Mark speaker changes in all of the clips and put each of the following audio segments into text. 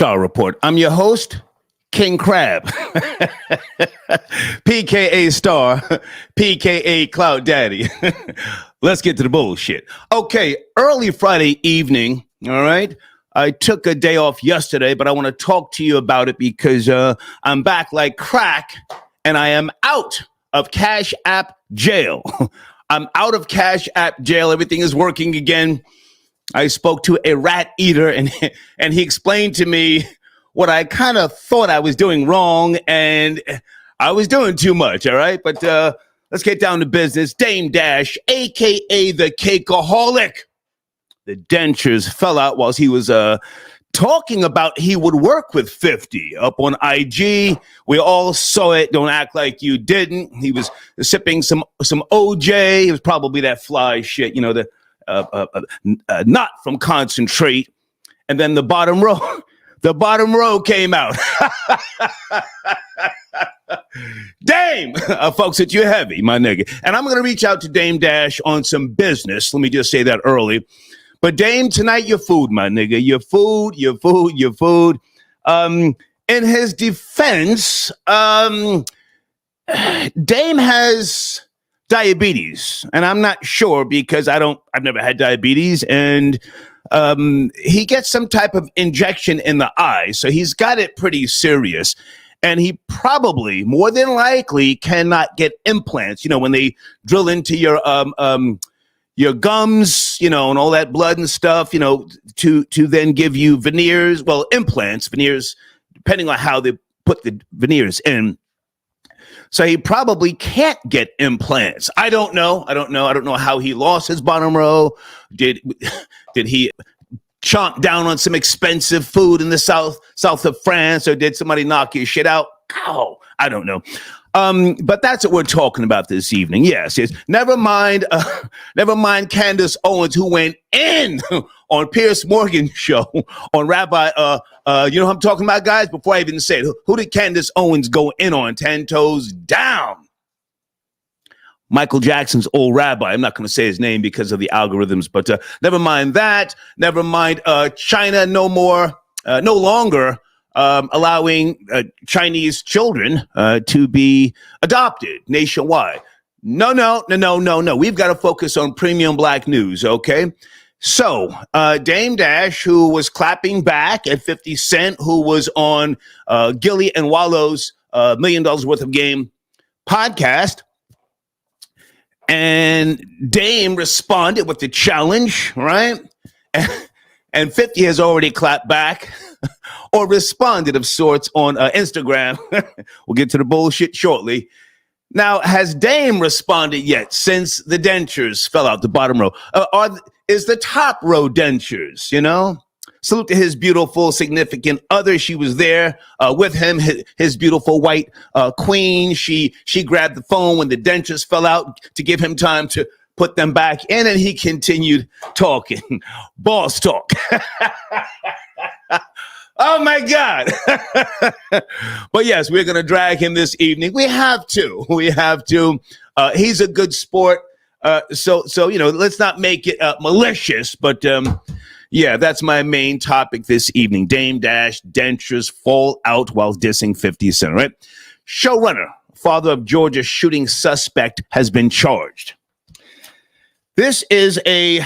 Speaker 1: Star Report. I'm your host, King Crab, PKA Star, PKA Cloud Daddy. Let's get to the bullshit. Okay, early Friday evening, all right? I took a day off yesterday, but I want to talk to you about it because I'm back like crack, and I am out of Cash App jail. I'm out of Cash App jail. Everything is working again. I spoke to a rat eater, and he explained to me what I kind of thought I was doing wrong, and I was doing too much, all right? But let's get down to business. Dame Dash, a.k.a. the Cakeaholic. The Dentures fell out whilst he was talking about he would work with 50 up on IG. We all saw it. Don't act like you didn't. He was sipping some OJ. It was probably that fly shit, you know, the not from concentrate. And then the bottom row came out. Dame, folks, it's you heavy, my nigga. And I'm going to reach out to Dame Dash on some business. Let me just say that early. But Dame, tonight, your food, my nigga. Your food. In his defense, Dame has diabetes, and I'm not sure because I've never had diabetes, and he gets some type of injection in the eye, so he's got it pretty serious, and he probably, more than likely, cannot get implants. You know, when they drill into your gums, you know, and all that blood and stuff, you know, to then give you veneers, well, implants, veneers, depending on how they put the veneers in. So he probably can't get implants. I don't know how he lost his bottom row. Did he chomp down on some expensive food in the south of France, or did somebody knock his shit out? Ow, I don't know. But that's what we're talking about this evening. Yes. Never mind Candace Owens, who went in on Piers Morgan's show on Rabbi. You know what I'm talking about, guys? Before I even say it, who did Candace Owens go in on? 10 toes down. Michael Jackson's old rabbi. I'm not going to say his name because of the algorithms, but never mind that. Never mind China. No longer allowing Chinese children to be adopted nationwide. No. We've got to focus on premium black news, okay? So Dame Dash, who was clapping back at 50 Cent, who was on Gilly and Wallow's $1 million worth of game podcast, and Dame responded with the challenge, right? And 50 has already clapped back or responded of sorts on Instagram. We'll get to the bullshit shortly. Now, has Dame responded yet since the Dentures fell out the bottom row? Is the top row Dentures, you know? Salute to his beautiful, significant other. She was there with him, his beautiful white queen. She grabbed the phone when the Dentures fell out to give him time to put them back in, and he continued talking. Boss talk. Oh, my God. But, yes, we're going to drag him this evening. We have to. He's a good sport. So you know, let's not make it malicious. But, yeah, that's my main topic this evening. Dame Dash, Dentures fall out while dissing 50 Cent, right? Showrunner, father of Georgia shooting suspect, has been charged. This is a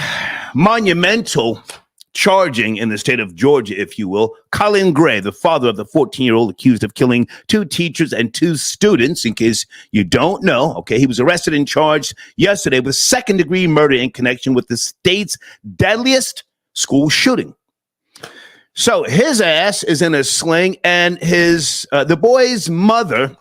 Speaker 1: monumental charging in the state of Georgia, if you will. Colin Gray, the father of the 14-year-old accused of killing 2 teachers and 2 students, in case you don't know, okay, he was arrested and charged yesterday with second-degree murder in connection with the state's deadliest school shooting. So his ass is in a sling, and the boy's mother,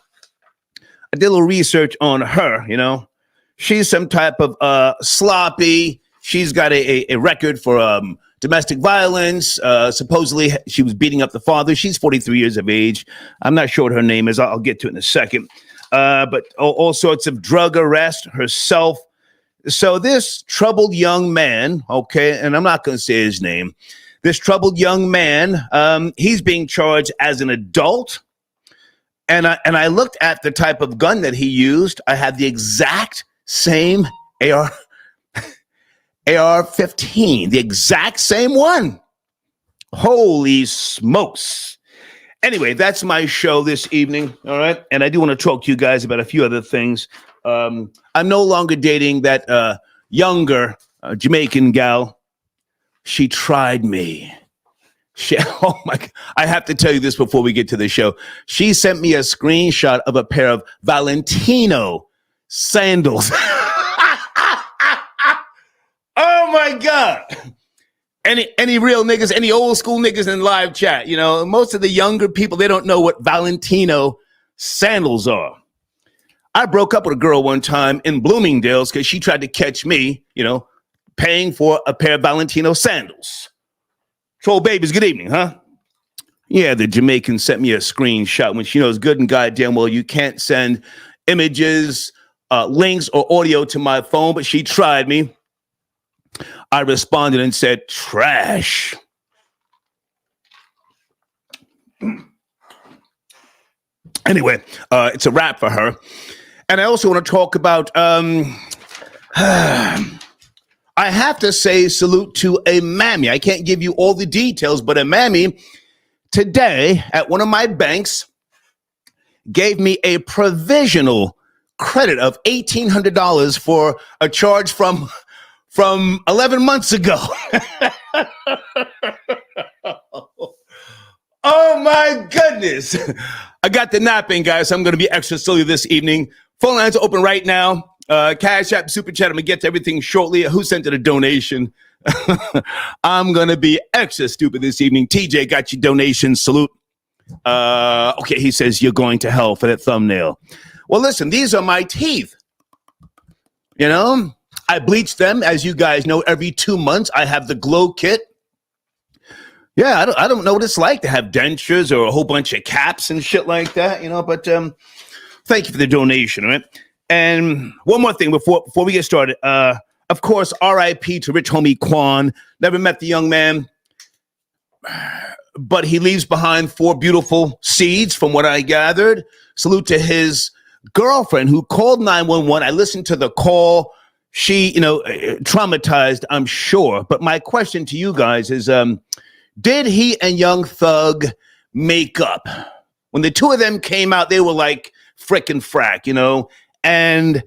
Speaker 1: I did a little research on her, you know. She's some type of sloppy. She's got a record for domestic violence. Supposedly, she was beating up the father. She's 43 years of age. I'm not sure what her name is. I'll get to it in a second. But all sorts of drug arrest herself. So this troubled young man, okay, and I'm not going to say his name. This troubled young man, he's being charged as an adult. And I looked at the type of gun that he used. I had the exact same AR-15, the exact same one. Holy smokes. Anyway, that's my show this evening. All right. And I do want to talk to you guys about a few other things. I'm no longer dating that younger Jamaican gal. She tried me. Oh my God. I have to tell you this before we get to the show. She sent me a screenshot of a pair of Valentino sandals. Oh my God. Any real niggas, any old school niggas in live chat, you know, most of the younger people, they don't know what Valentino sandals are. I broke up with a girl one time in Bloomingdale's because she tried to catch me, you know, paying for a pair of Valentino sandals. Troll babies, good evening, huh? Yeah, the Jamaican sent me a screenshot when she knows good and goddamn well you can't send images, links, or audio to my phone, but she tried me. I responded and said, trash. Anyway, it's a wrap for her. And I also want to talk about, I have to say salute to a mammy. I can't give you all the details, but a mammy today at one of my banks gave me a provisional credit of $1,800 for a charge from 11 months ago. Oh my goodness. I got the napping, guys. So I'm going to be extra silly this evening. Phone lines are open right now. Cash App, Super Chat. I'm going to get to everything shortly. Who sent it a donation? I'm going to be extra stupid this evening. TJ got your donation. Salute. Okay, he says you're going to hell for that thumbnail. Well, listen, these are my teeth. You know? I bleach them, as you guys know, every 2 months. I have the glow kit. Yeah, I don't know what it's like to have dentures or a whole bunch of caps and shit like that, you know, but thank you for the donation, all right? And one more thing before we get started. Of course, R.I.P. to Rich Homie Quan. Never met the young man, but he leaves behind 4 beautiful seeds from what I gathered. Salute to his girlfriend who called 911. I listened to the call. She, you know, traumatized, I'm sure. But my question to you guys is, did he and Young Thug make up? When the two of them came out, they were like frickin' frack, you know? And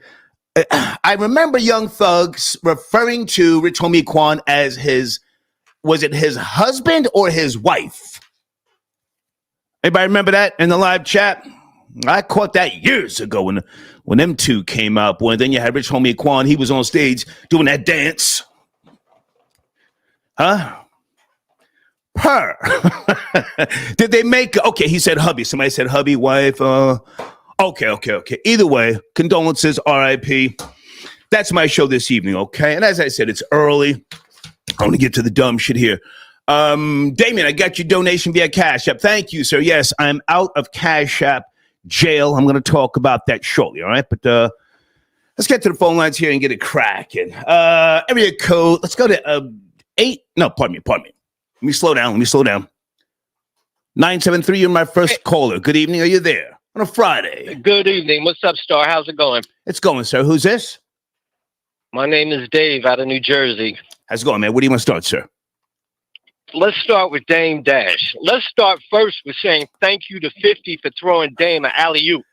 Speaker 1: I remember Young Thug referring to Rich Homie Quan as was it his husband or his wife? Anybody remember that in the live chat? I caught that years ago when them two came out, boy. And then you had Rich Homie Quan. He was on stage doing that dance. Huh? Her. Did they make... Okay, he said hubby. Somebody said hubby, wife. Okay. Either way, condolences, R.I.P. That's my show this evening, okay? And as I said, it's early. I want to get to the dumb shit here. Damien, I got your donation via Cash App. Thank you, sir. Yes, I'm out of Cash App jail. I'm going to talk about that shortly, all right? But let's get to the phone lines here and get it cracking. Area code, let's go to 8. No, pardon me. Let me slow down. 973, you're my first caller. Good evening. Are you there on a Friday?
Speaker 2: Good evening. What's up, Star? How's it going?
Speaker 1: It's going, sir. Who's this?
Speaker 2: My name is Dave out of New Jersey.
Speaker 1: How's it going, man? Where do you want to start, sir?
Speaker 2: Let's start with Dame Dash. Let's start first with saying thank you to 50 for throwing Dame an alley-oop.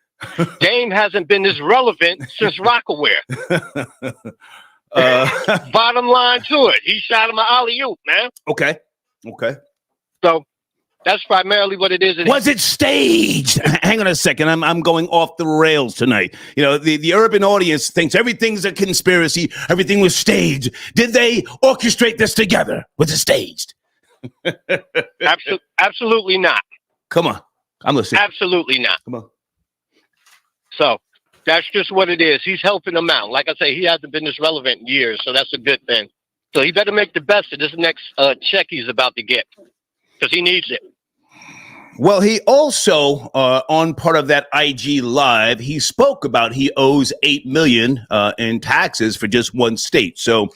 Speaker 2: Dame hasn't been this relevant since Rockaware. Bottom line to it, he shot him an alley-oop, man.
Speaker 1: Okay.
Speaker 2: So that's primarily what it is.
Speaker 1: Was it staged? Hang on a second. I'm going off the rails tonight. You know, the urban audience thinks everything's a conspiracy. Everything was staged. Did they orchestrate this together? Was it staged?
Speaker 2: Absolutely not.
Speaker 1: Come on. I'm listening.
Speaker 2: Absolutely not.
Speaker 1: Come on.
Speaker 2: So that's just what it is. He's helping them out. Like I say, he hasn't been this relevant in years, so that's a good thing. So he better make the best of this next check he's about to get, because he needs it.
Speaker 1: Well, he also, on part of that IG Live, he spoke about he owes $8 million in taxes for just one state. So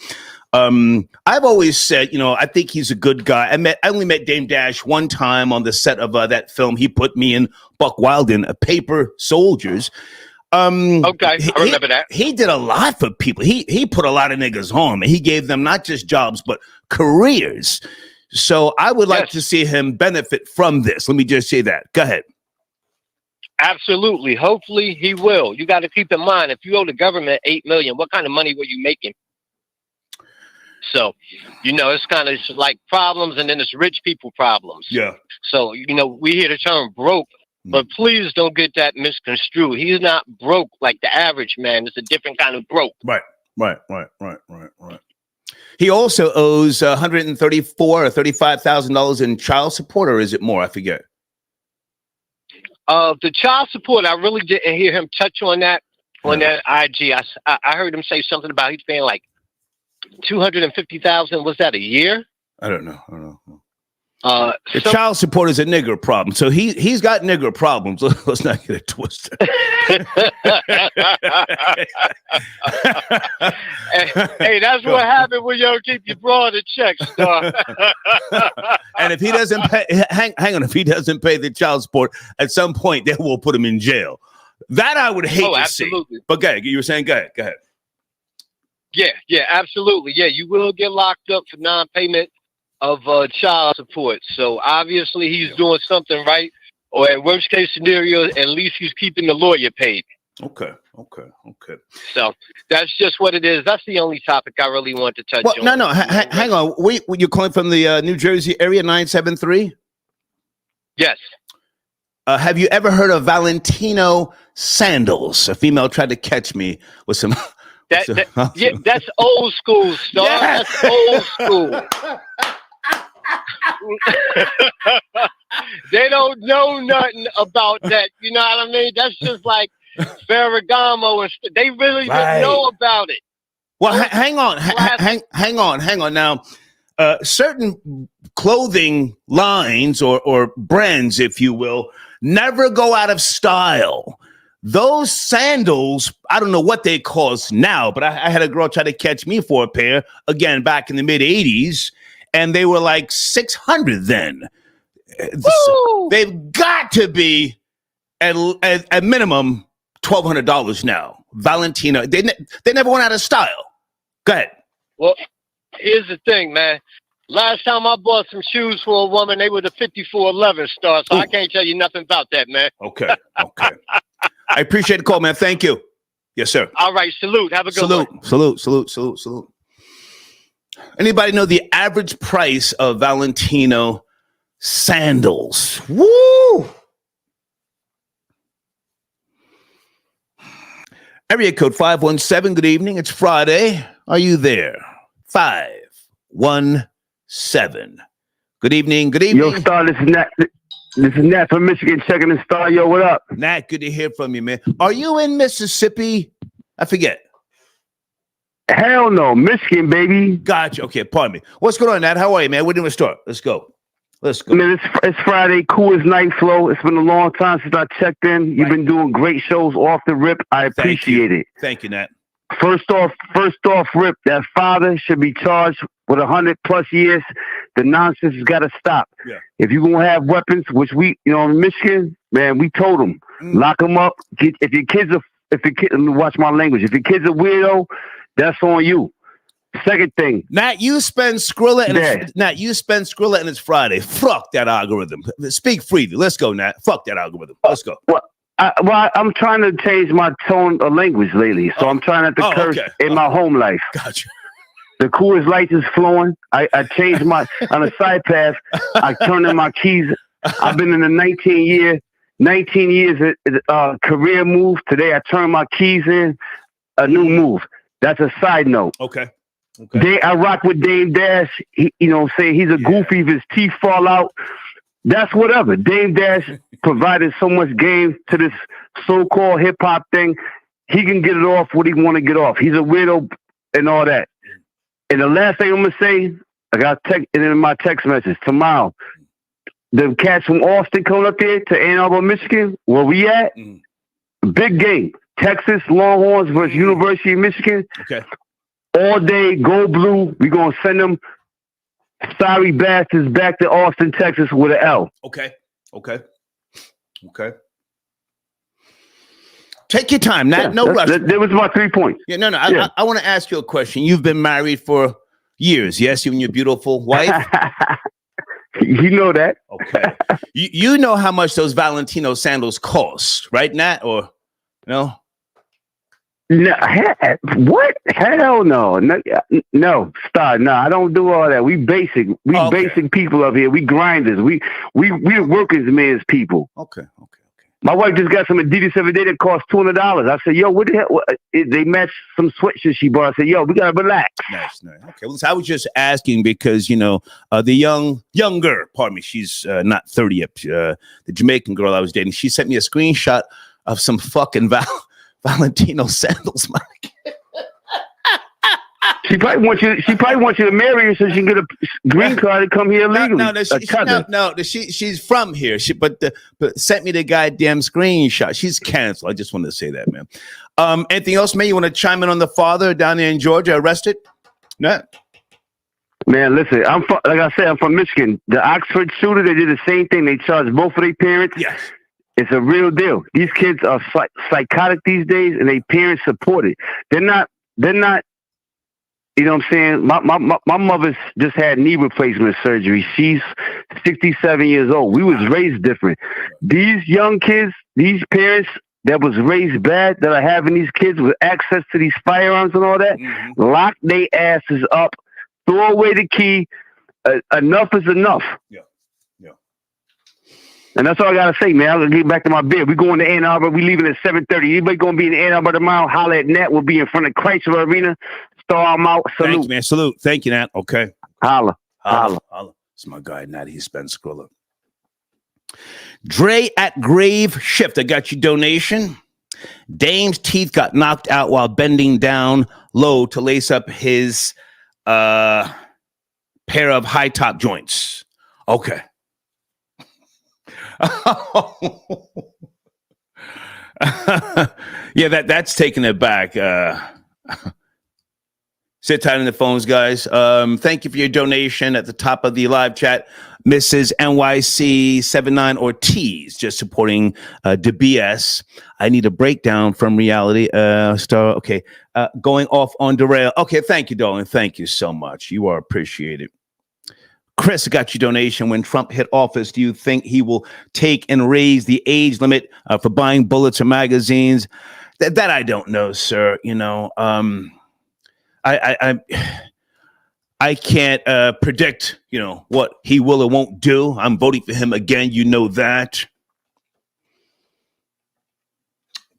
Speaker 1: I've always said, you know, I think he's a good guy. I only met Dame Dash one time on the set of that film he put me in, Buck Wild in, Paper Soldiers.
Speaker 2: Okay, I remember that.
Speaker 1: He did a lot for people. He put a lot of niggas on. He gave them not just jobs, but careers. So I would like to see him benefit from this. Let me just say that. Go ahead.
Speaker 2: Absolutely. Hopefully he will. You got to keep in mind, if you owe the government $8 million, what kind of money were you making? So, it's kind of like problems, and then it's rich people problems.
Speaker 1: Yeah.
Speaker 2: So, we hear the term broke, but please don't get that misconstrued. He's not broke like the average man. It's a different kind of broke.
Speaker 1: Right. He also owes $134,000 or $35,000 in child support, or is it more? I forget.
Speaker 2: The child support, I really didn't hear him touch on that that IG. I heard him say something about he's paying like $250,000. Was that a year?
Speaker 1: I don't know. The child support is a nigger problem, so he's got nigger problems. Let's not get it twisted.
Speaker 2: hey, that's what happened when you keep your broad in check, star.
Speaker 1: And if he doesn't pay, hang on, if he doesn't pay the child support, at some point they will put him in jail. That I would hate to
Speaker 2: absolutely.
Speaker 1: see. But go ahead, you were saying, go ahead.
Speaker 2: Yeah, absolutely. Yeah, you will get locked up for non-payment of child support. So obviously he's doing something right, or at worst case scenario, at least he's keeping the lawyer paid.
Speaker 1: Okay.
Speaker 2: So that's just what it is. That's the only topic I really want to touch on.
Speaker 1: No. Hang on. You're calling from the New Jersey area, 973?
Speaker 2: Yes.
Speaker 1: Have you ever heard of Valentino sandals? A female tried to catch me with some.
Speaker 2: That's old school, Star. Yeah. That's old school. They don't know nothing about that. You know what I mean? That's just like Ferragamo, and they really didn't know about it.
Speaker 1: Well, hang on. Now, certain clothing lines or brands, if you will, never go out of style. Those sandals, I don't know what they cost now, but I had a girl try to catch me for a pair, again, back in the mid-'80s, and they were like $600 then. So they've got to be at minimum $1,200 now. Valentino, they never went out of style. Go ahead.
Speaker 2: Well, here's the thing, man. Last time I bought some shoes for a woman, they were the 5411 Star, so I can't tell you nothing about that, man.
Speaker 1: Okay. I appreciate the call, man. Thank you. Yes, sir.
Speaker 2: All right. Salute. Have a good one.
Speaker 1: Salute. Anybody know the average price of Valentino sandals? Woo! Area code 517. Good evening. It's Friday. Are you there? 517. Good evening.
Speaker 3: Yo, Star, this is Nat from Michigan checking the Star. Yo, what up?
Speaker 1: Nat, good to hear from you, man. Are you in Mississippi? I forget.
Speaker 3: Hell no. Michigan, baby.
Speaker 1: Gotcha. Okay, pardon me. What's going on, Nat? How are you, man? We're doing a start. Let's go.
Speaker 3: Man, it's Friday. Cool as night flow. It's been a long time since I checked in. You've been doing great shows off the rip. I appreciate it.
Speaker 1: Thank you, Nat.
Speaker 3: First off, rip. That father should be charged with 100+ years. The nonsense has got to stop.
Speaker 1: Yeah.
Speaker 3: If you're going to have weapons, which we, in Michigan, man, we told them, lock them up. If your kids, let me watch my language. If your kid's a weirdo, that's on you. Second thing,
Speaker 1: Nat, you spend Skrilla and it's Friday. Fuck that algorithm. Speak freely. Let's go, Nat. Fuck that algorithm. Let's go.
Speaker 3: I'm trying to change my tone of language lately, so I'm trying not to curse in my home life.
Speaker 1: Gotcha.
Speaker 3: The coolest lights is flowing. I changed on a side path. I turned in my keys. I've been in a 19 years career move. Today I turned my keys in. A new move. That's a side note.
Speaker 1: Okay.
Speaker 3: I rock with Dame Dash. Say he's a goofy. If his teeth fall out, that's whatever. Dame Dash provided so much game to this so-called hip-hop thing. He can get it off what he want to get off. He's a weirdo and all that. And the last thing I'm going to say, I got it in my text message tomorrow. The cats from Austin coming up there to Ann Arbor, Michigan, where we at, big game. Texas Longhorns versus University of Michigan.
Speaker 1: Okay.
Speaker 3: All day, go blue. We're going to send them sorry bastards back to Austin, Texas with an L.
Speaker 1: Okay. Take your time. No rush.
Speaker 3: That was my 3 points.
Speaker 1: Yeah, no. I want to ask you a question. You've been married for years, yes? You and your beautiful wife?
Speaker 3: You know that.
Speaker 1: Okay. You know how much those Valentino sandals cost, right, Nat? Or no?
Speaker 3: No, what? Hell no. No, stop. No, I don't do all that. We basic. Basic people up here. We grinders. We're workers man's people.
Speaker 1: Okay.
Speaker 3: My wife just got some Adidas every day that cost $200. I said, yo, what the hell? They matched some sweatshirts she bought. I said, yo, we got to relax.
Speaker 1: Nice. Okay. Well, I was just asking because, the younger, pardon me, she's not 30 yet. The Jamaican girl I was dating, she sent me a screenshot of some fucking Valentino sandals, Mike.
Speaker 3: She probably wants you to marry her so she can get a green card and come here legally.
Speaker 1: She's from here. But sent me the goddamn screenshot. She's canceled. I just wanted to say that, man. Anything else, man? You want to chime in on the father down there in Georgia arrested? No.
Speaker 3: Man, listen. Like I said, I'm from Michigan. The Oxford shooter, they did the same thing. They charged both of their parents.
Speaker 1: Yes.
Speaker 3: It's a real deal. These kids are psychotic these days, and their parents support it. They're not. You know what I'm saying? My mother's just had knee replacement surgery. She's 67 years old. We was raised different. These young kids, these parents that was raised bad, that are having these kids with access to these firearms and all that, lock their asses up, throw away the key. Enough is enough.
Speaker 1: Yeah.
Speaker 3: And that's all I gotta say, man. I'm gonna get back to my bed. We going to Ann Arbor. We leaving at 7:30. Anybody gonna be in Ann Arbor tomorrow? Holla at Nat. We'll be in front of Chrysler Arena. Star them out. Salute.
Speaker 1: Thank you, man. Salute. Thank you, Nat. Okay.
Speaker 3: Holla.
Speaker 1: It's my guy, Nat. He's been Skrilla. Dre at Grave Shift. I got your donation. Dame's teeth got knocked out while bending down low to lace up his pair of high top joints. Okay. Yeah, that's taking it back. Sit tight on the phones, guys. Thank you for your donation at the top of the live chat. Mrs. NYC79 Ortiz, just supporting the BS. I need a breakdown from reality. Okay. Going off on derail. Okay, thank you, darling. Thank you so much. You are appreciated. Chris, got your donation. When Trump hit office, do you think he will take and raise the age limit for buying bullets or magazines? That I don't know, sir. I can't predict, what he will or won't do. I'm voting for him again. You know that.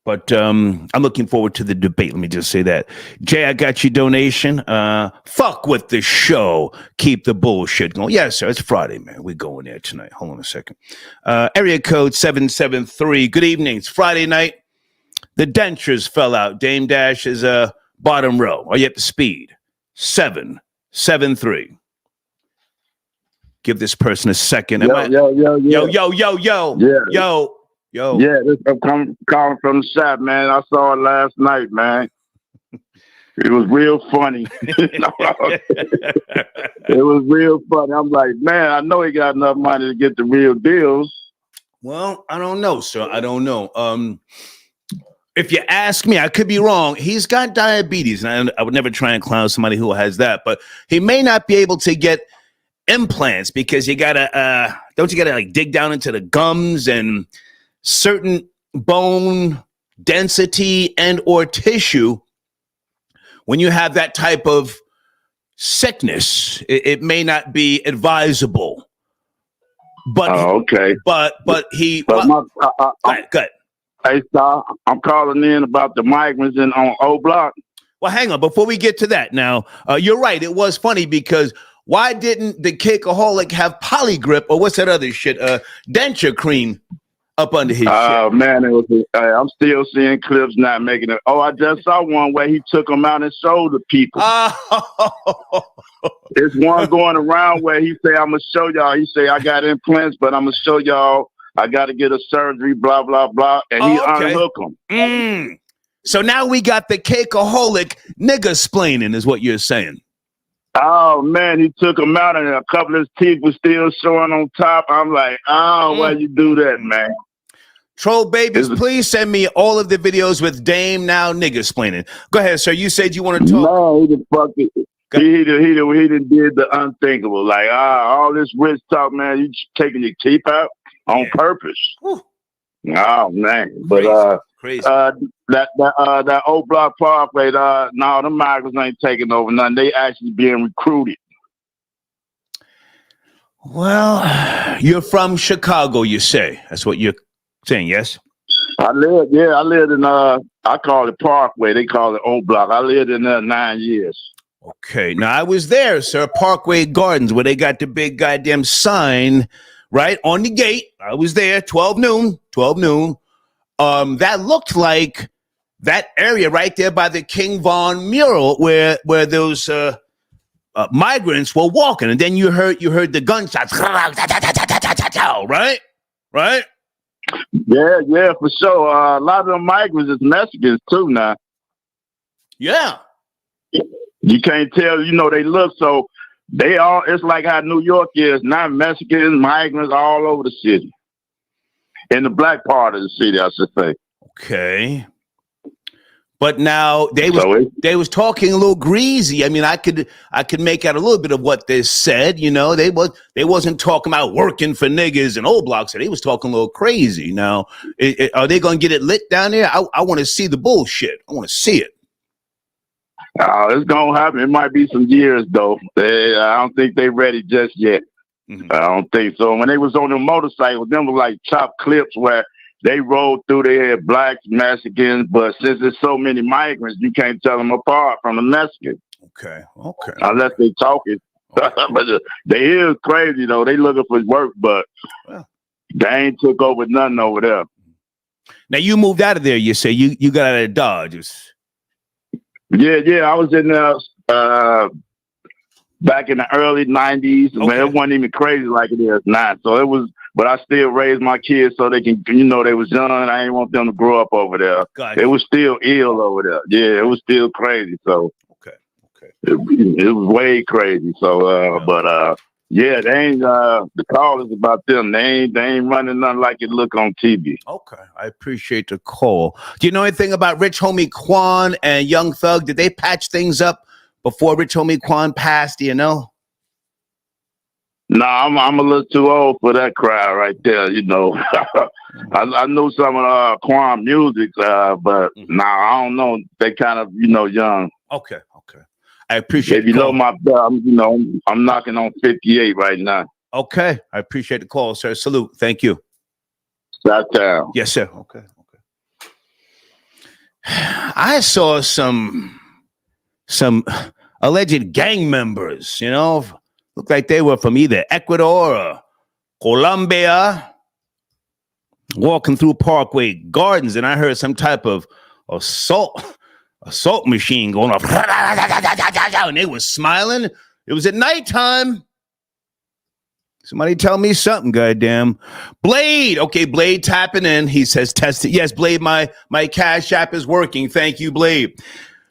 Speaker 1: But I'm looking forward to the debate. Let me just say that. Jay, I got your donation. Fuck with the show. Keep the bullshit going. Yes, sir. It's Friday, man. We're going there tonight. Hold on a second. Area code 773. Good evening. It's Friday night. The Dentures fell out. Dame Dash is bottom row. Are you at the speed? 773. Give this person a second.
Speaker 4: Yo.
Speaker 3: Yo.
Speaker 4: Yeah, I'm calling from the shop, man. I saw it last night, man. It was real funny. It was real funny. I'm like, man, I know he got enough money to get the real deals.
Speaker 1: Well, I don't know, sir. I don't know. If you ask me, I could be wrong. He's got diabetes, and I would never try and clown somebody who has that. But he may not be able to get implants because you gotta like dig down into the gums and certain bone density and or tissue. When you have that type of sickness, it may not be advisable. But
Speaker 4: okay.
Speaker 1: But he. Go ahead.
Speaker 4: Hey, Star, I'm calling in about the migrants on O Block.
Speaker 1: Well, hang on. Before we get to that now, you're right. It was funny because why didn't the cakeaholic have Polygrip or what's that other shit? Denture cream up under his shit.
Speaker 4: Man, it was. I'm still seeing clips not making it. Oh, I just saw one where he took them out and showed the people. There's one going around where he say, I'm going to show y'all. He say, I got implants, but I'm going to show y'all. I got to get a surgery, blah, blah, blah. And he unhook them.
Speaker 1: So now we got the cakeaholic nigga-splaining is what you're saying.
Speaker 4: Oh, man, he took them out and a couple of his teeth was still showing on top. I'm like, why you do that, man?
Speaker 1: Troll babies, please send me all of the videos with Dame now nigga-splaining. Go ahead, sir. You said you want to talk.
Speaker 4: No, he the fucking... He done did the unthinkable. Like, all this rich talk, man, you taking your teeth out on purpose. Whew. Oh man. But
Speaker 1: crazy.
Speaker 4: That old block Parkway, no, the migrants ain't taking over nothing. They actually being recruited.
Speaker 1: Well, you're from Chicago, you say. That's what you're saying, yes?
Speaker 4: I lived in I call it Parkway. They call it Old Block. I lived in there 9 years.
Speaker 1: Okay. Now I was there, sir, Parkway Gardens, where they got the big goddamn sign right on the gate. I was there, 12 noon. That looked like that area right there by the King Von mural where those migrants were walking, and then you heard the gunshots, right?
Speaker 4: Yeah, for sure. A lot of the migrants is Mexicans too now.
Speaker 1: Yeah.
Speaker 4: You can't tell, they look so it's like how New York is now. Mexicans, migrants all over the city. In the black part of the city, I should say. Okay.
Speaker 1: But now they was talking a little greasy. I mean, I could make out a little bit of what they said. They wasn't talking about working for niggas and old blocks. They was talking a little crazy. Now, are they gonna get it lit down there? I want to see the bullshit. I want to see it.
Speaker 4: It's gonna happen. It might be some years though. I don't think they ready just yet. Mm-hmm. I don't think so. When they was on the motorcycle, them were like top clips where they rolled through. They had blacks, Mexicans, but since there's so many migrants, you can't tell them apart from the Mexicans.
Speaker 1: Okay.
Speaker 4: Unless they talking. Okay. But they is crazy though. They looking for work, but they ain't took over nothing over there.
Speaker 1: Now you moved out of there. You say you got out of Dodge.
Speaker 4: Yeah. I was in there back in the early 90s. Okay. Man, it wasn't even crazy like it is now. So it was, but I still raised my kids so they can, they was young. I didn't want them to grow up over there. Gotcha. It was still ill over there. Yeah, it was still crazy. So
Speaker 1: okay.
Speaker 4: It was way crazy. So, yeah, they ain't. The call is about them. They ain't running nothing like it look on TV.
Speaker 1: Okay, I appreciate the call. Do you know anything about Rich Homie Quan and Young Thug? Did they patch things up before Rich Homie Quan passed? Do you know?
Speaker 4: No, I'm a little too old for that crowd right there. I know some of Quan music, but I don't know. They kind of young.
Speaker 1: Okay. I appreciate.
Speaker 4: If you know my, I'm knocking on 58 right now.
Speaker 1: Okay, I appreciate the call, sir. Salute. Thank you.
Speaker 4: Shut down.
Speaker 1: Yes, sir. Okay. I saw some alleged gang members. Looked like they were from either Ecuador or Colombia, walking through Parkway Gardens, and I heard some type of assault machine going off, and they were smiling. It was at nighttime. Somebody tell me something, goddamn. Blade. Okay, Blade tapping in. He says, test it. Yes, Blade, my Cash App is working. Thank you, Blade.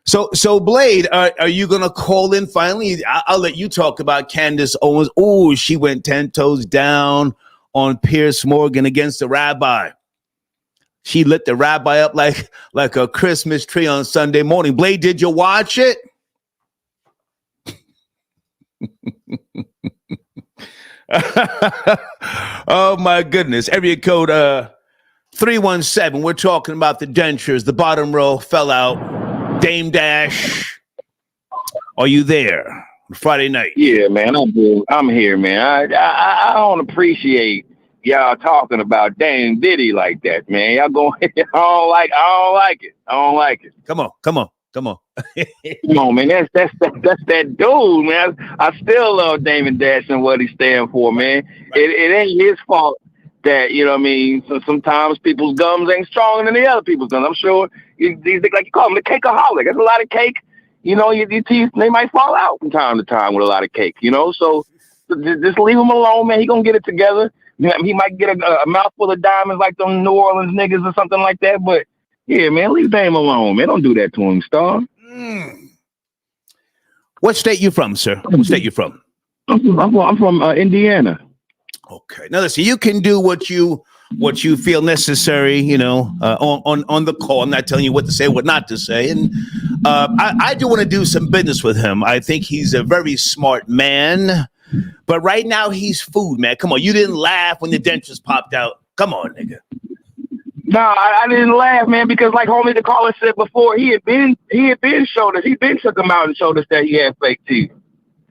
Speaker 1: So Blade, are you going to call in finally? I'll let you talk about Candace Owens. Oh, she went 10 toes down on Piers Morgan against the rabbi. She lit the rabbi up like a Christmas tree on Sunday morning. Blade, did you watch it? Oh, my goodness. Area code 317. We're talking about the Dentures. The bottom row fell out. Dame Dash, are you there? Friday night.
Speaker 5: Yeah, man. I'm here, man. I don't appreciate y'all talking about Dame Diddy like that, man. Y'all going, I don't like it.
Speaker 1: Come on.
Speaker 5: Come on, man. That's that dude, man. I still love Damon Dash and what he stands for, man. Right. It ain't his fault that, so sometimes people's gums ain't stronger than the other people's gums. I'm sure these like you call him the cakeaholic. That's a lot of cake. Your teeth, they might fall out from time to time with a lot of cake, so just leave him alone, man. He gonna get it together. He might get a mouthful of diamonds like them New Orleans niggas or something like that. But yeah, man, leave Dame alone, man. Don't do that to him, Star.
Speaker 1: What state you from, sir? What state you from?
Speaker 5: I'm from Indiana.
Speaker 1: Okay. Now listen, you can do what you feel necessary, on the call. I'm not telling you what to say, what not to say. And I do want to do some business with him. I think he's a very smart man. But right now, he's food, man. Come on. You didn't laugh when the dentures popped out. Come on, nigga.
Speaker 5: No, I didn't laugh, man, because like homie the caller said before, he had been showed us, he been took him out and showed us that he had fake teeth.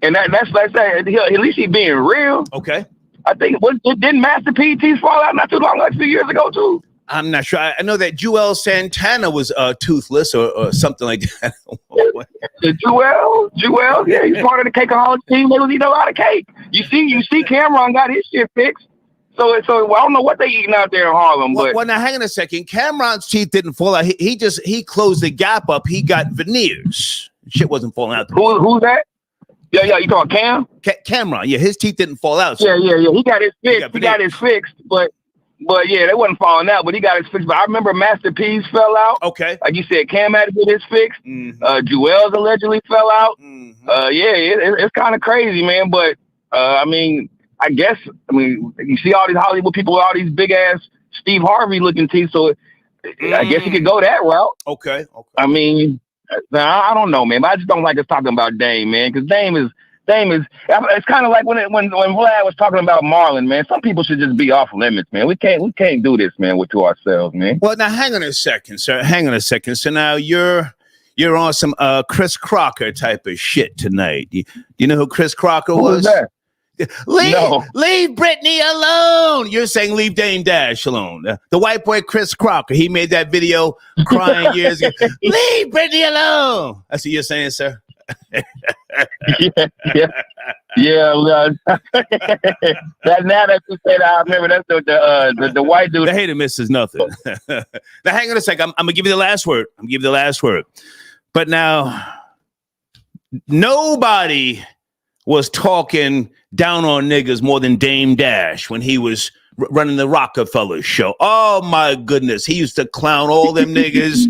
Speaker 5: And that's like that. At least he being real.
Speaker 1: Okay.
Speaker 5: I think didn't Master P teeth fall out not too long, like 2 years ago too?
Speaker 1: I'm not sure. I know that Joel Santana was toothless or something like that.
Speaker 5: Joel, yeah, he's part of the Cakeaholics team. They was eating a lot of cake. You see, Cameron got his shit fixed. So I don't know what they eating out there in Harlem.
Speaker 1: Well, now hang on a second. Cameron's teeth didn't fall out. He closed the gap up. He got veneers. Shit wasn't falling out.
Speaker 5: Who's that? Yeah. You talking Cam?
Speaker 1: Cameron. Yeah, his teeth didn't fall out. So.
Speaker 5: Yeah. He got his fixed. He got his fixed, but yeah, they wasn't falling out. But he got his fixed. But I remember Master P's fell out.
Speaker 1: Okay.
Speaker 5: Like you said, Cam had to get his fixed.
Speaker 1: Mm-hmm.
Speaker 5: Joel's allegedly fell out.
Speaker 1: Mm-hmm.
Speaker 5: It's kind of crazy, man. But I guess you see all these Hollywood people with all these big ass Steve Harvey looking teeth, so I guess you could go that route.
Speaker 1: Okay.
Speaker 5: I mean, I don't know, man. But I just don't like us talking about Dame, man, because Dame is. It's kind of like when Vlad was talking about Marlon, man. Some people should just be off limits, man. We can't do this, man, to ourselves, man.
Speaker 1: Well, now hang on a second, sir. So now you're on some Chris Crocker type of shit tonight. You know who Chris Crocker was?
Speaker 5: Who's that?
Speaker 1: Leave Britney alone. You're saying leave Dame Dash alone. The white boy Chris Crocker, he made that video crying years ago. Leave Britney alone. That's what you're saying, sir.
Speaker 5: yeah. That now that you said, I remember that's the white dude.
Speaker 1: The hater misses nothing. Now hang on a second. I'm gonna give you the last word. But now, nobody was talking down on niggas more than Dame Dash when he was running the Rockefeller show. Oh my goodness, he used to clown all them niggas.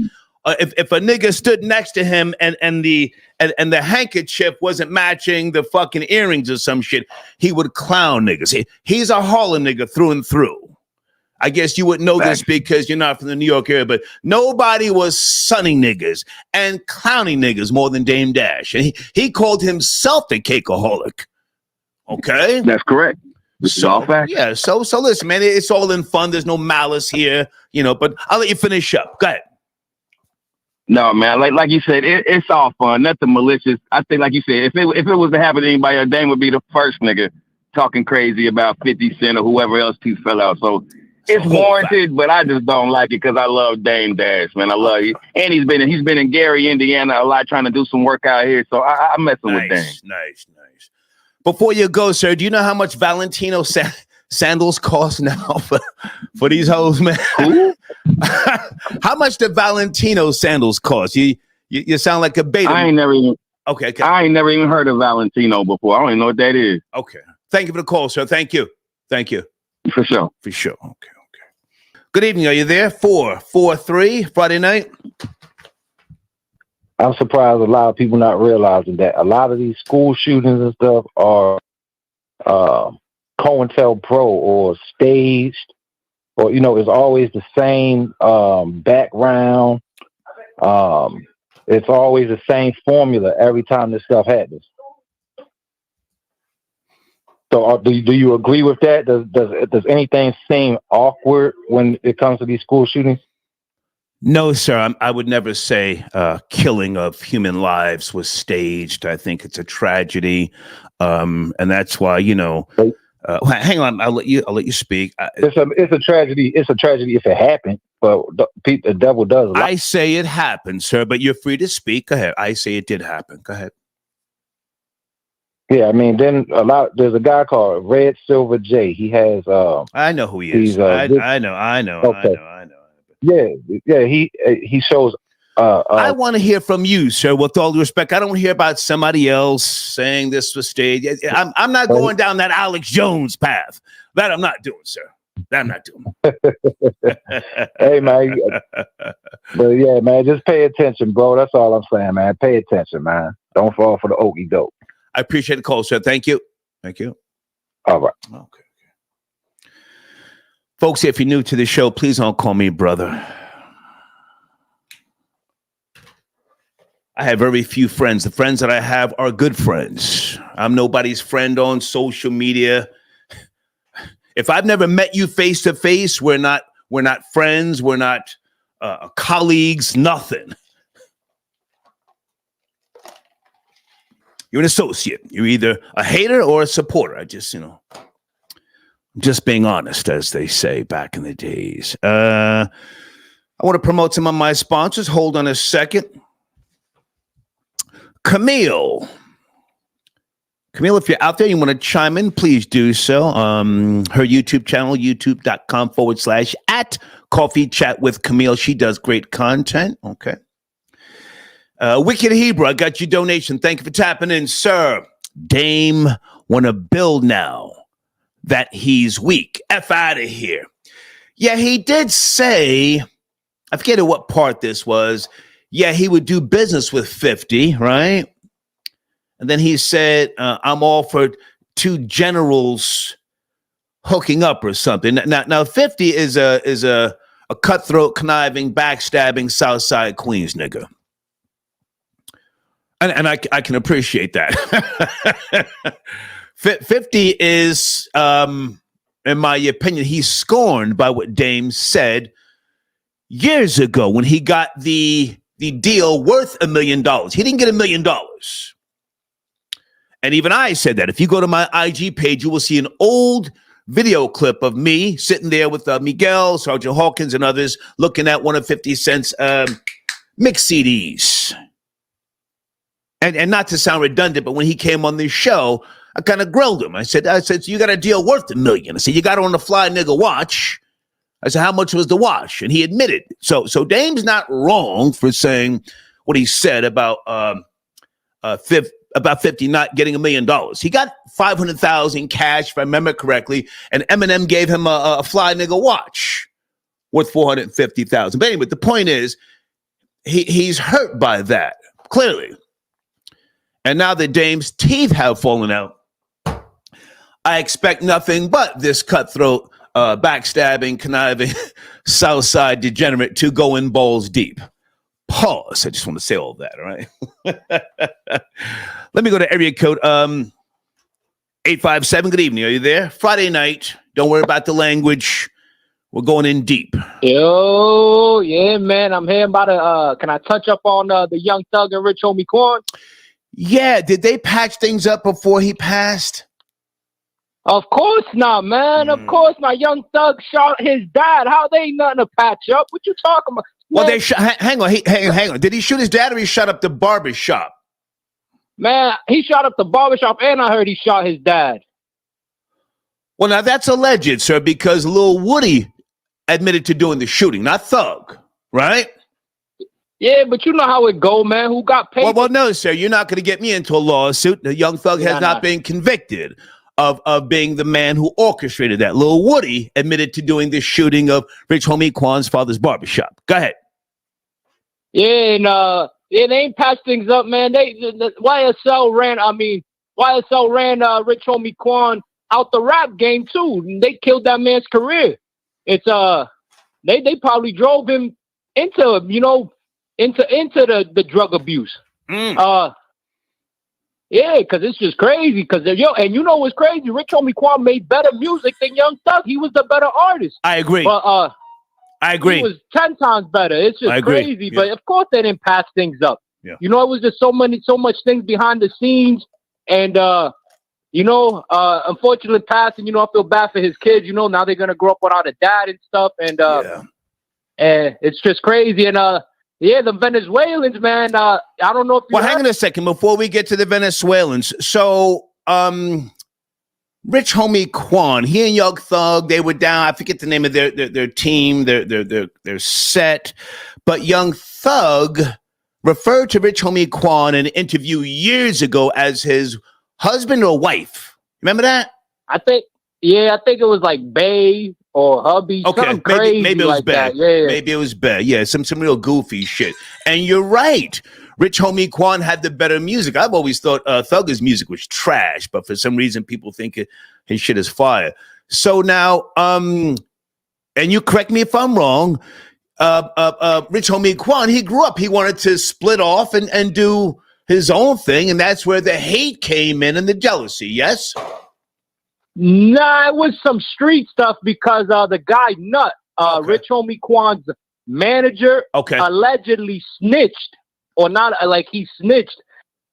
Speaker 1: If a nigga stood next to him and the handkerchief wasn't matching the fucking earrings or some shit, he would clown niggas. He's a Harlem nigga through and through. I guess you wouldn't know this because you're not from the New York area, but nobody was sunning niggas and clowning niggas more than Dame Dash. And he called himself a cakeaholic. Okay?
Speaker 5: That's correct.
Speaker 1: So listen, man, it's all in fun. There's no malice here, but I'll let you finish up. Go ahead.
Speaker 5: No, man, like you said, it's all fun, nothing malicious. I think, like you said, if it was to happen to anybody, Dame would be the first nigga talking crazy about 50 Cent or whoever else teeth fell out. So it's warranted, but I just don't like it because I love Dame Dash, man. I love you, and he's been in Gary, Indiana, a lot trying to do some work out here. So I'm messing with Dame.
Speaker 1: Nice. Before you go, sir, do you know how much Valentino sandals cost now for these hoes, man? How much do Valentino sandals cost? You sound like a beta.
Speaker 5: I ain't never even.
Speaker 1: Okay.
Speaker 5: I ain't never even heard of Valentino before. I don't even know what that is.
Speaker 1: Okay. Thank you for the call, sir. Thank you.
Speaker 5: For sure.
Speaker 1: Okay. Good evening. Are you there? 4-3 Friday night.
Speaker 6: I'm surprised a lot of people not realizing that a lot of these school shootings and stuff are COINTELPRO or staged, or it's always the same background. It's always the same formula every time this stuff happens. So do you agree with that? Does anything seem awkward when it comes to these school shootings?
Speaker 1: No, sir. I would never say killing of human lives was staged. I think it's a tragedy, and that's why hang on. I'll let you speak.
Speaker 6: It's a tragedy. It's a tragedy if it happened, but the devil does.
Speaker 1: I say it happened, sir. But you're free to speak. Go ahead. I say it did happen. Go ahead.
Speaker 6: Yeah, I mean, there's a guy called Red Silver J. He has.
Speaker 1: I know who he is. I know.
Speaker 6: Okay.
Speaker 1: I know.
Speaker 6: Yeah. He shows.
Speaker 1: I want to hear from you, sir. With all due respect, I don't hear about somebody else saying this was staged. I'm not going down that Alex Jones path. That I'm not doing, sir. That I'm not doing.
Speaker 6: Hey, man. But yeah, man, just pay attention, bro. That's all I'm saying, man. Pay attention, man. Don't fall for the okie doke.
Speaker 1: I appreciate the call, sir. Thank you.
Speaker 6: All right.
Speaker 1: Okay. Folks, if you're new to the show, please don't call me brother. I have very few friends. The friends that I have are good friends. I'm nobody's friend on social media. If I've never met you face to face, we're not friends. We're not colleagues. Nothing. You're an associate. You're either a hater or a supporter. Just being honest, as they say back in the days. I want to promote some of my sponsors. Hold on a second. Camille, if you're out there, you want to chime in, please do so. Her YouTube channel, youtube.com/@Coffee Chat with Camille. She does great content. Okay. Wicked Hebrew, I got your donation. Thank you for tapping in, sir. Dame want to build now that he's weak. F out of here. Yeah, he did say, I forget what part this was. Yeah, he would do business with 50, right? And then he said, I'm all for two generals hooking up or something. Now 50 is a cutthroat, conniving, backstabbing Southside Queens nigga. And I can appreciate that. 50 is, in my opinion, he's scorned by what Dame said years ago when he got the deal worth $1 million. He didn't get $1 million. And even I said that. If you go to my IG page, you will see an old video clip of me sitting there with Miguel, Sergeant Hawkins, and others looking at one of 50 Cent's mix CDs. And not to sound redundant, but when he came on this show, I kind of grilled him. I said, so you got a deal worth $1 million. I said, you got on the fly nigga watch. I said, how much was the watch? And he admitted. So Dame's not wrong for saying what he said about 50 not getting $1 million. He got $500,000 cash, if I remember correctly, and Eminem gave him a fly nigga watch worth $450,000. But anyway, the point is, he's hurt by that, clearly. And now that Dame's teeth have fallen out, I expect nothing but this cutthroat, backstabbing, conniving, Southside degenerate to go in balls deep. Pause. I just want to say all that, all right? Let me go to area code 857. Good evening. Are you there? Friday night. Don't worry about the language. We're going in deep.
Speaker 7: Yo, yeah, man. I'm here about to, can I touch up on the Young Thug and Rich Homie Quan?
Speaker 1: Yeah. Did they patch things up before he passed?
Speaker 7: Of course not, man. Of course not. Young Thug shot his dad. How they ain't nothing to patch up? What you talking about?
Speaker 1: Well, they hang on. Hang on. Did he shoot his dad or he shot up the barber shop?
Speaker 7: Man, he shot up the barbershop, and I heard he shot his dad.
Speaker 1: Well, now that's alleged, sir, because Lil Woody admitted to doing the shooting, not Thug, right?
Speaker 7: Yeah, but you know how it go, man. Who got paid?
Speaker 1: Well, no, sir. You're not going to get me into a lawsuit. The Young Thug has not been convicted of being the man who orchestrated that. Lil Woody admitted to doing the shooting of Rich Homie Quan's father's barbershop. Go ahead.
Speaker 7: Yeah, and they ain't patched things up, man. YSL ran Rich Homie Quan out the rap game too. They killed that man's career. It's they probably drove him into the drug abuse. Yeah, because it's just crazy. Because and you know what's crazy? Rich Homie Quan made better music than Young Thug. He was the better artist.
Speaker 1: I agree.
Speaker 7: But
Speaker 1: I agree.
Speaker 7: He was 10 times better. It's just crazy. Yeah. But of course they didn't patch things up.
Speaker 1: Yeah.
Speaker 7: You know, it was just so much things behind the scenes. And unfortunately passing, I feel bad for his kids. Now they're gonna grow up without a dad and stuff. And and it's just crazy. And the Venezuelans, man. I don't know if
Speaker 1: hang on a second before we get to the Venezuelans. So, Rich Homie Quan, he and Young Thug, they were down. I forget the name of their team, their set. But Young Thug referred to Rich Homie Quan in an interview years ago as his husband or wife. Remember that?
Speaker 7: I think it was like bae or hubby.
Speaker 1: Okay, maybe it was bad. Yeah. Maybe it was bad. Yeah, some real goofy shit. And you're right. Rich Homie Quan had the better music. I've always thought Thugger's music was trash, but for some reason people think his shit is fire. So now, and you correct me if I'm wrong, Rich Homie Quan, he grew up. He wanted to split off and do his own thing, and that's where the hate came in and the jealousy. Yes.
Speaker 7: Nah, it was some street stuff because the guy Nut,
Speaker 1: Okay.
Speaker 7: Rich Homie Quan's manager,
Speaker 1: Okay.
Speaker 7: allegedly snitched, or not like he snitched,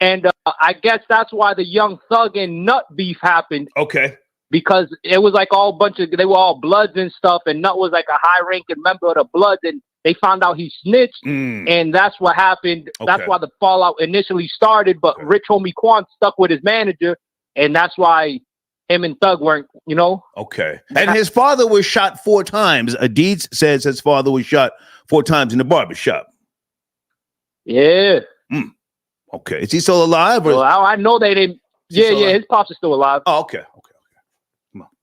Speaker 7: and I guess that's why the Young Thug and Nut beef happened.
Speaker 1: Okay.
Speaker 7: Because it was like all they were all Bloods and stuff, and Nut was like a high-ranking member of the Bloods, and they found out he snitched, and that's what happened.
Speaker 1: Okay.
Speaker 7: That's why the fallout initially started, but Rich Homie Quan stuck with his manager, and that's why him and Thug weren't,
Speaker 1: Okay. And his father was shot 4 times. Adidz says his father was shot 4 times in the barbershop.
Speaker 7: Yeah.
Speaker 1: Okay. Is he still alive? Or
Speaker 7: Well, I know they didn't. Yeah, his pops is still alive.
Speaker 1: Oh, okay.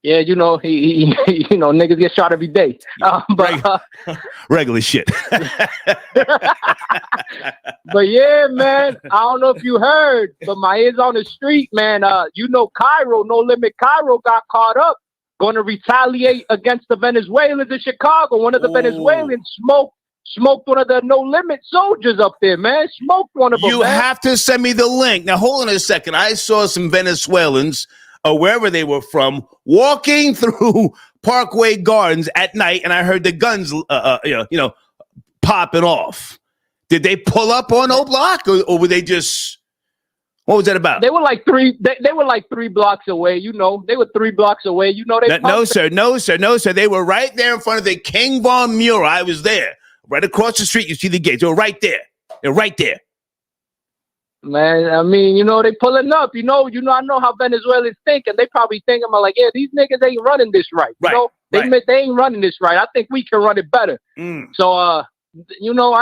Speaker 7: Yeah, he niggas get shot every day. But
Speaker 1: Regular shit.
Speaker 7: But yeah, man, I don't know if you heard, but my ears on the street, man. Cairo, No Limit Cairo got caught up, going to retaliate against the Venezuelans in Chicago. One of the Venezuelans smoked one of the No Limit soldiers up there, man. Smoked one of them.
Speaker 1: You have to send me the link. Now, hold on a second. I saw some Venezuelans, wherever they were from, walking through Parkway Gardens at night, and I heard the guns, popping off. Did they pull up on O Block, or were they just? What was that about?
Speaker 7: They were like three. They were like 3 blocks away. They were 3 blocks away.
Speaker 1: No, sir. They were right there in front of the King Von mural. I was there, right across the street. You see the gates. They were right there. They're right there.
Speaker 7: Man, I mean, they pulling up. I know how Venezuelans think, and they probably think, I'm like, yeah, these niggas ain't running this right. They ain't running this right. I think we can run it better. So, I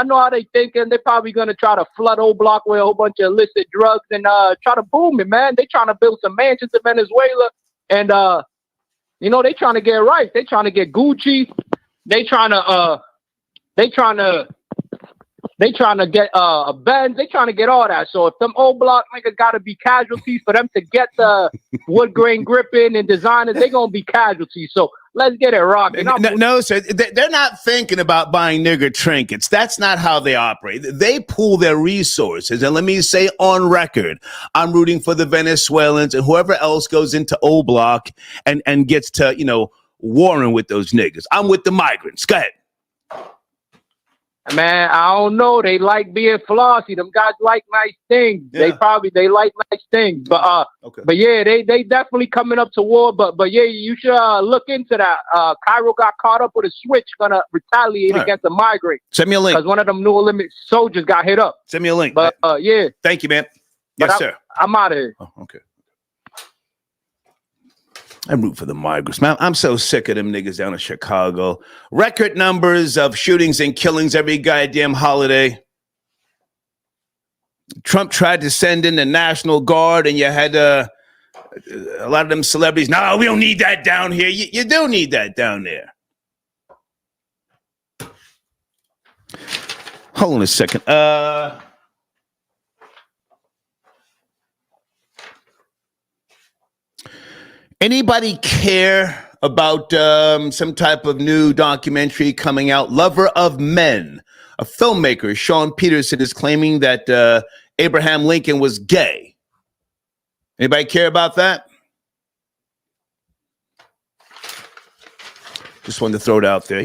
Speaker 7: know how they think, and they're probably gonna try to flood O Block with a whole bunch of illicit drugs and try to boom it, man. They trying to build some mansions in Venezuela, and they trying to get right. They trying to get Gucci. They trying to get a Benz. They trying to get all that. So if them O Block niggas got to be casualties for them to get the wood grain gripping and designers, they gonna be casualties. So let's get it rocking.
Speaker 1: No, sir. They're not thinking about buying nigger trinkets. That's not how they operate. They pool their resources. And let me say on record, I'm rooting for the Venezuelans and whoever else goes into O Block and gets to, warring with those niggas. I'm with the migrants. Go ahead.
Speaker 7: Man, I don't know. They like being flossy. Them guys like nice things.
Speaker 1: Yeah.
Speaker 7: They like nice things. But but yeah, they definitely coming up to war. But yeah, you should look into that. Cairo got caught up with a switch, gonna retaliate against the migrant.
Speaker 1: Send me a link.
Speaker 7: Because one of them No Limit soldiers got hit up.
Speaker 1: Send me a link.
Speaker 7: But yeah.
Speaker 1: Thank you, man. Yes, sir.
Speaker 7: I'm out of here.
Speaker 1: Oh, okay. I root for the migrants, man. I'm so sick of them niggas down in Chicago. Record numbers of shootings and killings every goddamn holiday. Trump tried to send in the National Guard, and you had a lot of them celebrities. No, we don't need that down here. You do need that down there. Hold on a second. Anybody care about some type of new documentary coming out? Lover of Men. A filmmaker, Sean Peterson, is claiming that Abraham Lincoln was gay. Anybody care about that? Just wanted to throw it out there.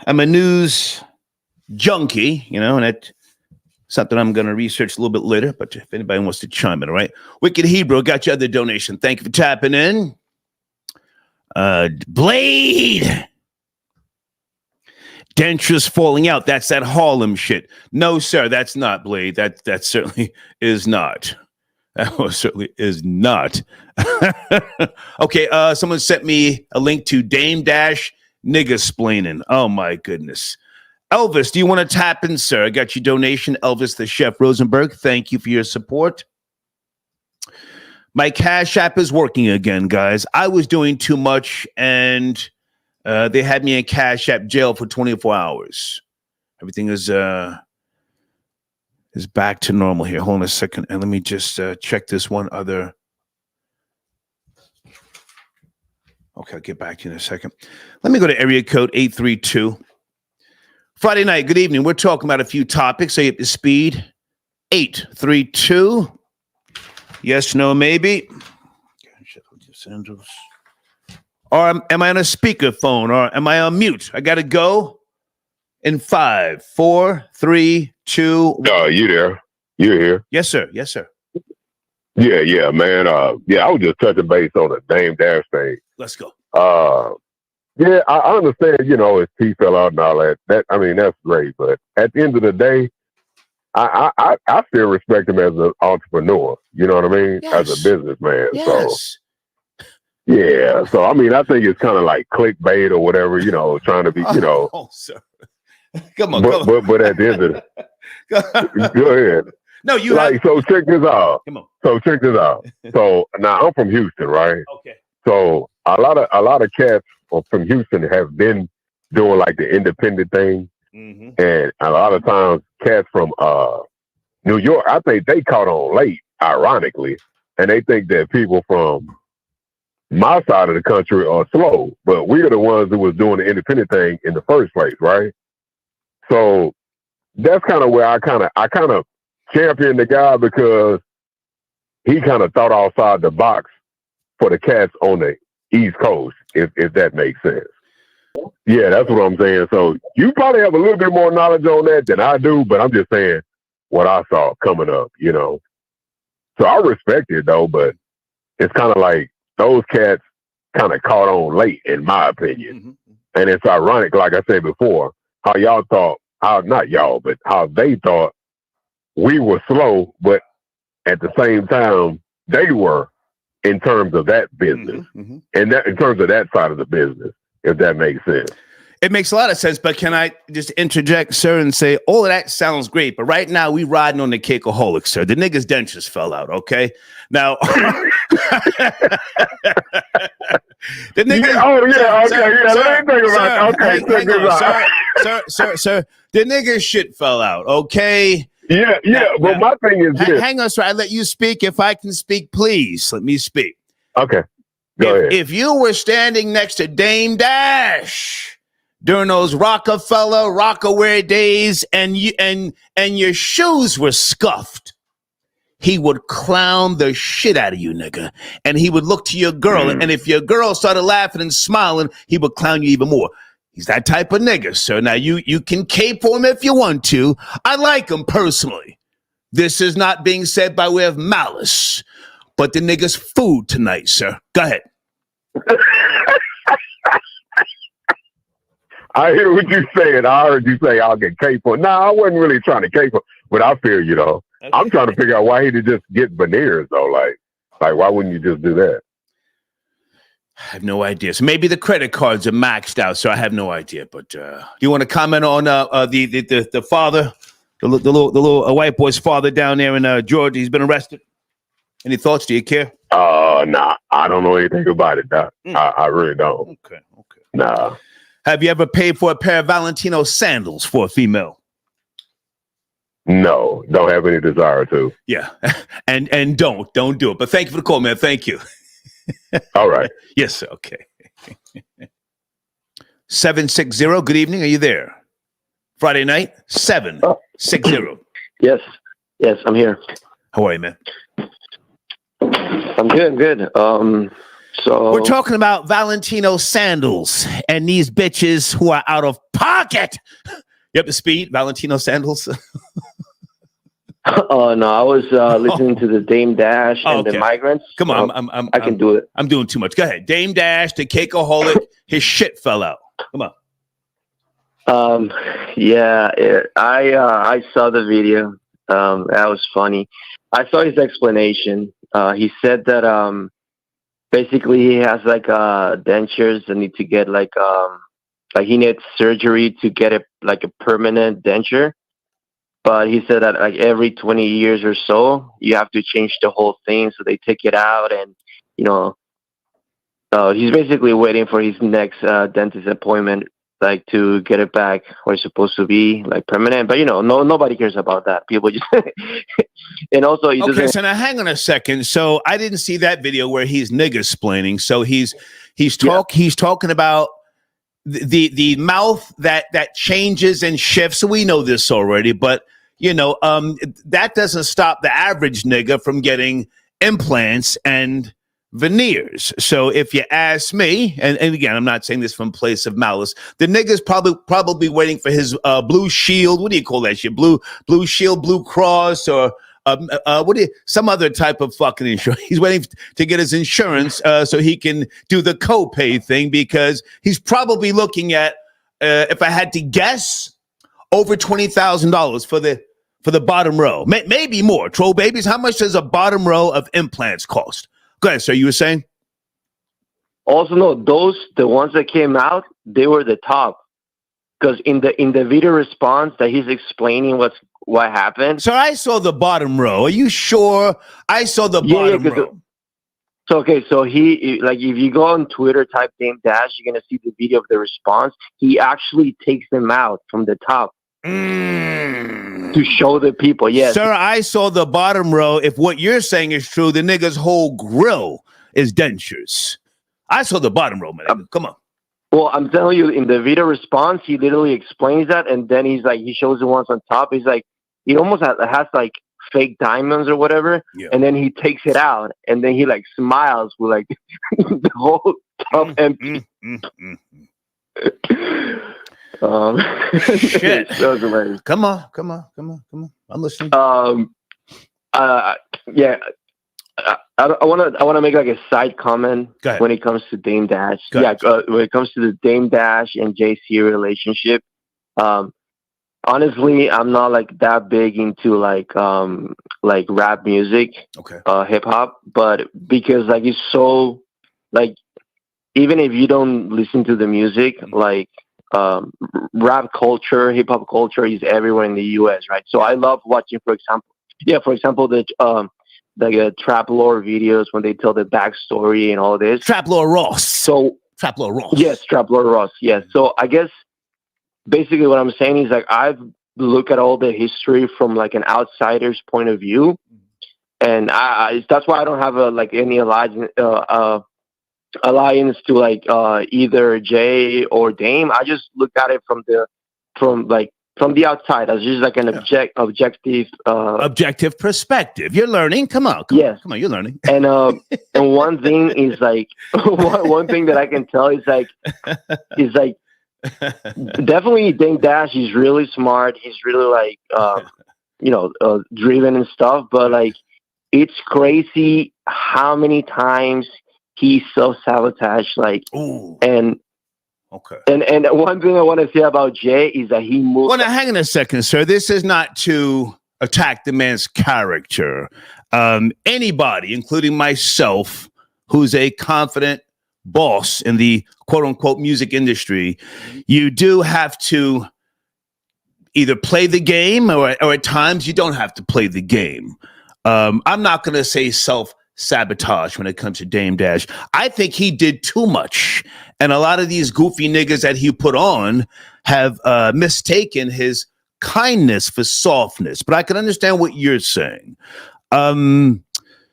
Speaker 1: I'm a news junkie, and it's something I'm going to research a little bit later, but if anybody wants to chime in, all right? Wicked Hebrew got your other donation. Thank you for tapping in. Blade. Dentures falling out. That's that Harlem shit. No, sir, that's not Blade. That certainly is not. That certainly is not. Okay, someone sent me a link to Dame Dash Niggasplaining. Oh, my goodness. Elvis, do you want to tap in, sir? I got your donation. Elvis the Chef Rosenberg, thank you for your support. My Cash App is working again, guys. I was doing too much, and they had me in Cash App jail for 24 hours. Everything is back to normal here. Hold on a second, and let me just check this one other. Okay, I'll get back to you in a second. Let me go to area code 832. Friday night, good evening. We're talking about a few topics. Are you up to speed? 832. Yes, no, maybe. Or am I on a speakerphone? Or am I on mute? I got to go in 5, 4, 3, 2.
Speaker 8: No, you there. You're here.
Speaker 1: Yes, sir. Yes, sir.
Speaker 8: Yeah, man. Yeah, I was just touching base on the Dame Dash thing.
Speaker 1: Let's go.
Speaker 8: Yeah, I understand, his teeth fell out and all that. I mean, that's great. But at the end of the day, I still respect him as an entrepreneur. You know what I mean?
Speaker 1: Yes.
Speaker 8: As a businessman.
Speaker 1: Yes.
Speaker 8: So, yeah. So, I mean, I think it's kind of like clickbait or whatever, trying to be,
Speaker 1: Oh, sir. Come on.
Speaker 8: But at the end of it, go ahead.
Speaker 1: No, you
Speaker 8: So check this out.
Speaker 1: Come on.
Speaker 8: So check this out. So now I'm from Houston, right?
Speaker 1: Okay.
Speaker 8: So a lot of cats from Houston have been doing like the independent thing, and a lot of times cats from New York, I think they caught on late, ironically, and they think that people from my side of the country are slow, but we are the ones who was doing the independent thing in the first place, right? So that's kind of where I kind of championed the guy because he kind of thought outside the box for the cats on the East Coast, if that makes sense. Yeah, that's what I'm saying. So you probably have a little bit more knowledge on that than I do, but I'm just saying what I saw coming up, So I respect it though, but it's kind of like those cats kind of caught on late, in my opinion. And it's ironic, like I said before, how y'all thought, not y'all, but how they thought we were slow, but at the same time, they were in terms of that business. And that in terms of that side of the business, if that makes sense.
Speaker 1: It makes a lot of sense, but can I just interject, sir, and say all of that sounds great, but right now we riding on the cakeaholic, sir. The niggas' dentures fell out, okay? Now, the niggas. Sir. The niggas shit fell out, okay?
Speaker 8: But my thing is this.
Speaker 1: Hang on, sir. I let you speak. If I can speak, please let me speak.
Speaker 8: Okay. Go ahead.
Speaker 1: If you were standing next to Dame Dash during those Rockaware days, and your shoes were scuffed, he would clown the shit out of you, nigga. And he would look to your girl, and if your girl started laughing and smiling, he would clown you even more. He's that type of nigga, sir. Now, you can cape for him if you want to. I like him personally. This is not being said by way of malice, but the nigga's food tonight, sir. Go ahead.
Speaker 8: I hear what you're saying. I heard you say I'll get cape for. Nah, I wasn't really trying to cape for, but I feel you, though. Okay. I'm trying to figure out why he did just get veneers, though. Like why wouldn't you just do that?
Speaker 1: I have no idea. So maybe the credit cards are maxed out, so I have no idea. But do you want to comment on the father, the little white boy's father down there in Georgia? He's been arrested. Any thoughts? Do you care?
Speaker 8: Nah, I don't know anything about it, Doc. I really don't.
Speaker 1: Okay.
Speaker 8: Nah.
Speaker 1: Have you ever paid for a pair of Valentino sandals for a female?
Speaker 8: No, don't have any desire to.
Speaker 1: Yeah, and don't do it. But thank you for the call, man. Thank you.
Speaker 8: All right.
Speaker 1: Yes, sir. Okay. 760. Good evening. Are you there? Friday night. 760.
Speaker 9: Yes, I'm here.
Speaker 1: How are you, man?
Speaker 9: I'm good. So
Speaker 1: we're talking about Valentino sandals and these bitches who are out of pocket. You up to speed? Valentino sandals.
Speaker 9: Oh no, I was listening to the Dame Dash and the migrants.
Speaker 1: Come on,
Speaker 9: I can do it.
Speaker 1: I'm doing too much. Go ahead. Dame Dash, the cakeaholic, his shit fell out. Come on.
Speaker 9: I saw the video. That was funny. I saw his explanation. He said that basically he has like dentures and need to get like he needs surgery to get a permanent denture. But he said that like every 20 years or so, you have to change the whole thing. So they take it out and, he's basically waiting for his next dentist appointment. like to get it back where it's supposed to be, like permanent. But nobody cares about that. People just and also he
Speaker 1: Okay,
Speaker 9: doesn't.
Speaker 1: so now hang on a second. So I didn't see that video where he's nigger-splaining. So he's talking about the mouth that changes and shifts. So we know this already, but that doesn't stop the average nigga from getting implants and veneers. So if you ask me, and again, I'm not saying this from a place of malice, the nigga's probably waiting for his Blue Shield. What do you call that shit? Blue Shield, Blue Cross, or some other type of fucking insurance. He's waiting to get his insurance so he can do the copay thing, because he's probably looking at, if I had to guess, over $20,000 for the bottom row, maybe more. Troll babies, how much does a bottom row of implants cost? Go ahead, sir. You were saying?
Speaker 9: Also, no, the ones that came out, they were the top, because in the video response that he's explaining what happened.
Speaker 1: So I saw the bottom row. Are you sure? I saw the bottom row.
Speaker 9: So he, like, if you go on Twitter, type Dame Dash, you're gonna see the video of the response. He actually takes them out from the top to show the people. Yes,
Speaker 1: sir, I saw the bottom row. If what you're saying is true, the nigga's whole grill is dentures. I saw the bottom row, man. Come on.
Speaker 9: Well, I'm telling you, in the video response, he literally explains that, and then he's like, he shows the ones on top. He's like, he almost has like fake diamonds or whatever, and then he takes it out, and then he like smiles with like the whole top empty.
Speaker 1: Shit.
Speaker 9: That was hilarious.
Speaker 1: Come on. I'm listening.
Speaker 9: Yeah. I want to make like a side comment when it comes to Dame Dash. When it comes to the Dame Dash and JC relationship, honestly, I'm not like that big into like rap music, hip hop, but because like it's so like, even if you don't listen to the music, like rap culture, hip hop culture is everywhere in the US, right? So I love watching, for example, the Trap Lore videos when they tell the backstory and all this.
Speaker 1: Trap Lore Ross.
Speaker 9: Yes, Trap Lore Ross. Yes. So I guess basically what I'm saying is like I've looked at all the history from like an outsider's point of view, and that's why I don't have any alliance to like either Jay or Dame. I just look at it from the outside as just like an
Speaker 1: objective perspective. You're learning. Come on, you're learning.
Speaker 9: And and one thing is like one thing that I can tell is definitely Dame Dash. He's really smart. He's really like driven and stuff. But like it's crazy how many times he self-sabotaged. And one thing I want to say about Jay is that he moved.
Speaker 1: Well, now hang on a second, sir. This is not to attack the man's character. Anybody, including myself, who's a confident boss in the quote-unquote music industry, you do have to either play the game or at times you don't have to play the game. I'm not going to say self-sabotage when it comes to Dame Dash. I think he did too much. And a lot of these goofy niggas that he put on have mistaken his kindness for softness. But I can understand what you're saying.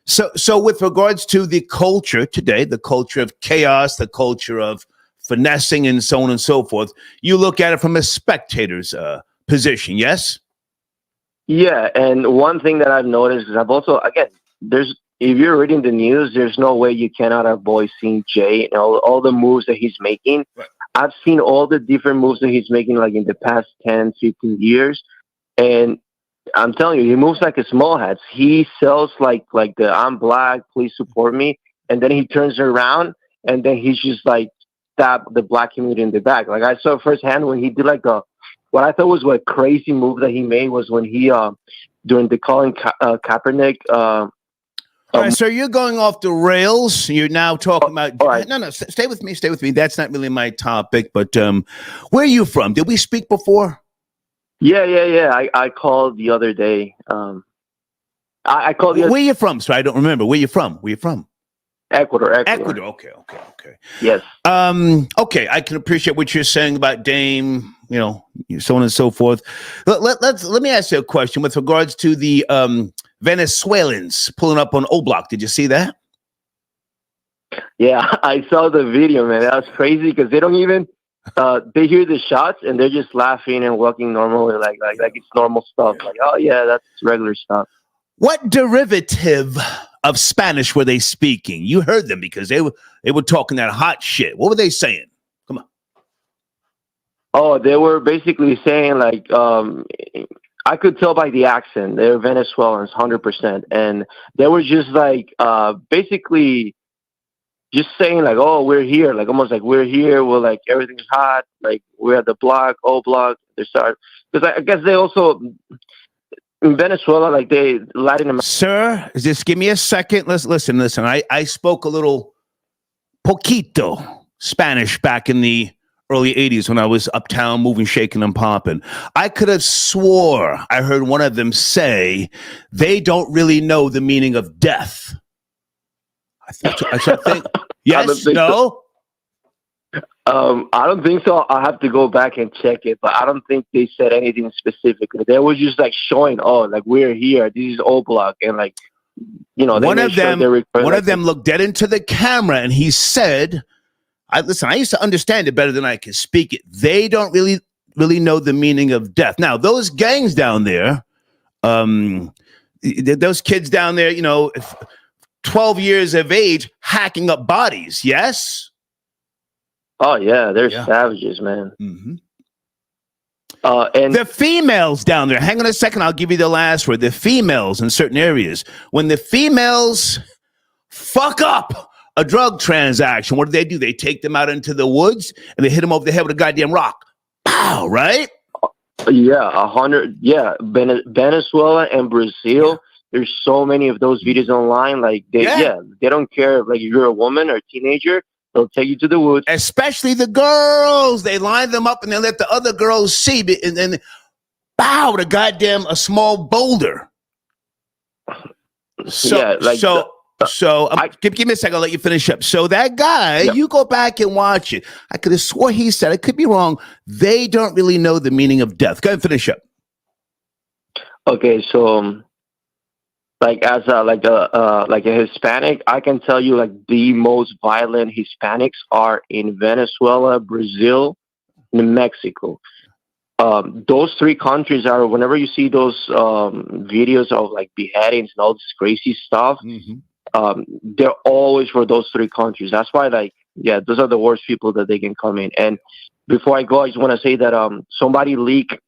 Speaker 1: So with regards to the culture today, the culture of chaos, the culture of finessing and so on and so forth, you look at it from a spectator's position, yes?
Speaker 9: Yeah, and one thing that I've noticed is I've also, again, if you're reading the news, there's no way you cannot avoid seeing Jay and all the moves that he's making. Right. I've seen all the different moves that he's making like in the past 10, 15 years. And I'm telling you, he moves like a small hats. He sells like the I'm black, please support me. And then he turns around and then he's just like stab the black community in the back. Like I saw firsthand when he did like what I thought was a crazy move that he made was when he, during the Colin Kaepernick,
Speaker 1: all right, so you're going off the rails. You're now talking about...
Speaker 9: All right.
Speaker 1: No, stay with me. That's not really my topic, but where are you from? Did we speak before?
Speaker 9: Yeah. I called the other day. I called the
Speaker 1: Where are you from, sir? I don't remember. Where you from?
Speaker 9: Ecuador.
Speaker 1: Ecuador. Okay.
Speaker 9: Yes.
Speaker 1: Okay, I can appreciate what you're saying about Dame, so on and so forth. Let me ask you a question with regards to the Venezuelans pulling up on O-Block. Did you see that?
Speaker 9: Yeah, I saw the video, man. That was crazy because they don't even they hear the shots and they're just laughing and walking normally, like it's normal stuff. Like, oh yeah, that's regular stuff.
Speaker 1: What derivative of Spanish were they speaking? You heard them because they were talking that hot shit. What were they saying? Come on.
Speaker 9: Oh, they were basically saying like I could tell by the accent they're Venezuelans, 100%, and they were just like basically just saying like, oh, we're here, like almost like we're here. We're like everything's hot, like we're at the block, block. They start because I guess they also. In Venezuela, like they Latin America.
Speaker 1: Sir, just give me a second. Listen. I spoke a little poquito Spanish back in the early 80s when I was uptown moving, shaking, and popping. I could have swore I heard one of them say they don't really know the meaning of death. I think yes, no.
Speaker 9: I don't think so. I'll have to go back and check it, but I don't think they said anything specifically. They were just like showing, oh, like we're here. This is O-Block, and like,
Speaker 1: one of them looked dead into the camera, and he said, I used to understand it better than I can speak it. They don't really know the meaning of death. Now, those gangs down there, those kids down there, 12 years of age, hacking up bodies. Yes.
Speaker 9: Oh yeah, they're savages, man.
Speaker 1: Mm-hmm.
Speaker 9: And
Speaker 1: the females down there. Hang on a second. I'll give you the last word. The females in certain areas. When the females fuck up a drug transaction, what do? They take them out into the woods and they hit them over the head with a goddamn rock. Pow! Right?
Speaker 9: Yeah, 100. Yeah, Venezuela and Brazil. Yeah. There's so many of those videos online. Like they don't care. Like if you're a woman or a teenager. They'll take you to the woods.
Speaker 1: Especially the girls. They line them up and they let the other girls see it. And then, bow, a small boulder. So, give me a second. I'll let you finish up. So that guy, you go back and watch it. I could have swore he said, I could be wrong. They don't really know the meaning of death. Go ahead and finish up.
Speaker 9: Okay, so like as a Hispanic, I can tell you like the most violent Hispanics are in Venezuela, Brazil, and Mexico. Those three countries are, whenever you see those videos of like beheadings and all this crazy stuff, they're always for those three countries. That's why those are the worst people that they can come in. And before I go, I just want to say that somebody leaked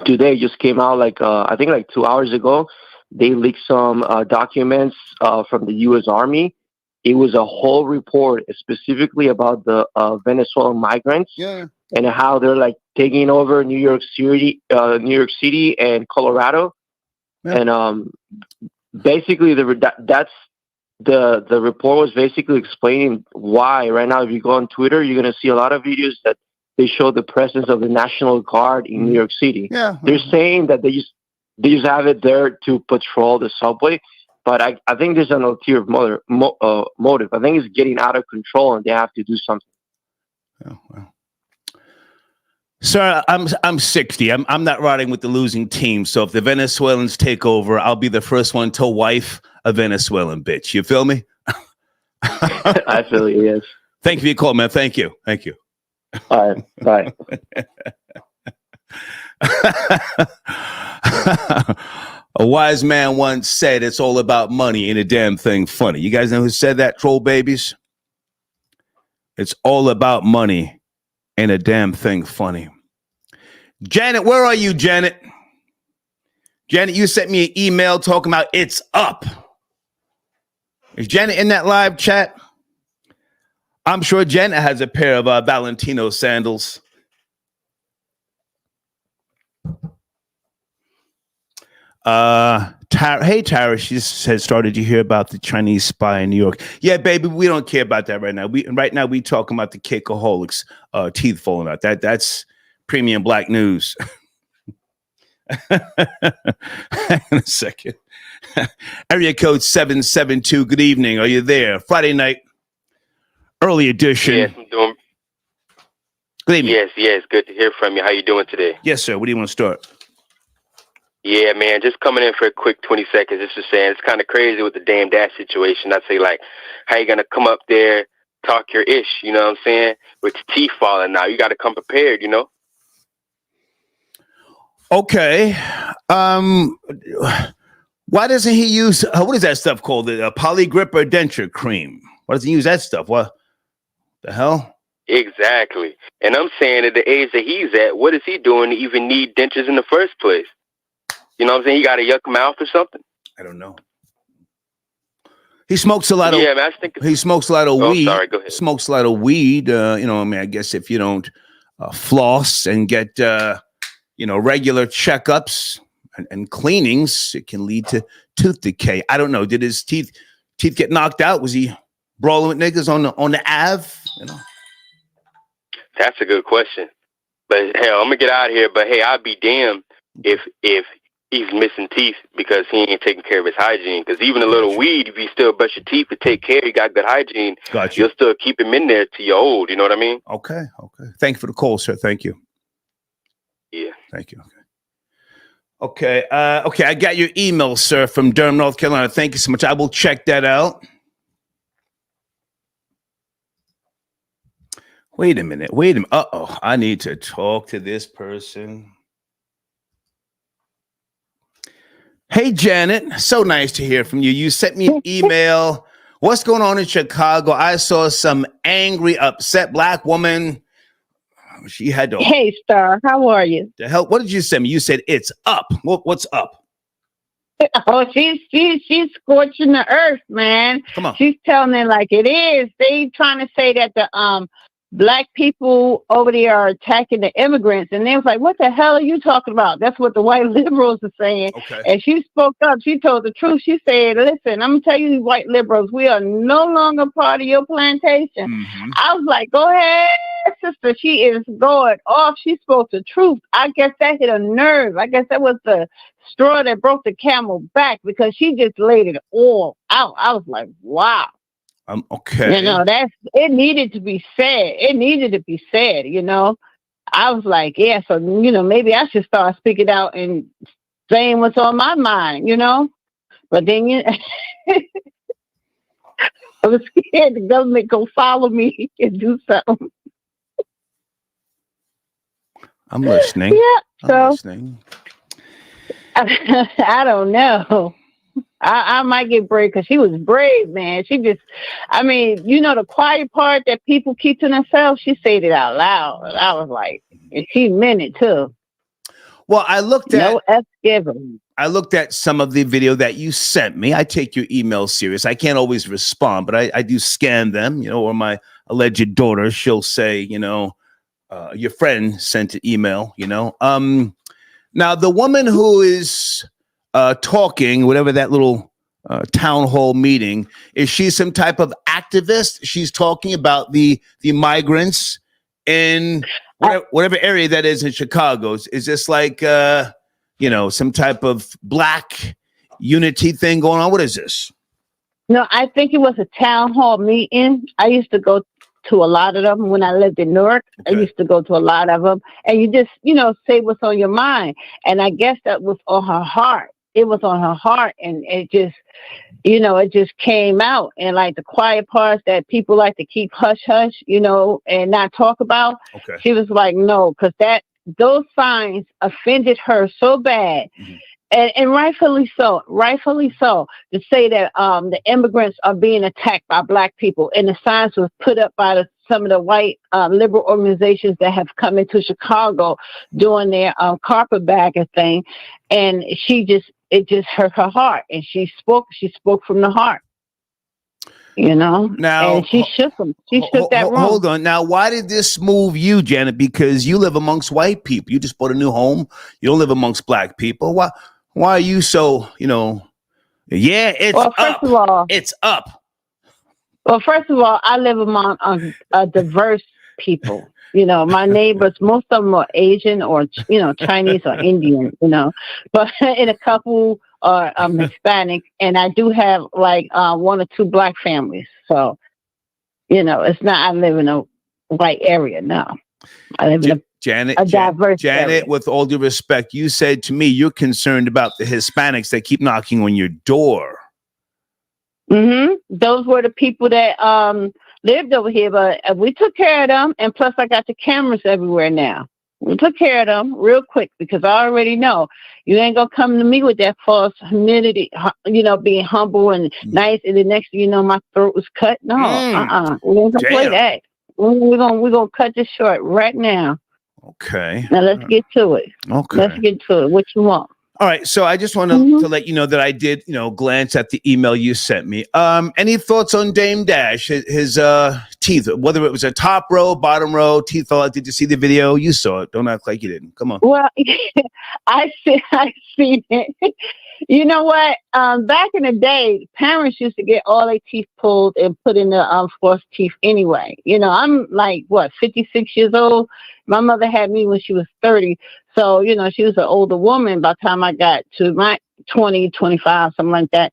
Speaker 9: today, just came out I think 2 hours ago. They leaked some documents from the U.S. Army. It was a whole report specifically about the Venezuelan migrants and how they're like taking over New York City and Colorado. Yeah. And basically, the report was basically explaining why. Right now, if you go on Twitter, you're going to see a lot of videos that they show the presence of the National Guard in New York City. Yeah, they're saying that they just have it there to patrol the subway, but I think there's an ulterior motive. I think it's getting out of control, and they have to do something.
Speaker 1: Oh, well. Sir, I'm 60. I'm not riding with the losing team. So if the Venezuelans take over, I'll be the first one to wife a Venezuelan bitch. You feel me?
Speaker 9: I feel you. Yes.
Speaker 1: Thank you for your call, man. Thank you.
Speaker 9: All right. Bye.
Speaker 1: A wise man once said, it's all about money, ain't a damn thing funny. You guys know who said that, troll babies? It's all about money, ain't a damn thing funny. Janet, where are you, Janet? Janet, you sent me an email talking about it's up. Is Janet in that live chat? I'm sure Janet has a pair of Valentino sandals. Hey Tara, she just said, started you hear about the Chinese spy in New York? Yeah, baby, we don't care about that right now. We talking about the cakeaholics, teeth falling out. That's premium black news. Hang on a second. Area code 772. Good evening. Are you there? Friday night, early edition.
Speaker 10: Yes, I'm doing.
Speaker 1: Good evening.
Speaker 10: Yes. Good to hear from you. How you doing today?
Speaker 1: Yes, sir. What do you want to start?
Speaker 10: Yeah, man. Just coming in for a quick 20 seconds. Just to saying, it's kind of crazy with the Dame Dash situation. I'd say, like, how you gonna come up there, talk your ish? You know what I'm saying? With your teeth falling out, you got to come prepared. You know.
Speaker 1: Okay. Why doesn't he use what is that stuff called? The polygrip or denture cream? Why doesn't he use that stuff? What the hell?
Speaker 10: Exactly. And I'm saying at the age that he's at, what is he doing to even need dentures in the first place? You know what I'm saying? He got a yuck mouth or something?
Speaker 1: I don't know. He smokes a lot of.
Speaker 10: Yeah, man.
Speaker 1: He smokes a lot of weed.
Speaker 10: Sorry, go ahead.
Speaker 1: Smokes a lot of weed. You know, I mean, I guess if you don't floss and get regular checkups and cleanings, it can lead to tooth decay. I don't know. Did his teeth get knocked out? Was he brawling with niggas on the Ave? You know.
Speaker 10: That's a good question. But hell, I'm gonna get out of here. But hey, I'd be damned if he's missing teeth because he ain't taking care of his hygiene. Because even a little weed, if you still brush your teeth and take care, you got good hygiene.
Speaker 1: Gotcha.
Speaker 10: You'll still keep him in there till you're old. You know what I mean?
Speaker 1: Okay. Thank you for the call, sir. Thank you.
Speaker 10: Yeah.
Speaker 1: Thank you. Okay. I got your email, sir, from Durham, North Carolina. Thank you so much. I will check that out. Wait a minute. Uh-oh. I need to talk to this person. Hey, Janet. So nice to hear from you. You sent me an email. What's going on in Chicago? I saw some angry, upset black woman. She had to.
Speaker 11: Hey, Star. How are you?
Speaker 1: The hell? What did you send me? You said it's up. What's up?
Speaker 11: Oh, she's scorching the earth, man.
Speaker 1: Come on.
Speaker 11: She's telling it like it is. They trying to say that the black people over there are attacking the immigrants, and they was like, "What the hell are you talking about?" That's what the white liberals are saying.
Speaker 1: Okay.
Speaker 11: And she spoke up. She told the truth. She said, "Listen, I'm gonna tell you, white liberals, we are no longer part of your plantation."
Speaker 1: Mm-hmm.
Speaker 11: I was like, "Go ahead, sister." She is going off. She spoke the truth. I guess that hit a nerve. I guess that was the straw that broke the camel back because she just laid it all out. I was like, wow.
Speaker 1: Okay.
Speaker 11: You know, it needed to be said. It needed to be said, you know. I was like, yeah, so, you know, maybe I should start speaking out and saying what's on my mind, you know. But then I was scared the government go follow me and do something.
Speaker 1: I'm listening.
Speaker 11: Yeah, so
Speaker 1: I'm listening.
Speaker 11: I don't know. I might get brave because she was brave, man. She just, I mean, you know, the quiet part that people keep to themselves, she said it out loud. And I was like, and she meant it too.
Speaker 1: Well, I looked at
Speaker 11: no F given.
Speaker 1: I looked at some of the video that you sent me. I take your emails serious. I can't always respond, but I do scan them, you know, or my alleged daughter, she'll say, you know, your friend sent an email, you know. Now, the woman who is talking, whatever that little town hall meeting, is she some type of activist? She's talking about the migrants in whatever area that is in Chicago. Is this like, you know, some type of black unity thing going on? What is this?
Speaker 11: No, I think it was a town hall meeting. I used to go to a lot of them when I lived in Newark. Okay. I used to go to a lot of them. And you just, you know, say what's on your mind. And I guess that was on her heart. It was on her heart. And it just, you know, it just came out. And like the quiet parts that people like to keep hush hush, you know, and not talk about. Okay. She was like, no, because those signs offended her so bad. Mm-hmm. And rightfully so, to say that the immigrants are being attacked by black people. And the signs was put up by some of the white liberal organizations that have come into Chicago doing their carpetbagger thing. And it just hurt her heart. And she spoke from the heart. You know,
Speaker 1: now,
Speaker 11: and she shook them. She shook that room.
Speaker 1: Hold on. Now, why did this move you, Janet? Because you live amongst white people. You just bought a new home. You don't live amongst black people. Why are you so, you know, yeah, it's up.
Speaker 11: First of all,
Speaker 1: it's up.
Speaker 11: Well, first of all, I live among a diverse people. You know, my neighbors, most of them are Asian or, Chinese or Indian, but in a couple are Hispanic. And I do have like one or two black families. So, it's not, I live in a white area now. I live in a diverse area.
Speaker 1: With all due respect, you said to me you're concerned about the Hispanics that keep knocking on your door.
Speaker 11: Mm-hmm. Those were the people that lived over here, but we took care of them. And plus, I got the cameras everywhere now. We took care of them real quick because I already know you ain't gonna come to me with that false humility, being humble and nice. And the next thing you know, my throat was cut. No, we ain't gonna play that. We're gonna cut this short right now.
Speaker 1: Okay.
Speaker 11: Now let's get to it.
Speaker 1: Okay.
Speaker 11: Let's get to it. What you want?
Speaker 1: All right. So I just want to let you know that I did, glance at the email you sent me. Any thoughts on Dame Dash? His teeth, whether it was a top row, bottom row, teeth fell out. Did you see the video? You saw it. Don't act like you didn't. Come on.
Speaker 11: Well, I seen it. You know what? Back in the day, parents used to get all their teeth pulled and put in the false teeth anyway. I'm like, 56 years old? My mother had me when she was 30. So, she was an older woman by the time I got to my 20, 25, something like that.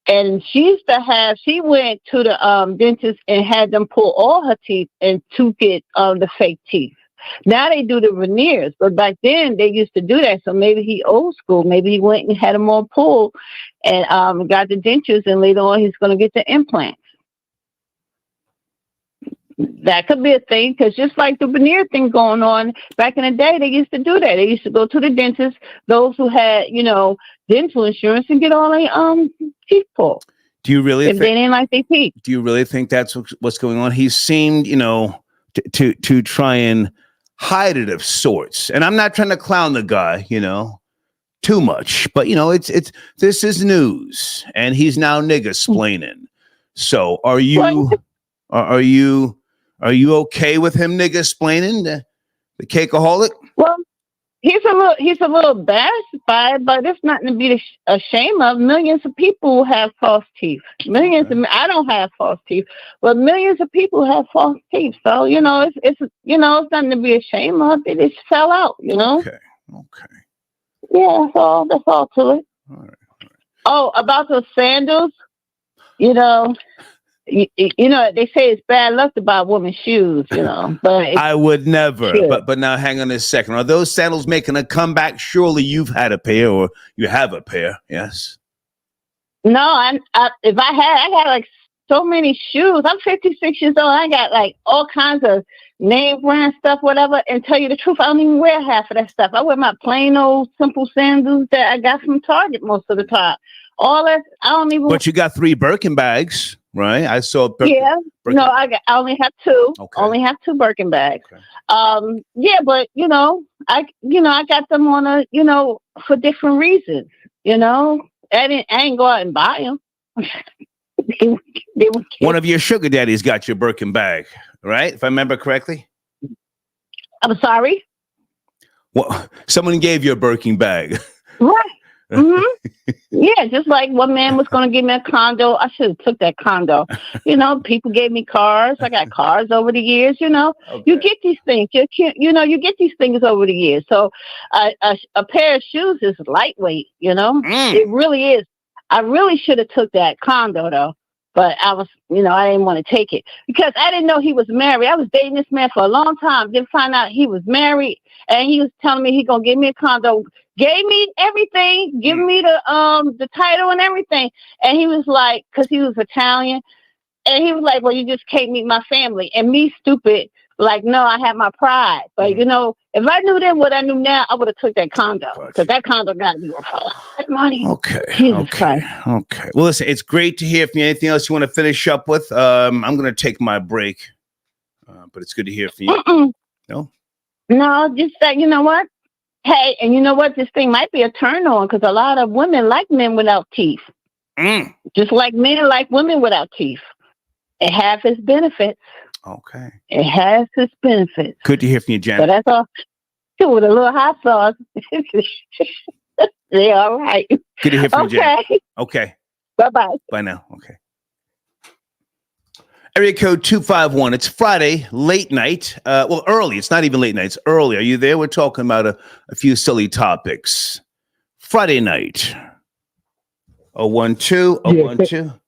Speaker 11: And she went to the dentist and had them pull all her teeth and to get the fake teeth. Now they do the veneers, but back then they used to do that. So maybe he old school. Maybe he went and had them all pulled and got the dentures, and later on he's going to get the implants. That could be a thing, because just like the veneer thing going on back in the day, they used to do that. They used to go to the dentist, those who had, dental insurance, and get all their teeth pulled.
Speaker 1: Do you really?
Speaker 11: If they didn't like their teeth.
Speaker 1: Do you really think that's what's going on? He seemed, to try and hide it of sorts. And I'm not trying to clown the guy, too much, but this is news, and he's now nigga-splaining. So are you okay with him nigga-splaining, the cakeaholic?
Speaker 11: Well, he's a little embarrassed by it, but it's nothing to be ashamed of. Millions of people have false teeth. I don't have false teeth, but millions of people have false teeth. So it's nothing to be ashamed of. It just fell out.
Speaker 1: Okay.
Speaker 11: Yeah, that's all to it.
Speaker 1: All right.
Speaker 11: Oh, about those sandals, they say it's bad luck to buy women's shoes, but
Speaker 1: I would never. But now hang on a second. Are those sandals making a comeback? Surely you've had a pair, or you have a pair. Yes.
Speaker 11: No, I got like so many shoes. I'm 56 years old. I got like all kinds of name brand stuff, whatever. And tell you the truth, I don't even wear half of that stuff. I wear my plain old simple sandals that I got from Target most of the time. All that I don't even.
Speaker 1: But you got 3 Birkin bags, right? I saw.
Speaker 11: Yeah. No, I only have 2. Okay. Only have 2 Birkin bags. Okay. Yeah, but I got them on for different reasons. I ain't go out and buy them.
Speaker 1: One of your sugar daddies got your Birkin bag, right? If I remember correctly.
Speaker 11: I'm sorry?
Speaker 1: Well, someone gave you a Birkin bag.
Speaker 11: Right. Mm-hmm. Yeah, just like one man was going to give me a condo. I should have took that condo. People gave me cars. I got cars over the years. Okay. You get these things. You get these things over the years. So a pair of shoes is lightweight. It really is. I really should have took that condo though, but I was, I didn't want to take it because I didn't know he was married. I was dating this man for a long time. Then find out he was married, and he was telling me he gonna give me a condo. Gave me everything, give me the title and everything. And he was like, because he was Italian, and he was like, well, you just can't meet my family. And me, stupid, like, no, I have my pride. But, if I knew then what I knew now, I would have took that condo. Because that condo got to be worth a lot of money.
Speaker 1: Okay.
Speaker 11: Jesus Christ.
Speaker 1: Okay. Well, listen, it's great to hear from you. Anything else you want to finish up with? I'm going to take my break, but it's good to hear from you.
Speaker 11: No? No, just that, you know what? Hey, and you know what? This thing might be a turn on because a lot of women like men without teeth. Just like men like women without teeth. It has its benefits.
Speaker 1: Okay.
Speaker 11: It has its benefits.
Speaker 1: Good to hear from you, Janet.
Speaker 11: So that's all. With a little hot sauce. Yeah, all right.
Speaker 1: Good to hear from you, Janet. Okay.
Speaker 11: Bye-bye.
Speaker 1: Bye now. Okay. Area code 251. It's Friday, late night. Well, early. It's not even late night. It's early. Are you there? We're talking about a few silly topics. Friday night. 012. 012.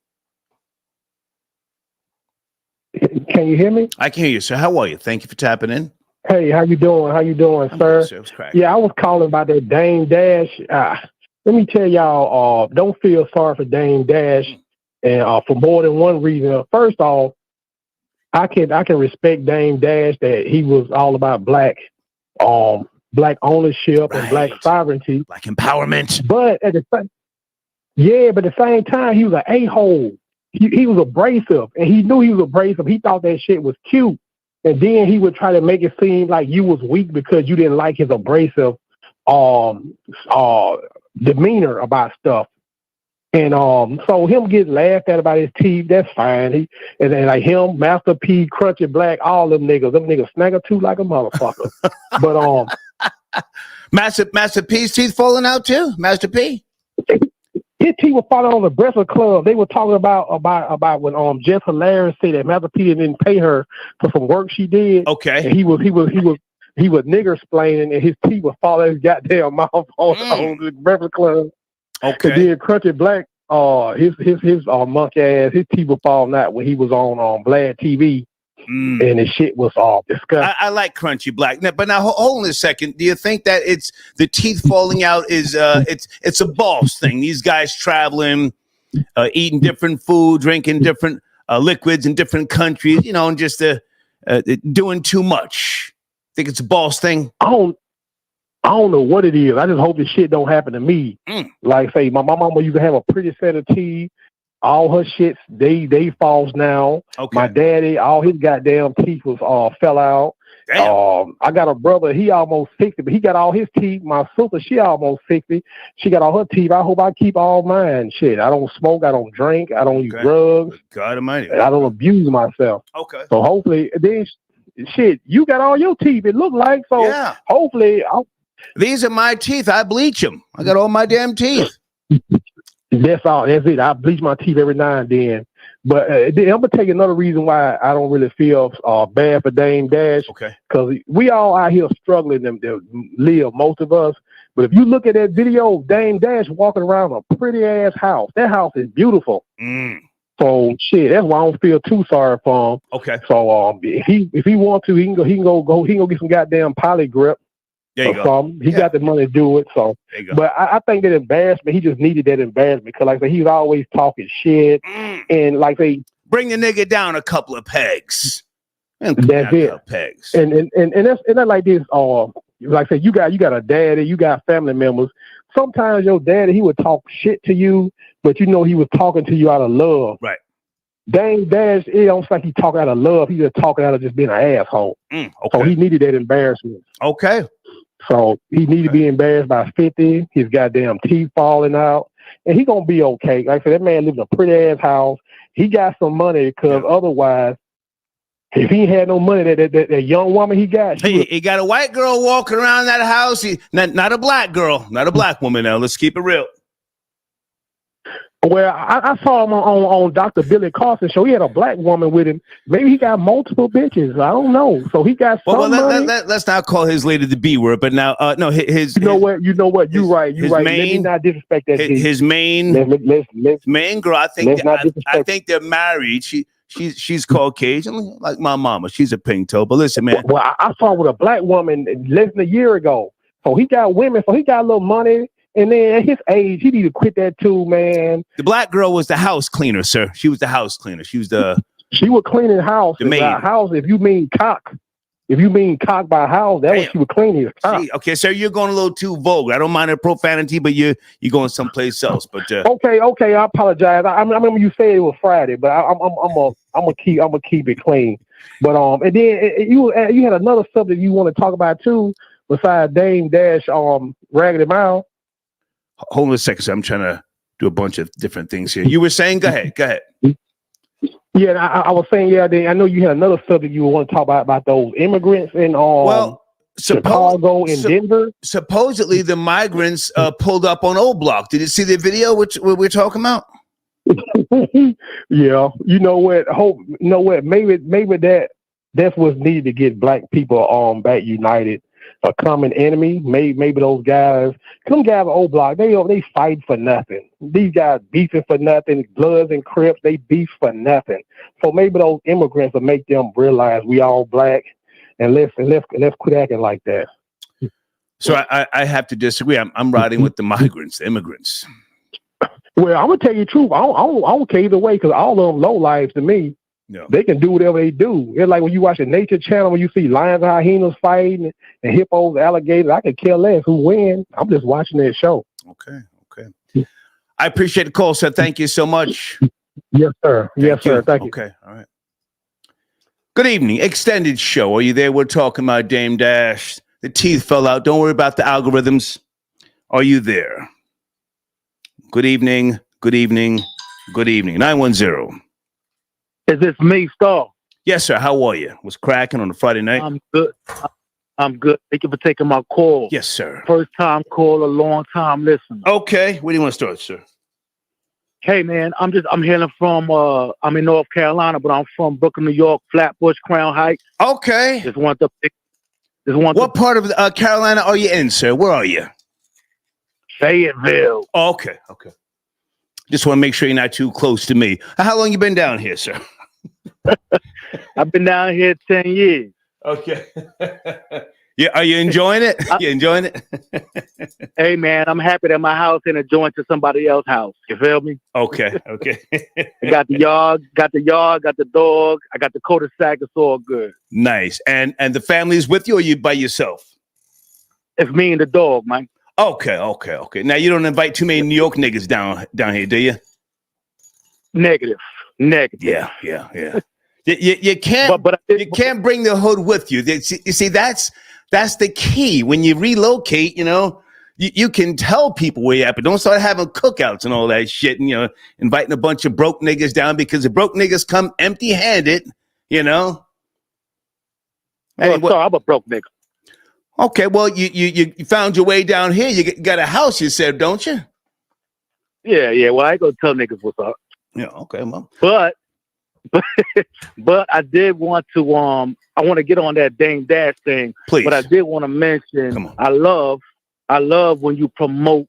Speaker 12: Can you hear me?
Speaker 1: I can hear you, sir. How are you? Thank you for tapping in.
Speaker 12: Hey, how you doing? How you doing, sir? Yeah, I was calling about that Dame Dash. Let me tell y'all, don't feel sorry for Dame Dash, and for more than one reason. First off, I can respect Dame Dash that he was all about black ownership and black sovereignty,
Speaker 1: black empowerment.
Speaker 12: But at the same time, he was an a-hole. He was abrasive, and he knew he was abrasive. He thought that shit was cute. And then he would try to make it seem like you was weak because you didn't like his abrasive demeanor about stuff. And so him getting laughed at about his teeth, that's fine. And then like him, Master P, Crunchy Black, all them niggas snagger too like a motherfucker. But
Speaker 1: Master P's teeth falling out too? Master P?
Speaker 12: His teeth were falling on the Breakfast Club. They were talking about when Jeff Hilarious said that Master P didn't pay her for some work she did.
Speaker 1: Okay.
Speaker 12: And he was nigger splaining, and his teeth were falling his goddamn mouth on the Breakfast Club.
Speaker 1: Okay.
Speaker 12: And then Crunchy Black, his monkey ass, his teeth were falling out when he was on Vlad TV. And the shit was all disgusting.
Speaker 1: I like Crunchy Black, but now hold on a second. Do you think that it's the teeth falling out is it's a boss thing? These guys traveling, eating different food, drinking different liquids in different countries, and just doing too much. Think it's a boss thing?
Speaker 12: I don't know what it is. I just hope this shit don't happen to me. Like say, my mama used to have a pretty set of teeth. All her shits, they falls now.
Speaker 1: Okay.
Speaker 12: My daddy, all his goddamn teeth was fell out.
Speaker 1: Damn.
Speaker 12: I got a brother, he almost 60, but he got all his teeth. My sister, she almost 60. She got all her teeth. I hope I keep all mine. Shit, I don't smoke, I don't drink, I don't use drugs.
Speaker 1: God Almighty.
Speaker 12: And I don't abuse myself.
Speaker 1: Okay.
Speaker 12: So hopefully, then shit, you got all your teeth, it look like. So
Speaker 1: yeah.
Speaker 12: Hopefully.
Speaker 1: These are my teeth. I bleach them. I got all my damn teeth.
Speaker 12: That's all. That's it. I bleach my teeth every now and then. But I'm gonna tell you another reason why I don't really feel bad for Dame Dash.
Speaker 1: Okay.
Speaker 12: Because we all out here struggling to live, most of us. But if you look at that video of Dame Dash walking around a pretty ass house, that house is beautiful. So shit, that's why I don't feel too sorry for him.
Speaker 1: Okay.
Speaker 12: So if he wants to, he can go get some goddamn poly grip.
Speaker 1: There you go.
Speaker 12: He got the money to do it. So, but I think that embarrassment, he just needed that embarrassment because, like I said, he's always talking shit, and like they
Speaker 1: bring the nigga down a couple of pegs.
Speaker 12: That's it.
Speaker 1: Pegs.
Speaker 12: And that's like this. Like I said, you got a daddy, you got family members. Sometimes your daddy, he would talk shit to you, but he was talking to you out of love.
Speaker 1: Right.
Speaker 12: Dame Dash, it don't like he talking out of love. He just talking out of just being an asshole.
Speaker 1: Okay.
Speaker 12: So he needed that embarrassment.
Speaker 1: Okay.
Speaker 12: So he need to be embarrassed by 50, his goddamn teeth falling out, and he gonna be okay. Like I said, that man lives in a pretty ass house. He got some money because otherwise, if he had no money, that young woman he got,
Speaker 1: he got a white girl walking around that house. Not a black girl, not a black woman. Now let's keep it real.
Speaker 12: Well, I saw him on Dr. Billy Carson show. He had a black woman with him. Maybe he got multiple bitches. I don't know. So he got some money.
Speaker 1: Let's not call his lady the B word, but now, no, his.
Speaker 12: You know what? You're right. You're right. Let me not disrespect that.
Speaker 1: His main girl. I think they're married. She's Caucasian, like my mama. She's a pink toe. But listen, man.
Speaker 12: Well, I saw with a black woman less than a year ago. So he got women. So he got a little money. And then at his age, he need to quit that too, man.
Speaker 1: The black girl was the house cleaner, sir. She was the house cleaner. She was
Speaker 12: cleaning house.
Speaker 1: The maid.
Speaker 12: House, if you mean cock. If you mean cock by house, that's what she was cleaning.
Speaker 1: Okay, sir, you're going a little too vulgar. I don't mind the profanity, but you're going someplace else. But
Speaker 12: okay, I apologize. I remember you said it was Friday, but I'm gonna keep it clean. But and then you had another subject you want to talk about too, besides Dame Dash Raggedy Mouth.
Speaker 1: Hold on a second, sir. I'm trying to do a bunch of different things here. You were saying, go ahead.
Speaker 12: Yeah, I was saying, I know you had another subject you want to talk about those immigrants in Chicago and Denver.
Speaker 1: Supposedly, the migrants pulled up on O Block. Did you see the video which we're talking about?
Speaker 12: Yeah, you know what? Maybe that's what's needed to get black people back united. A common enemy. Maybe those guys, some guys are old block. They fight for nothing. These guys beefing for nothing. Bloods and Crips, they beef for nothing. So maybe those immigrants will make them realize we all black, and let's quit acting like that.
Speaker 1: So I have to disagree. I'm riding with the migrants, the immigrants.
Speaker 12: Well, I'm gonna tell you the truth. I don't care either way, because all of them low lives to me.
Speaker 1: Yeah.
Speaker 12: They can do whatever they do. It's like when you watch the Nature Channel, when you see lions and hyenas fighting and hippos, alligators. I could care less who wins. I'm just watching that show.
Speaker 1: Okay. I appreciate the call, sir. Thank you so much.
Speaker 12: Yes, sir. Yes, sir. Thank you.
Speaker 1: Okay. All right. Good evening. Extended show. Are you there? We're talking about Dame Dash. The teeth fell out. Don't worry about the algorithms. Are you there? Good evening. Good evening. Good evening. 910.
Speaker 13: Is this me, Star?
Speaker 1: Yes, sir. How are you? Was cracking on a Friday night?
Speaker 13: I'm good. I'm good. Thank you for taking my call.
Speaker 1: Yes, sir.
Speaker 13: First time call, a long time listener.
Speaker 1: Okay. Where do you want to start, sir?
Speaker 13: Hey, man, I'm hailing from, I'm in North Carolina, but I'm from Brooklyn, New York, Flatbush, Crown Heights.
Speaker 1: Okay. What part of Carolina are you in, sir? Where are you?
Speaker 13: Fayetteville.
Speaker 1: Oh, okay. Just want to make sure you're not too close to me. How long you been down here, sir?
Speaker 13: I've been down here 10 years.
Speaker 1: Okay. Yeah, are you enjoying it? You enjoying it?
Speaker 13: Hey, man, I'm happy that my house ain't a joint to somebody else's house. You feel me?
Speaker 1: Okay.
Speaker 13: I got the yard, got the dog, I got the cul-de-sac. It's all good.
Speaker 1: Nice. And the family's with you, or you by yourself?
Speaker 13: It's me and the dog, man.
Speaker 1: Okay. Now you don't invite too many New York niggas down here, do you?
Speaker 13: Negative.
Speaker 1: Yeah. You can't. You can't bring the hood with you. You see, that's the key. When you relocate, you can tell people where you're at, but don't start having cookouts and all that shit, and inviting a bunch of broke niggas down, because the broke niggas come empty-handed.
Speaker 13: Hey, I'm a broke nigga.
Speaker 1: Okay, well, you found your way down here. You got a house, you said, don't you?
Speaker 13: Yeah. Well, I ain't gonna tell niggas what's up.
Speaker 1: Yeah. Okay, mom.
Speaker 13: But I did want to I want to get on that Dame Dash thing.
Speaker 1: Please.
Speaker 13: But I did want to mention I love when you promote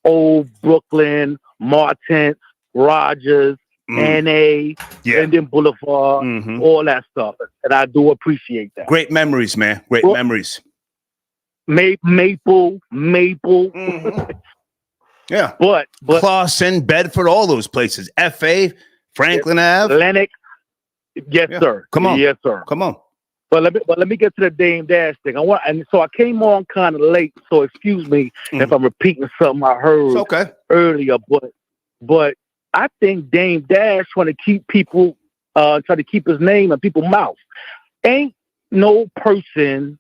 Speaker 13: old Brooklyn, Martin, Rogers, NA, Linden Boulevard, all that stuff. And I do appreciate that.
Speaker 1: Great memories, man. Great memories.
Speaker 13: Maple.
Speaker 1: Yeah.
Speaker 13: But
Speaker 1: Clawson, Bedford, all those places. FA, Franklin Ave.
Speaker 13: Lennox. Yes, sir.
Speaker 1: Come on.
Speaker 13: Yes, sir.
Speaker 1: Come on.
Speaker 13: But let me get to the Dame Dash thing. So I came on kind of late, so excuse me if I'm repeating something I heard earlier. But I think Dame Dash trying to keep people, try to keep his name in people's mouth. Ain't no person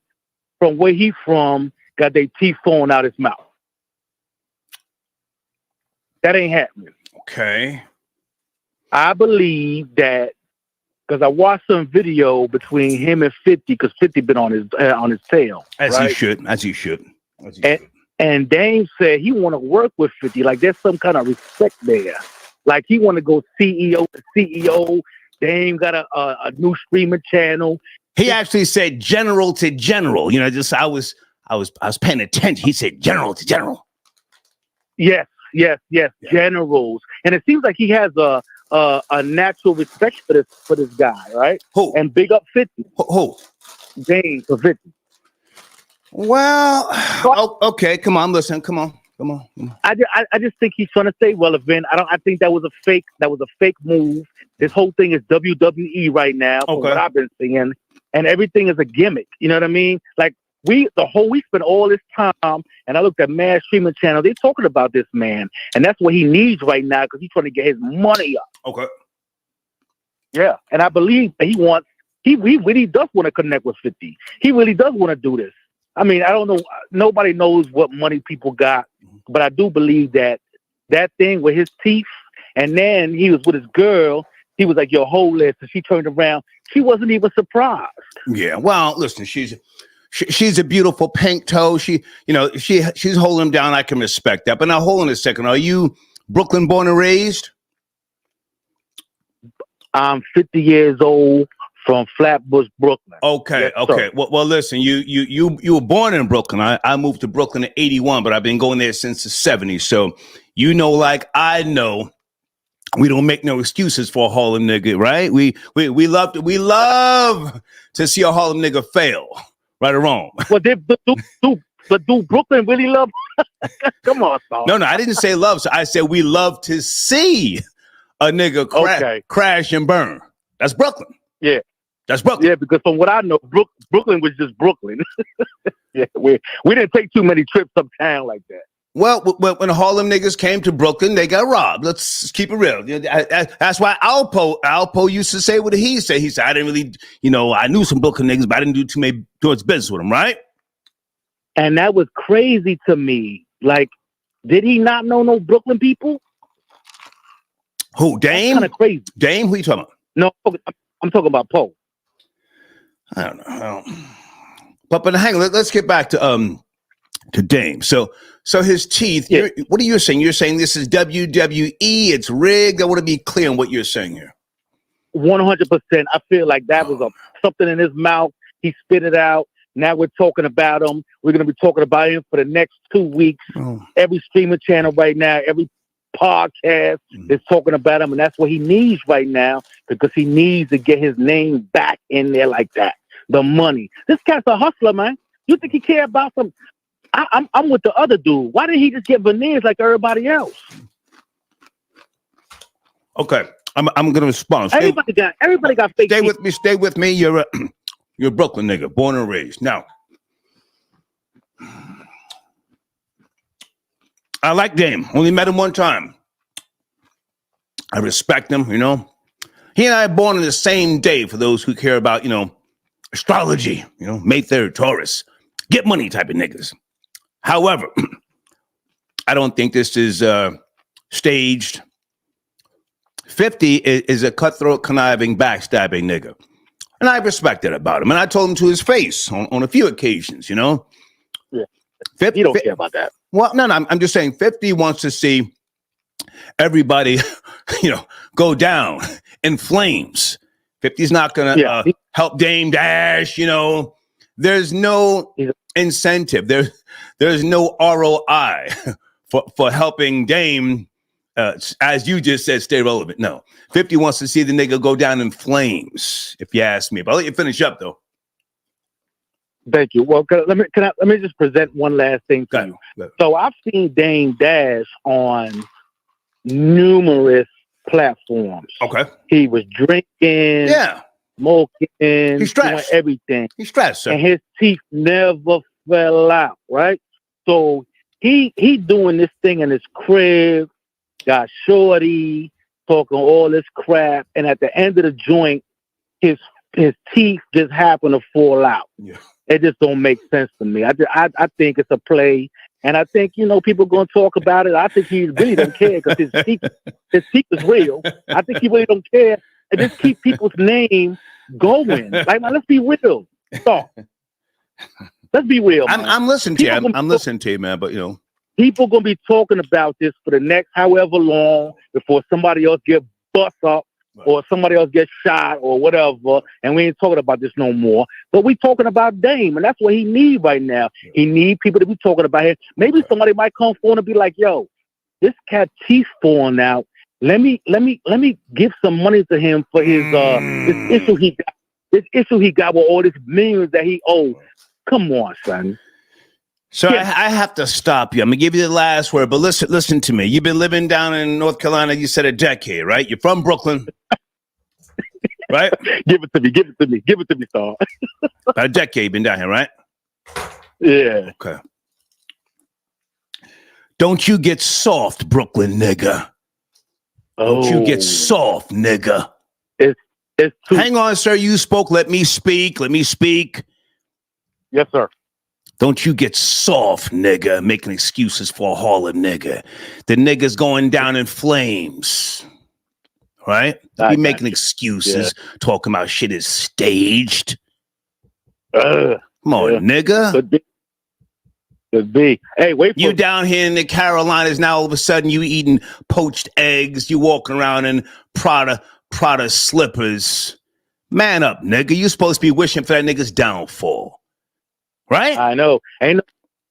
Speaker 13: from where he from got their teeth falling out his mouth. That ain't happening.
Speaker 1: Okay.
Speaker 13: I believe that because I watched some video between him and 50, because 50 been on his tail.
Speaker 1: As he should.
Speaker 13: And Dame said he want to work with 50. Like there's some kind of respect there. Like he want to go CEO to CEO. Dame got a new streaming channel.
Speaker 1: He actually said general to general. I was paying attention. He said general to general.
Speaker 13: Yes, generals. And it seems like he has a natural respect for this guy, right?
Speaker 1: Who?
Speaker 13: And big up 50.
Speaker 1: Who?
Speaker 13: Dame for 50.
Speaker 1: Well, okay. Come on, listen. Come on.
Speaker 13: I just think he's trying to stay relevant. I think that was a fake move. This whole thing is WWE right now, from what I've been seeing, and everything is a gimmick. You know what I mean? Like we spent all this time, and I looked at Mad Streaming Channel. They're talking about this man, and that's what he needs right now because he's trying to get his money up.
Speaker 1: Okay.
Speaker 13: Yeah, and I believe that he really does want to connect with 50. He really does want to do this. I mean, I don't know. Nobody knows what money people got, but I do believe that thing with his teeth, and then he was with his girl. He was like, "Yo, hold this," and she turned around. She wasn't even surprised.
Speaker 1: Yeah. Well, listen, she's a beautiful pink toe. She's holding him down. I can respect that. But now, hold on a second. Are you Brooklyn born and raised?
Speaker 13: I'm 50 years old from Flatbush, Brooklyn.
Speaker 1: Okay,
Speaker 13: Yes,
Speaker 1: okay.
Speaker 13: sir.
Speaker 1: Well, listen, you were born in Brooklyn. I moved to Brooklyn in '81, but I've been going there since the '70s. So, like I know, we don't make no excuses for a Harlem nigga, right? We love to see a Harlem nigga fail, right or wrong.
Speaker 13: Well, do Brooklyn really love? Come on, Saul.
Speaker 1: No, I didn't say love. So I said we love to see a nigga crash and burn. That's Brooklyn.
Speaker 13: Yeah.
Speaker 1: That's Brooklyn.
Speaker 13: Yeah, because from what I know, Brooklyn was just Brooklyn. Yeah, we didn't take too many trips uptown like that.
Speaker 1: Well, when the Harlem niggas came to Brooklyn, they got robbed. Let's keep it real. That's why Alpo used to say what he said. He said, I didn't really, I knew some Brooklyn niggas, but I didn't do too much business with them, right?
Speaker 13: And that was crazy to me. Like, did he not know no Brooklyn people?
Speaker 1: Who, Dame?
Speaker 13: Kind of crazy.
Speaker 1: Dame? Who you talking about?
Speaker 13: No, I'm talking about Poe.
Speaker 1: I don't know. But hang on, let's get back to Dame. So his teeth. Yeah. What are you saying? You're saying this is WWE. It's rigged. I want to be clear on what you're saying here.
Speaker 13: 100%. I feel like that was something in his mouth. He spit it out. Now we're talking about him. We're going to be talking about him for the next 2 weeks. Every streaming channel right now, every podcast is talking about him, and that's what he needs right now because he needs to get his name back in there like that. The money. This cat's a hustler, man. You think he care about some? I'm with the other dude. Why didn't he just get veneers like everybody else?
Speaker 1: Okay, I'm going to respond.
Speaker 13: Everybody got fake.
Speaker 1: Stay with me. You're a Brooklyn nigga, born and raised. Now, I like Dame. Only met him one time. I respect him. He and I are born on the same day. For those who care about astrology, May 3rd, Taurus, get money type of niggas. However, I don't think this is staged. 50 is a cutthroat, conniving, backstabbing nigga. And I respect that about him. And I told him to his face on a few occasions,
Speaker 13: Yeah.
Speaker 1: 50,
Speaker 13: you don't care about that.
Speaker 1: Well, no, I'm just saying 50 wants to see everybody, go down in flames. 50's not going to help Dame Dash, There's no incentive. There's no ROI for helping Dame, as you just said, stay relevant. No. 50 wants to see the nigga go down in flames, if you ask me. But I'll let you finish up, though.
Speaker 13: Thank you. Well, let me just present one last thing to you. So I've seen Dame Dash on numerous platforms.
Speaker 1: Okay.
Speaker 13: He was drinking, smoking, doing everything.
Speaker 1: He's stressed, sir.
Speaker 13: And his teeth never fell out, right? So he doing this thing in his crib, got shorty, talking all this crap, and at the end of the joint, his teeth just happen to fall out.
Speaker 1: Yeah.
Speaker 13: It just don't make sense to me. I think it's a play, and I think people gonna talk about it. I think he really don't care because his teeth is real. I think he really don't care, and just keep people's name going. Like, man, let's be real. Stop. Let's be real. Man.
Speaker 1: I'm listening to you. I'm listening to you, man. But
Speaker 13: people gonna be talking about this for the next however long before somebody else get bust up. Or somebody else gets shot or whatever, and we ain't talking about this no more. But we talking about Dame, and that's what he need right now. He need people to be talking about him. Maybe somebody might come forward and be like, "Yo, this cat teeth falling out. Let me give some money to him for his this issue he got. This issue he got with all these millions that he owes. Come on, son."
Speaker 1: So I have to stop you. I'm gonna give you the last word, but listen to me. You've been living down in North Carolina. You said a decade, right? You're from Brooklyn, right?
Speaker 13: Give it to me, Star.
Speaker 1: About a decade, been down here, right?
Speaker 13: Yeah.
Speaker 1: Okay. Don't you get soft, Brooklyn nigga? Don't you get soft, nigga?
Speaker 13: It's too-
Speaker 1: Hang on, sir. You spoke. Let me speak.
Speaker 13: Yes, sir.
Speaker 1: Don't you get soft, nigga, making excuses for a Harlem nigga. The nigga's going down in flames, right? You making excuses, talking about shit is staged. Come on, nigga.
Speaker 13: Could be. Hey, wait for
Speaker 1: you down here in the Carolinas now. All of a sudden, you eating poached eggs. You walking around in Prada Prada slippers. Man up, nigga. You supposed to be wishing for that nigga's downfall. Right?
Speaker 13: I know.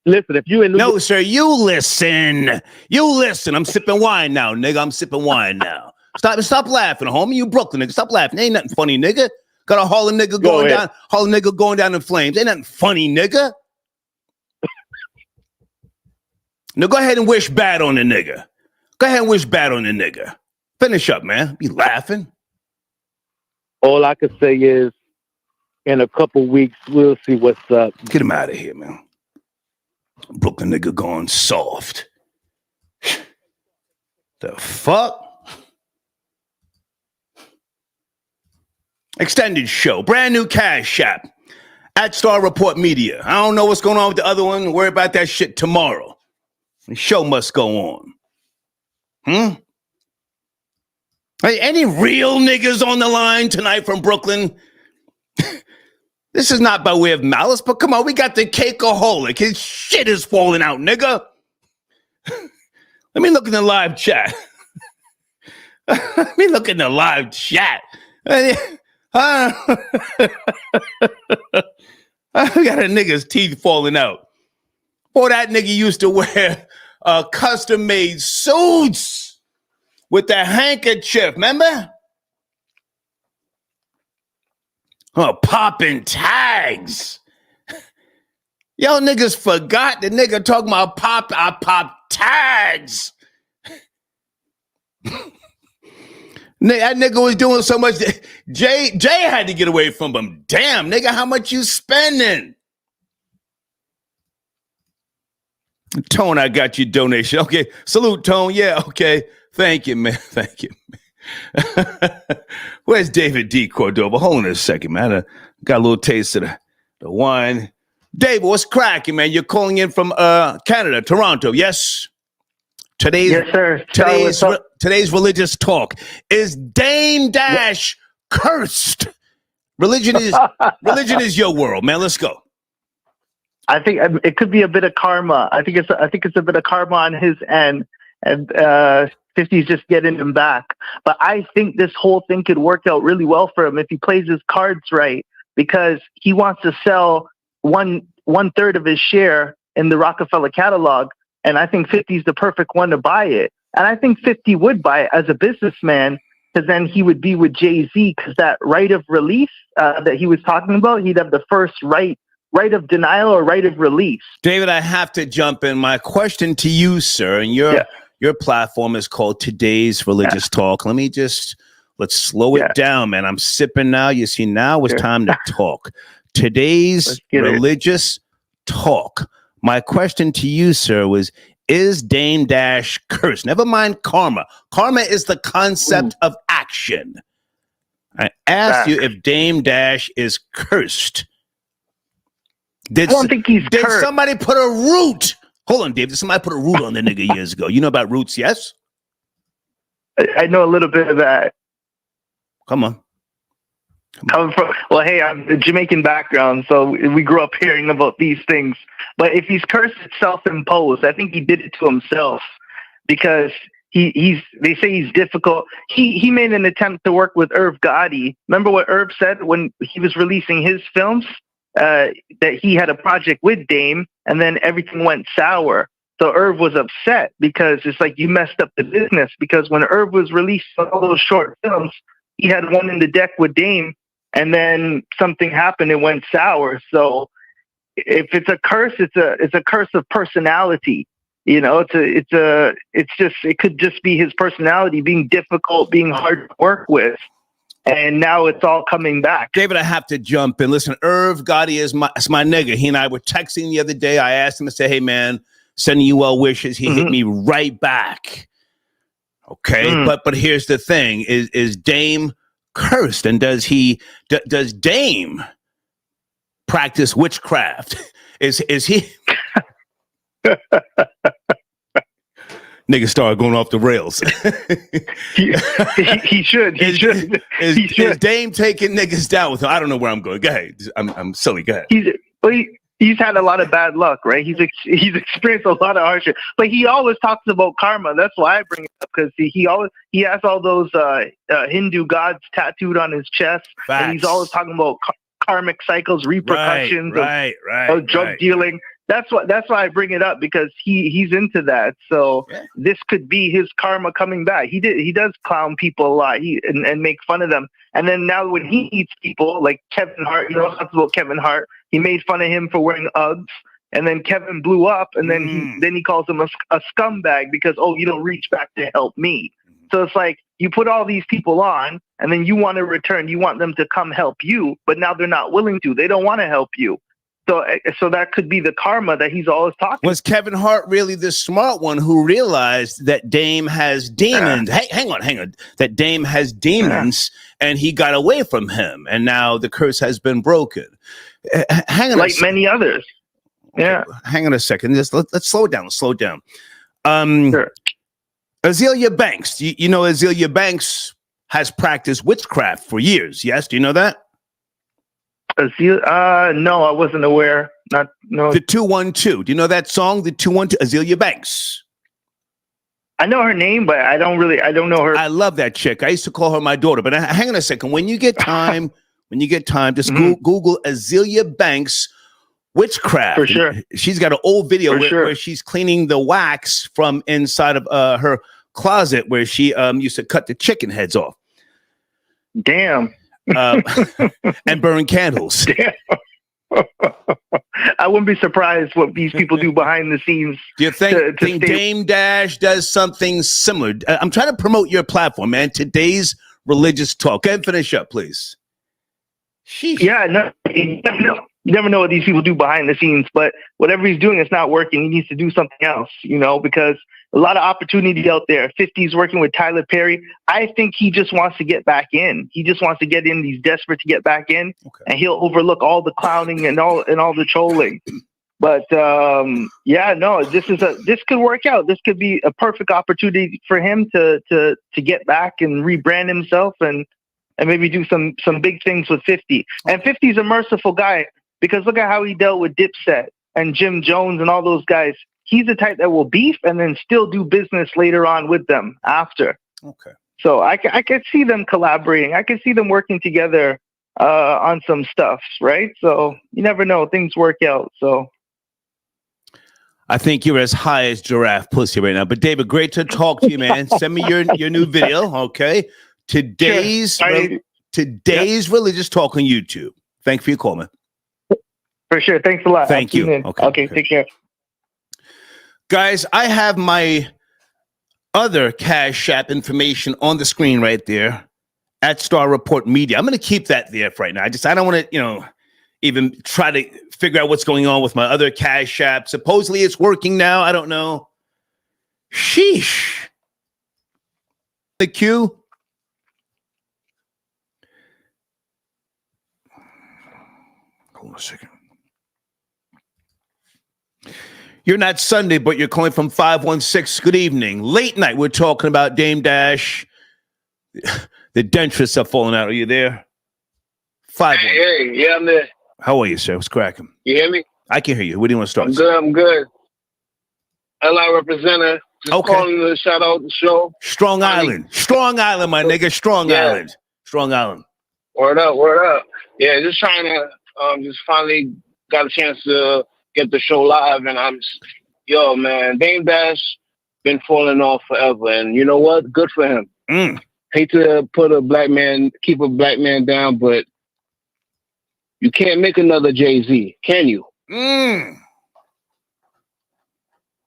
Speaker 13: Listen, if you in
Speaker 1: No, sir, you listen. You listen. I'm sipping wine now, nigga. I'm sipping wine now. Stop laughing, homie. You Brooklyn nigga. Stop laughing. Ain't nothing funny, nigga. Got a Harlem nigga going down in flames. Ain't nothing funny, nigga. Now go ahead and wish bad on the nigga. Go ahead and wish bad on the nigga. Finish up, man. Be laughing.
Speaker 13: All I can say is, in a couple weeks, we'll see what's up.
Speaker 1: Get him out of here, man. Brooklyn nigga going soft. The fuck? Extended show. Brand new Cash App. At Star Report Media. I don't know what's going on with the other one. Worry about that shit tomorrow. The show must go on. Hey, any real niggas on the line tonight from Brooklyn? This is not by way of malice, but come on, we got the cakeaholic. His shit is falling out, nigga. Let me look in the live chat. Let me look in the live chat. I got a nigga's teeth falling out. Boy, that nigga used to wear custom-made suits with the handkerchief, remember? Oh, popping tags. Yo, niggas forgot the nigga talking about I pop tags. That nigga was doing so much that Jay had to get away from him. Damn, nigga, how much you spending? Tone, I got your donation. Okay, salute, Tone. Yeah, okay. Thank you, man. Thank you, man. Where's David D. Cordova? Hold on a second, man. I got a little taste of the wine. David, what's cracking, man? You're calling in from Canada, Toronto, yes?
Speaker 14: Yes, sir.
Speaker 1: Today's religious talk. Is Dame Dash cursed? Religion is your world, man. Let's go.
Speaker 14: I think it could be a bit of karma. I think it's a bit of karma on his end, and 50's just getting him back. But I think this whole thing could work out really well for him if he plays his cards right, because he wants to sell one third of his share in the Rockefeller catalog, and I think 50's the perfect one to buy it. And I think 50 would buy it as a businessman, because then he would be with Jay-Z, because that right of release that he was talking about, he'd have the first right of denial or right of release.
Speaker 1: David, I have to jump in. My question to you, sir, and your platform is called Today's Religious Talk. Let's slow it down, man. I'm sipping now. You see, now it's time to talk. Today's Religious Talk. My question to you, sir, was, is Dame Dash cursed? Never mind karma. Karma is the concept of action. I asked you if Dame Dash is cursed.
Speaker 14: I don't think he's
Speaker 1: Did
Speaker 14: cursed.
Speaker 1: somebody put a root? Hold on, Dave. Did somebody put a root on the nigga years ago? You know about roots, yes?
Speaker 14: I know a little bit of that.
Speaker 1: Come on.
Speaker 14: Hey, I'm a Jamaican background, so we grew up hearing about these things. But if he's cursed, it's self-imposed. I think he did it to himself, because they say he's difficult. He made an attempt to work with Irv Gotti. Remember what Irv said when he was releasing his films? That he had a project with Dame, and then everything went sour. So Irv was upset, because it's like, you messed up the business. Because when Irv was releasing all those short films, he had one in the deck with Dame, and then something happened, it went sour. So if it's a curse, it's a curse of personality. You know, it could just be his personality being difficult, being hard to work with. And now it's all coming back.
Speaker 1: David, I have to jump in. Listen, Irv Gotti is my nigga. He and I were texting the other day. I asked him to say, hey, man, sending you well wishes. He hit me right back. Okay. But here's the thing. Is Dame cursed? And does Dame practice witchcraft? Is he... Nigga started going off the rails.
Speaker 14: he should.
Speaker 1: Is Dame taking niggas down with him? I don't know where I'm going. Go ahead. I'm silly. Go ahead.
Speaker 14: he's had a lot of bad luck, right? He's experienced a lot of hardship, but he always talks about karma. That's why I bring it up, because he has all those Hindu gods tattooed on his chest, and he's always talking about karmic cycles, repercussions of drug dealing. That's why I bring it up, because he's into that. So this could be his karma coming back. He does clown people a lot and make fun of them. And then now when he eats people like Kevin Hart, talks about Kevin Hart. He made fun of him for wearing Uggs, and then Kevin blew up, and then he calls him a scumbag because you don't reach back to help me. So it's like you put all these people on, and then you want to return. You want them to come help you, but now they're not willing to. They don't want to help you. So that could be the karma that he's always talking.
Speaker 1: Was Kevin Hart really the smart one who realized that Dame has demons? Hey, hang on. That Dame has demons, and he got away from him, and now the curse has been broken. Hang on,
Speaker 14: like many others.
Speaker 1: Okay, hang on a second. Let's slow it down. Slow down. Sure. Azealia Banks. You know Azealia Banks has practiced witchcraft for years. Yes, do you know that?
Speaker 14: No, I wasn't aware. No.
Speaker 1: The 212. Do you know that song? The 212. Azealia Banks.
Speaker 14: I know her name, but I don't know her.
Speaker 1: I love that chick. I used to call her my daughter. But hang on a second. When you get time, just Google Azealia Banks witchcraft.
Speaker 14: For sure.
Speaker 1: She's got an old video where she's cleaning the wax from inside of her closet where she used to cut the chicken heads off.
Speaker 14: Damn.
Speaker 1: And burn candles.
Speaker 14: Damn. I wouldn't be surprised what these people do behind the scenes.
Speaker 1: Do you think Dame Dash does something similar? I'm trying to promote your platform, man. Today's religious talk. Go ahead and finish up, please.
Speaker 14: Sheesh. Yeah, no, you never know what these people do behind the scenes, but whatever he's doing, it's not working. He needs to do something else, because a lot of opportunity out there. 50's working with Tyler Perry. I think he just wants to get back in. He just wants to get in. He's desperate to get back in, and he'll overlook all the clowning and all the trolling. But this could work out. This could be a perfect opportunity for him to get back and rebrand himself and maybe do some big things with 50. And 50's a merciful guy, because look at how he dealt with Dipset and Jim Jones and all those guys. He's the type that will beef and then still do business later on with them after.
Speaker 1: Okay.
Speaker 14: So I could see them collaborating. I could see them working together on some stuff, right? So you never know. Things work out. So
Speaker 1: I think you're as high as giraffe pussy right now. But David, great to talk to you, man. Send me your new video, okay? Today's religious talk on YouTube. Thank you for your call, man.
Speaker 14: For sure. Thanks a lot.
Speaker 1: Thank you.
Speaker 14: Okay, take care.
Speaker 1: Guys, I have my other Cash App information on the screen right there at Star Report Media. I'm going to keep that there for right now. I don't want to, even try to figure out what's going on with my other Cash App. Supposedly it's working now. I don't know. Sheesh. The queue. Hold on a second. You're not Sunday, but you're calling from 516. Good evening. Late night, we're talking about Dame Dash. The Dentures are falling out. Are you there?
Speaker 15: Hey, yeah, I'm there.
Speaker 1: How are you, sir? What's cracking?
Speaker 15: You hear me?
Speaker 1: I can hear you. Where do you want to start?
Speaker 15: I'm good. LI representative. Just calling to shout out the show.
Speaker 1: Strong Island, my nigga. Strong Island.
Speaker 15: Word up. Yeah, just trying to just finally got a chance to get the show live, and man, Dame Dash been falling off forever, and you know what? Good for him. Hate to keep a black man down, but you can't make another Jay-Z, can you?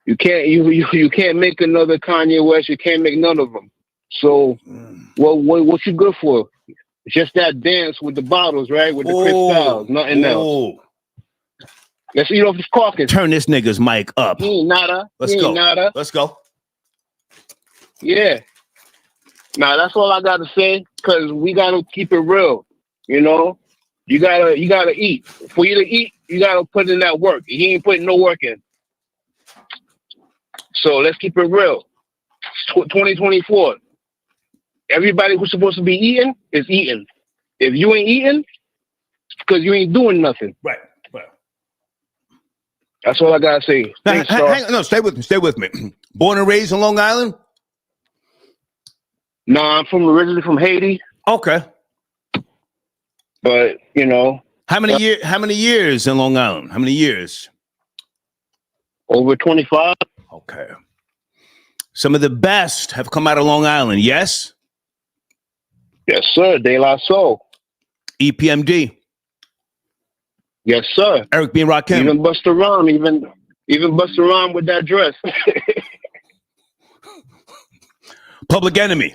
Speaker 15: You can't make another Kanye West. You can't make none of them. So, what you good for? Just that dance with the bottles, right? With the crystals, nothing else. Let's eat off this carcass.
Speaker 1: Turn this nigga's mic up.
Speaker 15: He ain't nada.
Speaker 1: Let's go.
Speaker 15: Yeah. Now that's all I gotta say, because we gotta keep it real. You gotta eat. For you to eat, you gotta put in that work. He ain't putting no work in. So let's keep it real. 2024. Everybody who's supposed to be eating is eating. If you ain't eating, it's because you ain't doing nothing.
Speaker 1: Right.
Speaker 15: That's all I gotta say. Thanks,
Speaker 1: no, stay with me. Stay with me. Born and raised in Long Island?
Speaker 15: No, I'm originally from Haiti.
Speaker 1: Okay.
Speaker 15: But
Speaker 1: how many years in Long Island? How many years?
Speaker 15: Over 25.
Speaker 1: Okay. Some of the best have come out of Long Island. Yes.
Speaker 15: Yes, sir. De La Soul.
Speaker 1: EPMD.
Speaker 15: Yes, sir.
Speaker 1: Eric B. and Rakim.
Speaker 15: Even Busta Rhymes, even Busta Rhymes with that dress.
Speaker 1: Public Enemy.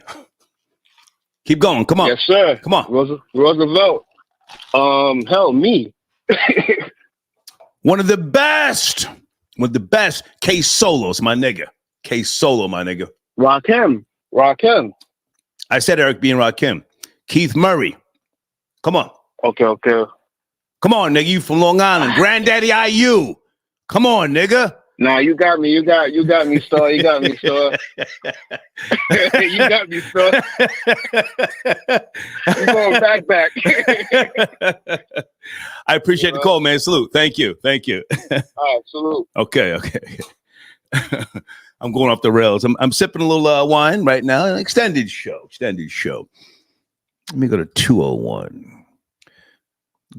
Speaker 1: Keep going. Come on.
Speaker 15: Yes, sir.
Speaker 1: Come on.
Speaker 15: Roosevelt. Hell, me.
Speaker 1: One of the best. K Solo's my nigga. K Solo, my nigga.
Speaker 15: Rakim.
Speaker 1: I said Eric B. and Rakim. Keith Murray. Come on.
Speaker 15: Okay.
Speaker 1: Come on, nigga. You from Long Island. Granddaddy IU. Come on, nigga.
Speaker 15: Nah, you got me. You got me, Star. You got me, Star. You got me, Star. You're going back.
Speaker 1: I appreciate the call, man. Salute. Thank you.
Speaker 15: All right, salute.
Speaker 1: Okay. I'm going off the rails. I'm sipping a little wine right now. An extended show. Let me go to 201.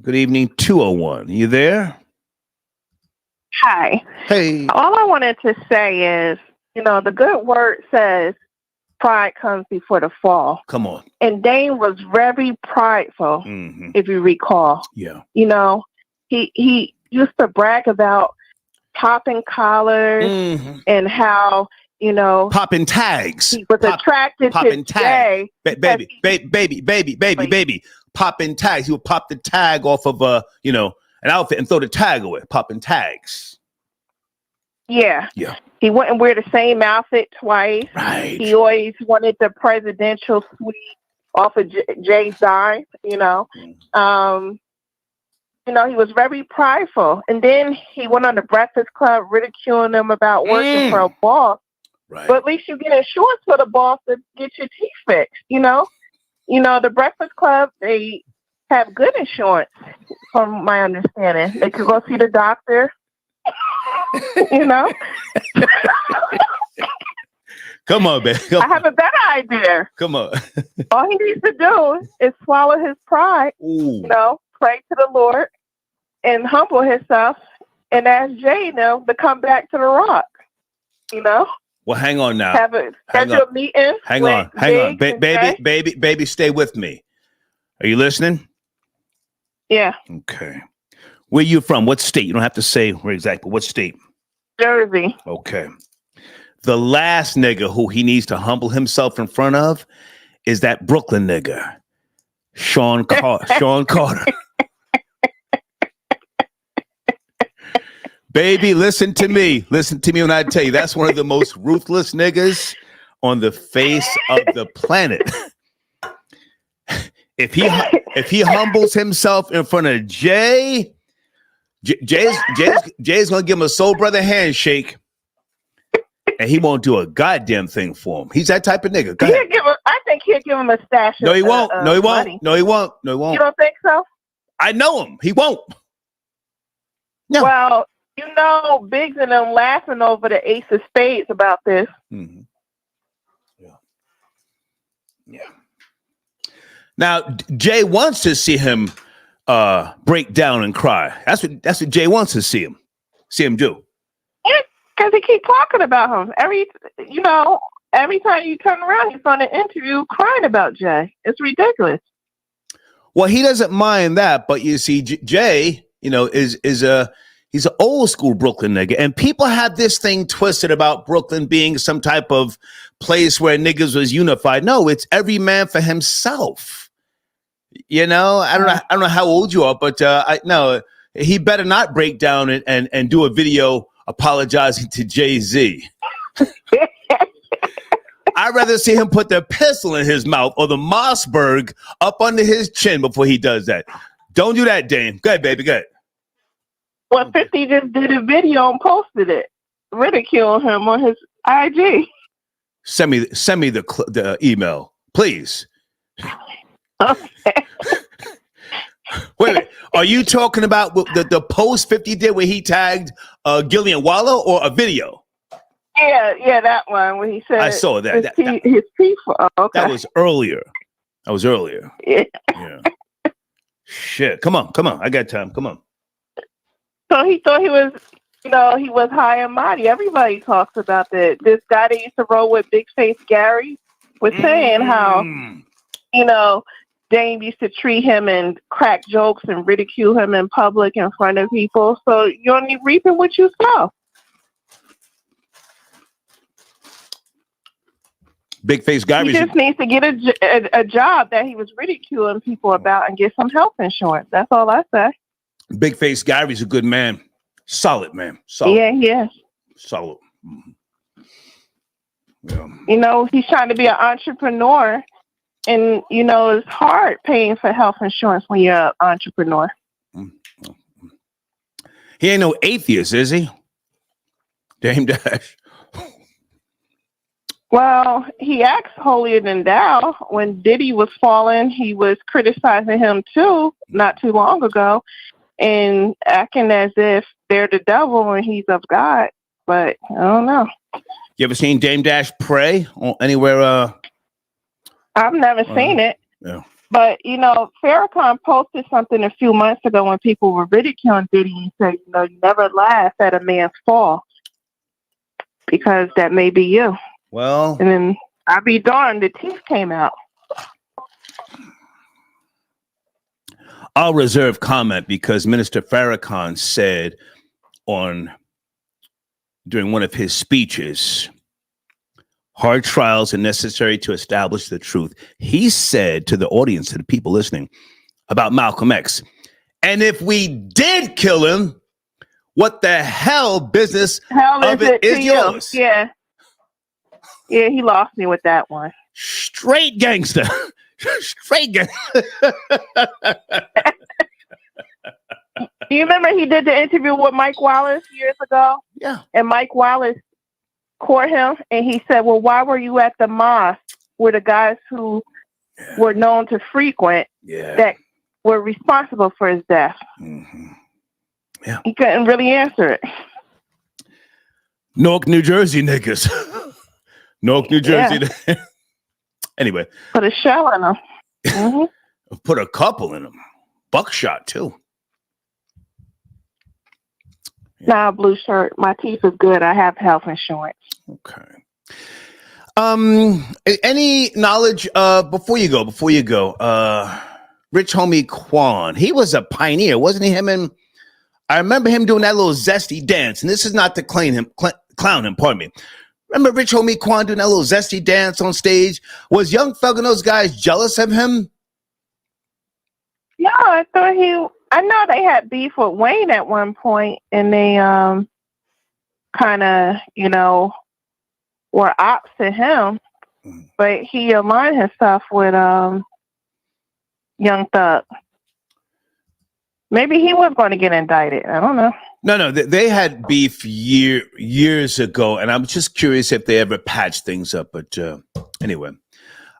Speaker 1: Good evening, 201. You there?
Speaker 16: Hi.
Speaker 1: Hey.
Speaker 16: All I wanted to say is, the good word says pride comes before the fall.
Speaker 1: Come on.
Speaker 16: And Dane was very prideful, if you recall.
Speaker 1: Yeah.
Speaker 16: He used to brag about popping collars and how,
Speaker 1: popping tags.
Speaker 16: He was attracted to Jay.
Speaker 1: Baby. Popping tags. He would pop the tag off of an outfit and throw the tag away. Popping tags.
Speaker 16: Yeah.
Speaker 1: Yeah.
Speaker 16: He wouldn't wear the same outfit twice.
Speaker 1: Right.
Speaker 16: He always wanted the presidential suite off of Jay's dime, He was very prideful. And then he went on the Breakfast Club ridiculing them about working for a boss.
Speaker 1: Right.
Speaker 16: But at least you get insurance for the boss to get your teeth fixed, the Breakfast Club, they have good insurance, from my understanding. They could go see the doctor,
Speaker 1: Come on, babe.
Speaker 16: I have a better idea.
Speaker 1: Come on.
Speaker 16: All he needs to do is swallow his pride, pray to the Lord, and humble himself, and ask Jay, to come back to the rock,
Speaker 1: Well, hang on now.
Speaker 16: Have a schedule meeting.
Speaker 1: Hang on. Baby, stay with me. Are you listening?
Speaker 16: Yeah.
Speaker 1: Okay. Where you from? What state? You don't have to say where exactly, but what state?
Speaker 16: Jersey.
Speaker 1: Okay. The last nigga who he needs to humble himself in front of is that Brooklyn nigga, Sean Carter. Baby, listen to me. Listen to me when I tell you that's one of the most ruthless niggas on the face of the planet. If he humbles himself in front of Jay's gonna give him a soul brother handshake, and he won't do a goddamn thing for him. He's that type of nigga.
Speaker 16: I think he'll give him a stash.
Speaker 1: No, he won't. No, he won't.
Speaker 16: Money.
Speaker 1: No, he won't.
Speaker 16: You don't think so?
Speaker 1: I know him. He won't. No.
Speaker 16: Well, Biggs and them laughing over the Ace of Spades about this.
Speaker 1: Mm-hmm. Yeah. Now, Jay wants to see him break down and cry. That's what Jay wants to see him do.
Speaker 16: Because he keep talking about him. Every time you turn around, he's on an interview crying about Jay. It's ridiculous.
Speaker 1: Well, he doesn't mind that, but you see, Jay, he's an old school Brooklyn nigga, and people have this thing twisted about Brooklyn being some type of place where niggas was unified. No, it's every man for himself. I don't know how old you are, but he better not break down and do a video apologizing to Jay-Z. I'd rather see him put the pistol in his mouth or the Mossberg up under his chin before he does that. Don't do that, Dame. Go ahead, baby. Go ahead.
Speaker 16: Well, 50 just did a video and posted it, ridiculing him on his IG.
Speaker 1: Send me the email, please.
Speaker 16: Okay.
Speaker 1: Wait. Are you talking about the post 50 did where he tagged Gillian Wallow or a video?
Speaker 16: Yeah, that one where he said
Speaker 1: I saw that.
Speaker 16: His people. Oh, okay.
Speaker 1: That was earlier.
Speaker 16: Yeah.
Speaker 1: Shit. Come on. I got time. Come on.
Speaker 16: So he thought he was, he was high and mighty. Everybody talks about that. This guy that used to roll with Big Face Gary was saying how, Dame used to treat him and crack jokes and ridicule him in public in front of people. So you're only reaping what you sow.
Speaker 1: Big Face Gary.
Speaker 16: He just needs to get a job that he was ridiculing people about and get some health insurance. That's all I say.
Speaker 1: Big Face Gary's a good man. Solid man. Solid.
Speaker 16: Yeah.
Speaker 1: Solid.
Speaker 16: Yeah. He's trying to be an entrepreneur. And, it's hard paying for health insurance when you're an entrepreneur.
Speaker 1: He ain't no atheist, is he? Dame Dash.
Speaker 16: Well, he acts holier than thou. When Diddy was falling, he was criticizing him too, not too long ago, and acting as if they're the devil and he's of God. But I don't know.
Speaker 1: You ever seen Dame Dash pray anywhere?
Speaker 16: I've never seen it.
Speaker 1: Yeah.
Speaker 16: But, Farrakhan posted something a few months ago when people were ridiculing Diddy and said, you never laugh at a man's fall because that may be you.
Speaker 1: Well,
Speaker 16: and then I'll be darned, the teeth came out.
Speaker 1: I'll reserve comment because Minister Farrakhan said during one of his speeches, hard trials are necessary to establish the truth. He said to the audience, to the people listening, about Malcolm X, and if we did kill him, what the hell business of it is yours?
Speaker 16: Yeah, he lost me with that one.
Speaker 1: Straight gangster. Straight gangster.
Speaker 16: Do you remember he did the interview with Mike Wallace years ago?
Speaker 1: Yeah.
Speaker 16: And Mike Wallace caught him and he said, well, why were you at the mosque where the guys who were known to frequent that were responsible for his death?
Speaker 1: Mm-hmm. Yeah.
Speaker 16: He couldn't really answer it.
Speaker 1: Newark, New Jersey niggas. Newark, New Jersey. Yeah. Anyway.
Speaker 16: Put a shell in them. Mm-hmm.
Speaker 1: Put a couple in them. Buckshot, too.
Speaker 16: Nah, blue shirt. My teeth is good. I have health insurance.
Speaker 1: Okay. Any knowledge before you go, Rich Homie Quan, he was a pioneer, wasn't he? I remember him doing that little zesty dance, and this is not to clown him, pardon me. Remember Rich Homie Quan doing that little zesty dance on stage? Was Young Thug and those guys jealous of him?
Speaker 16: No, I know they had beef with Wayne at one point, and they kind of, were ops to him, but he aligned himself with Young Thug. Maybe he was going to get indicted. I don't know.
Speaker 1: No, they had beef years ago, and I'm just curious if they ever patched things up. But anyway,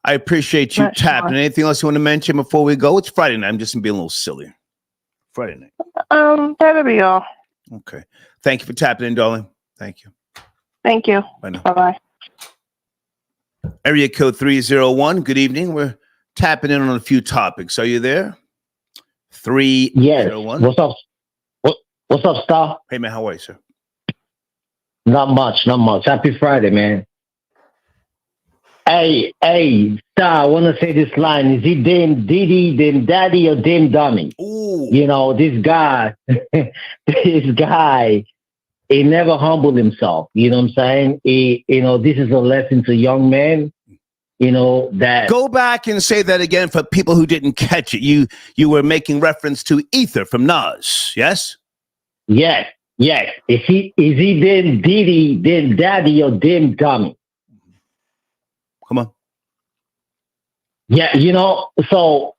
Speaker 1: I appreciate you tapping. Sure. Anything else you want to mention before we go? It's Friday night. I'm just being a little silly. Friday night.
Speaker 16: That'll be all.
Speaker 1: Okay. Thank you for tapping in, darling. Thank you.
Speaker 16: Thank you.
Speaker 1: Bye now.
Speaker 16: Bye-bye.
Speaker 1: Area code 301. Good evening. We're tapping in on a few topics. Are you there? 301.
Speaker 17: Yes. What's up, Star?
Speaker 1: Hey, man. How are you, sir?
Speaker 17: Not much. Happy Friday, man. Hey, Star, I want to say this line. Is he Dame Diddy, Dame Daddy, or Dame Dummy?
Speaker 1: Ooh.
Speaker 17: This guy, he never humbled himself. You know what I'm saying? This is a lesson to young men. That
Speaker 1: go back and say that again for people who didn't catch it. You were making reference to Ether from Nas, yes?
Speaker 17: Yes. Is he Dame Diddy, Dame Daddy, or Dame Dummy?
Speaker 1: Come on.
Speaker 17: Yeah, so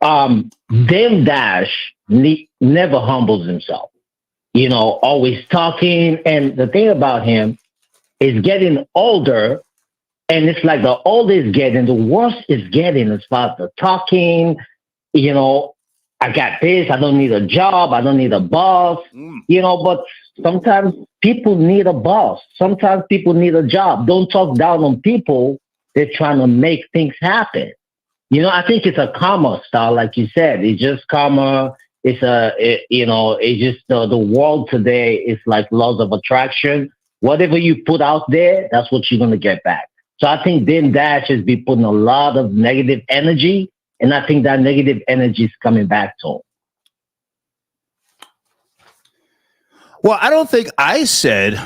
Speaker 17: Dame Dash never humbles himself. Always talking. And the thing about him is getting older. And it's like the older he's getting, the worse it's getting as far as the talking. I got this. I don't need a job. I don't need a boss. But sometimes people need a boss. Sometimes people need a job. Don't talk down on people. They're trying to make things happen. I think it's a karma style, like you said. It's just karma. It's it's just the world today is like laws of attraction. Whatever you put out there, that's what you're going to get back. So I think Dame Dash has been putting a lot of negative energy, and I think that negative energy is coming back to him.
Speaker 1: Well, I don't think I said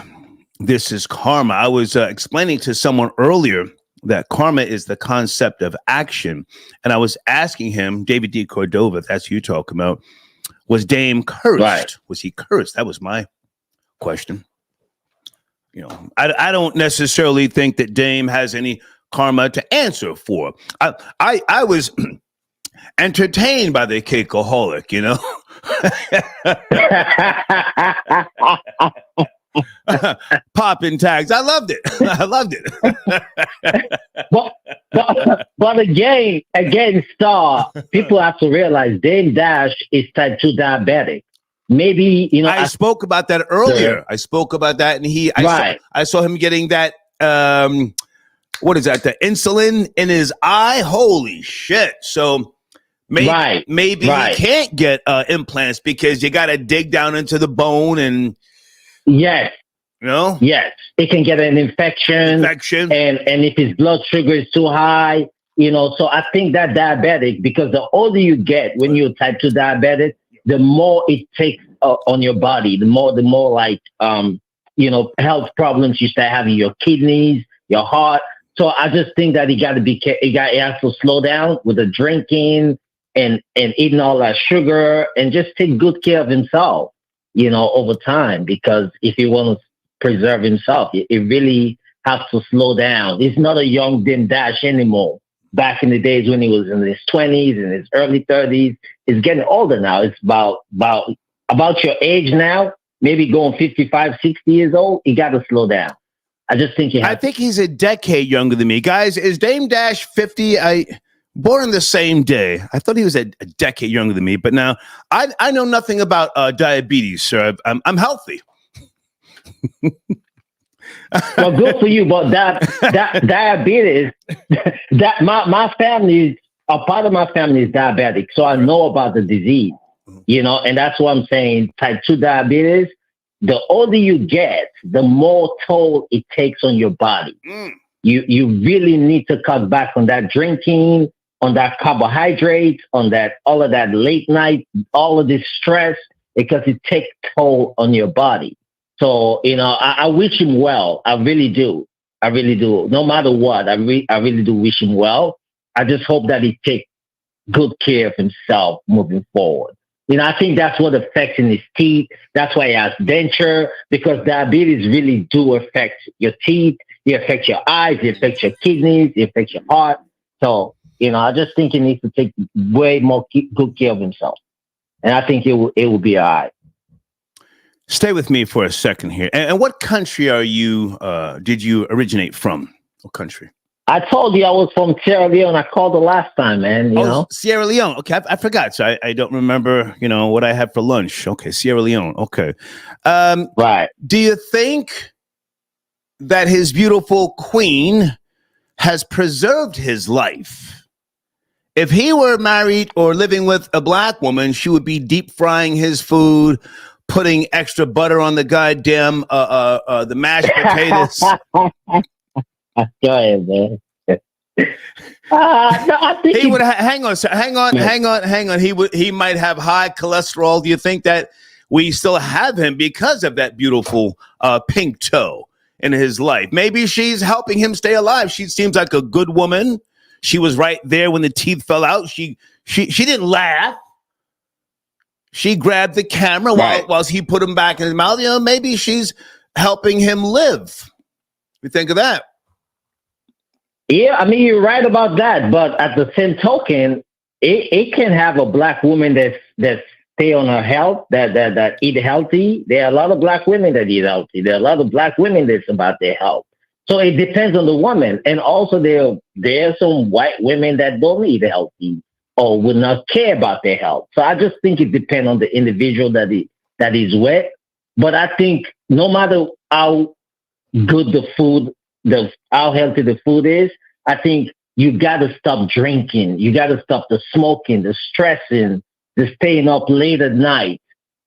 Speaker 1: this is karma. I was explaining to someone earlier that karma is the concept of action. And I was asking him, David D. Cordova, that's who you talking about, was Dame cursed? Right. Was he cursed? That was my question. I don't necessarily think that Dame has any karma to answer for. I was entertained by the cakeaholic, Popping tags. I loved it. I loved it.
Speaker 17: but again, Star, people have to realize Dame Dash is type 2 diabetic. Maybe,
Speaker 1: I spoke about that earlier. I spoke about that, and I saw him getting that, what is that? The insulin in his eye. Holy shit. So maybe he can't get implants because you got to dig down into the bone and.
Speaker 17: Yes. Yes. It can get an infection. And if his blood sugar is too high, so I think that diabetic, because the older you get when you're type 2 diabetic, the more it takes on your body, the more like, health problems you start having, your kidneys, your heart. So I just think that he has to slow down with the drinking and eating all that sugar and just take good care of himself. Over time, because if he wants to preserve himself, it really has to slow down. He's not a young Dame Dash anymore. Back in the days when he was in his 20s and his early 30s, he's getting older now. It's about your age now, maybe going 55, 60 years old. You got to slow down. I just think
Speaker 1: I think he's a decade younger than me. Guys, is Dame Dash 50? Born the same day. I thought he was a decade younger than me, but now I know nothing about diabetes, sir. I'm healthy.
Speaker 17: Well, good for you, but that diabetes, that my family, a part of my family is diabetic, so I know about the disease, and that's what I'm saying. Type 2 diabetes, the older you get, the more toll it takes on your body. You really need to cut back on that drinking, on that carbohydrates, on that all of that late night, all of this stress, because it takes toll on your body. So, I wish him well. I really do. I really do. No matter what, I really do wish him well. I just hope that he takes good care of himself moving forward. I think that's what affects in his teeth. That's why he has denture, because diabetes really do affect your teeth. It affects your eyes. It affects your kidneys. It affects your heart. So, I just think he needs to take way more good care of himself. And I think it will be all right.
Speaker 1: Stay with me for a second here. And what country did you originate from? What country?
Speaker 17: I told you I was from Sierra Leone. I called the last time, man. You know?
Speaker 1: Sierra Leone. Okay, I forgot. So I don't remember, what I had for lunch. Okay, Sierra Leone. Okay.
Speaker 17: Right.
Speaker 1: Do you think that his beautiful queen has preserved his life? If he were married or living with a black woman, she would be deep frying his food, putting extra butter on the goddamn the mashed potatoes.
Speaker 17: Go ahead, man.
Speaker 1: No, I think he would hang on. He might have high cholesterol. Do you think that we still have him because of that beautiful pink toe in his life? Maybe she's helping him stay alive. She seems like a good woman. She was right there when the teeth fell out. She didn't laugh. She grabbed the camera while he put him back in his mouth. Maybe she's helping him live. You think of that?
Speaker 17: Yeah, I mean, you're right about that. But at the same token, it can have a black woman that stay on her health, that eat healthy. There are a lot of black women that eat healthy. There are a lot of black women that's about their health. So it depends on the woman. And also there are some white women that don't eat healthy. or will not care about their health. So I just think it depends on the individual that is with. But I think no matter how good the food, how healthy the food is, I think you got to stop drinking. You got to stop the smoking, the stressing, the staying up late at night.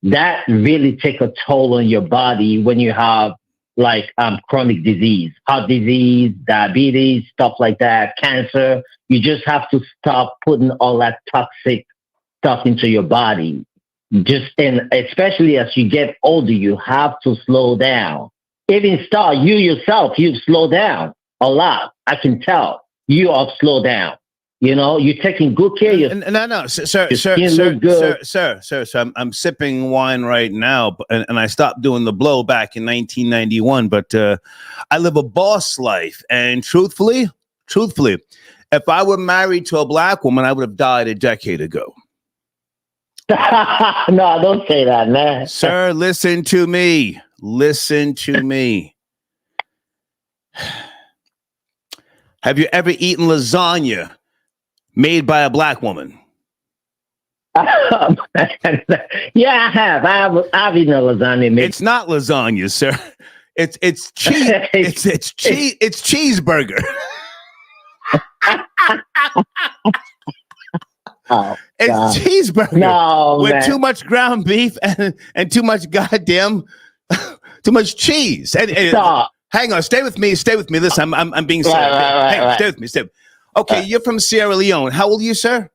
Speaker 17: That really take a toll on your body when you have like chronic disease, heart disease, diabetes, stuff like that, cancer. You just have to stop putting all that toxic stuff into your body. And especially as you get older, you have to slow down. Even you yourself, you've slowed down a lot. I can tell you have slowed down. You know, you're taking good care of yourself.
Speaker 1: No, sir. I'm sipping wine right now, and I stopped doing the blow back in 1991. But I live a boss life, and truthfully, if I were married to a black woman, I would have died a decade ago.
Speaker 17: No, don't say that, man.
Speaker 1: Sir, listen to me. Have you ever eaten lasagna made by a black woman?
Speaker 17: Yeah, I have. I've eaten a lasagna made.
Speaker 1: It's not lasagna, sir. It's cheese. it's cheeseburger.
Speaker 17: Oh,
Speaker 1: it's cheeseburger with too much ground beef and too much goddamn too much cheese. And hang on, stay with me. Listen, I'm being serious. Hang on, stay with me. Okay, you're from Sierra Leone. How old are you, sir?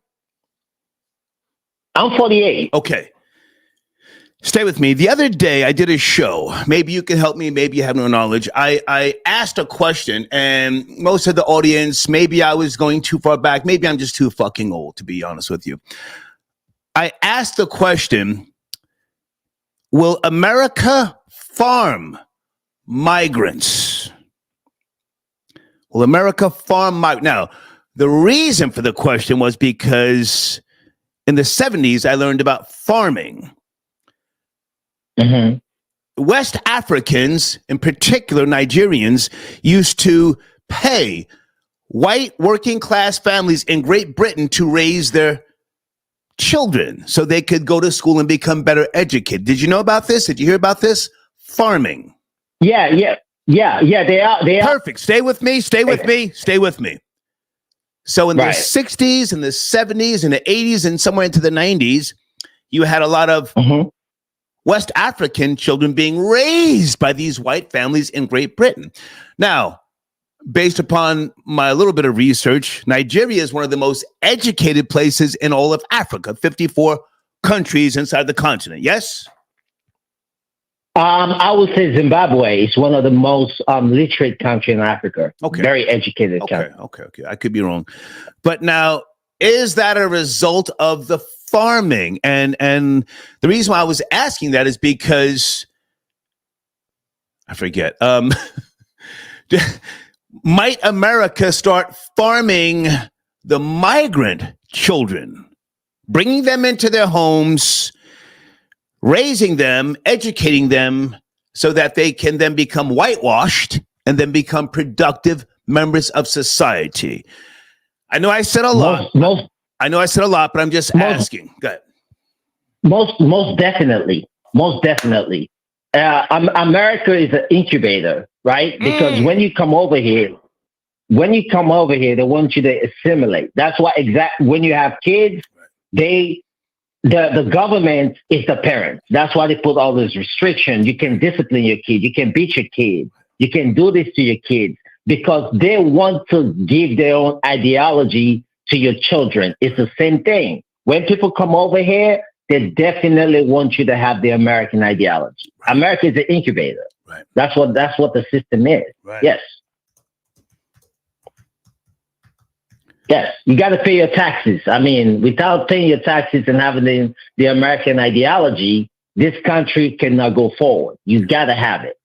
Speaker 17: I'm 48.
Speaker 1: Okay. Stay with me. The other day, I did a show. Maybe you can help me. Maybe you have no knowledge. I asked a question, and most of the audience, maybe I was going too far back. Maybe I'm just too fucking old, to be honest with you. I asked the question, will America farm migrants? Will America farm migrants? Now, the reason for the question was because in the 70s, I learned about farming.
Speaker 17: Mm-hmm.
Speaker 1: West Africans, in particular Nigerians, used to pay white working class families in Great Britain to raise their children so they could go to school and become better educated. Did you know about this? Did you hear about this? Farming.
Speaker 17: Yeah. They are.
Speaker 1: Perfect. Stay with me. So in the 60s and the 70s and the 80s and somewhere into the 90s, you had a lot of West African children being raised by these white families in Great Britain. Now, based upon my little bit of research, Nigeria is one of the most educated places in all of Africa, 54 countries inside the continent. Yes?
Speaker 17: I would say Zimbabwe is one of the most literate countries in Africa.
Speaker 1: Okay.
Speaker 17: Very educated country.
Speaker 1: Okay. I could be wrong. But now, is that a result of the farming? And the reason why I was asking that is because I forget. Might America start farming the migrant children, bringing them into their homes, raising them, educating them so that they can then become whitewashed and then become productive members of society? I know I said a lot. But I'm just asking. Go ahead.
Speaker 17: Most definitely. America is an incubator, right? Because when you come over here, they want you to assimilate. That's why when you have kids, the government is the parent. That's why they put all those restrictions. You can discipline your kid. You can beat your kid. You can do this to your kids because they want to give their own ideology to your children. It's the same thing. When people come over here, they definitely want you to have the American ideology. America is an incubator.
Speaker 1: Right.
Speaker 17: That's what the system is.
Speaker 1: Right.
Speaker 17: Yes. Yes, you got to pay your taxes. I mean, without paying your taxes and having the American ideology, this country cannot go forward. You got to have it.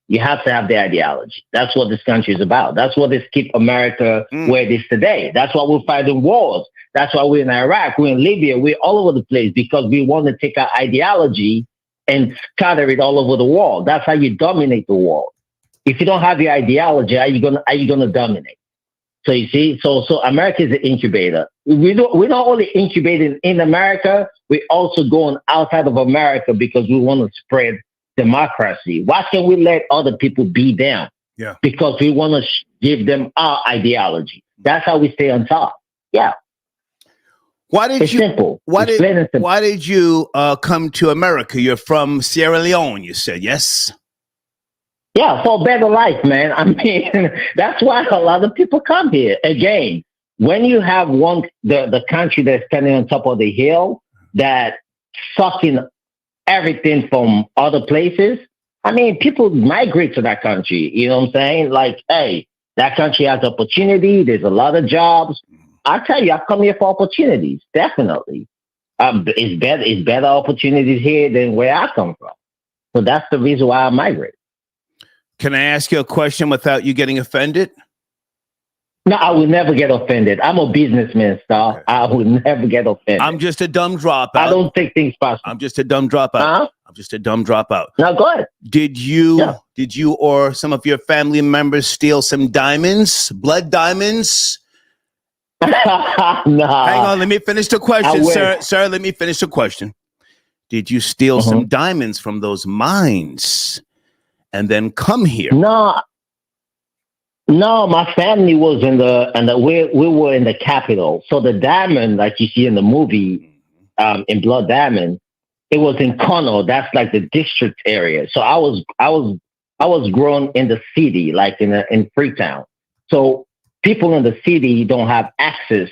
Speaker 17: You have to have the ideology. That's what this country is about. That's what has kept America where it is today. That's why we're fighting wars. That's why we're in Iraq, we're in Libya, we're all over the place because we want to take our ideology and scatter it all over the world. That's how you dominate the world. If you don't have your ideology, how you gonna dominate? So you see, so America is an incubator. We not only incubating in America, we also going outside of America because we want to spread democracy. Why can't we let other people be them?
Speaker 1: Yeah.
Speaker 17: Because we want to give them our ideology. That's how we stay on top. Yeah.
Speaker 1: Why did
Speaker 17: it's
Speaker 1: you?
Speaker 17: Simple.
Speaker 1: Why
Speaker 17: it's
Speaker 1: did? Why did you come to America? You're from Sierra Leone. You said yes.
Speaker 17: Yeah, for a better life, man. I mean, that's why a lot of people come here. Again, when you have the country that's standing on top of the hill that sucking everything from other places, I mean, people migrate to that country. You know what I'm saying? Like, hey, that country has opportunity. There's a lot of jobs. I tell you, I come here for opportunities. Definitely, it's better opportunities here than where I come from. So that's the reason why I migrate.
Speaker 1: Can I ask you a question without you getting offended?
Speaker 17: No, I will never get offended. I'm a businessman, Star. Okay. I will never get offended.
Speaker 1: I'm just a dumb dropout.
Speaker 17: I don't take things personal.
Speaker 1: I'm just a dumb dropout.
Speaker 17: Huh?
Speaker 1: I'm just a dumb dropout.
Speaker 17: Now go ahead.
Speaker 1: Did you or some of your family members steal some diamonds, blood diamonds?
Speaker 17: No.
Speaker 1: Hang on, let me finish the question, sir. Sir, let me finish the question. Did you steal some diamonds from those mines and then come here?
Speaker 17: No, my family was in we were in the capital. So the diamond, like you see in the movie, in Blood Diamond, it was in Kono. That's like the district area. So I was grown in the city, like in Freetown. So people in the city don't have access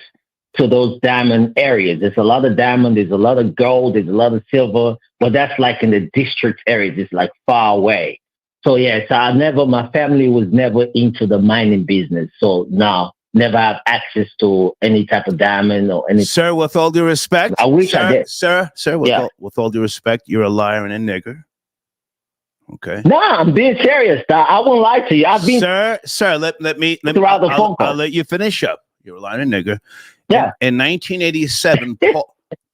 Speaker 17: to those diamond areas. There's a lot of diamond, there's a lot of gold, there's a lot of silver, but that's like in the district areas. It's like far away. So yeah, so my family was never into the mining business. So no, never have access to any type of diamond or anything.
Speaker 1: Sir, with all due respect,
Speaker 17: I wish I did.
Speaker 1: Sir, with all due respect, you're a liar and a nigger. Okay.
Speaker 17: No, I'm being serious. I won't lie to you. I've been
Speaker 1: Sir, let me
Speaker 17: throughout the phone call.
Speaker 1: I'll let you finish up. You're a liar and a nigger.
Speaker 17: Yeah.
Speaker 1: In 1987,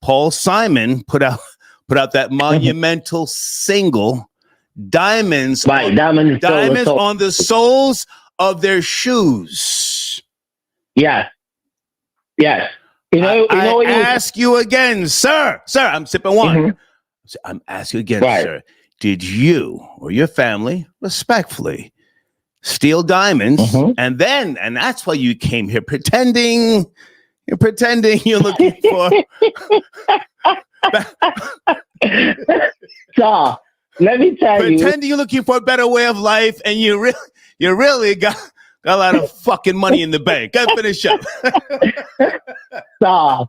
Speaker 1: Paul Simon put out that monumental single, Diamonds,
Speaker 17: Diamonds
Speaker 1: on the soles of their shoes.
Speaker 17: Yes. Yes.
Speaker 1: I ask you again, sir. Sir, I'm sipping wine. I'm asking you again, sir. Did you or your family respectfully steal diamonds? And that's why you came here pretending you're looking for.
Speaker 17: So, let me tell you.
Speaker 1: Pretending you're looking for a better way of life, and you really got a lot of fucking money in the bank. Go finish up.
Speaker 17: Nah.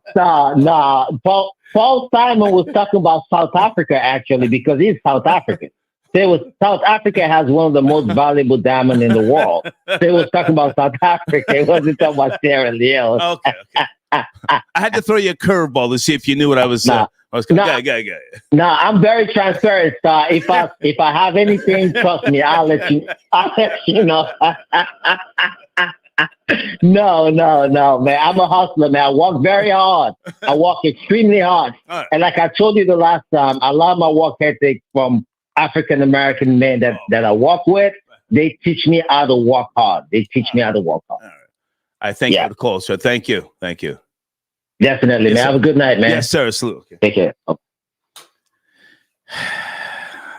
Speaker 17: Paul Simon was talking about South Africa, actually, because he's South African. South Africa has one of the most valuable diamonds in the world. They was talking about South Africa. It wasn't talking about Sierra Leone.
Speaker 1: Okay. I had to throw you a curveball to see if you knew what I was saying.
Speaker 17: No, I'm very transparent, Star. If I have anything, trust me, I'll let you know. No, man. I'm a hustler, man. I work very hard. I work extremely hard. Right. And like I told you the last time, a lot of my work ethic from African American men that I work with, they teach me how to work hard. All right.
Speaker 1: I thank you for the call, sir. Thank you.
Speaker 17: Definitely, man. Have a good night, man.
Speaker 1: Yes, sir. Salute. Okay.
Speaker 17: Take care. Oh.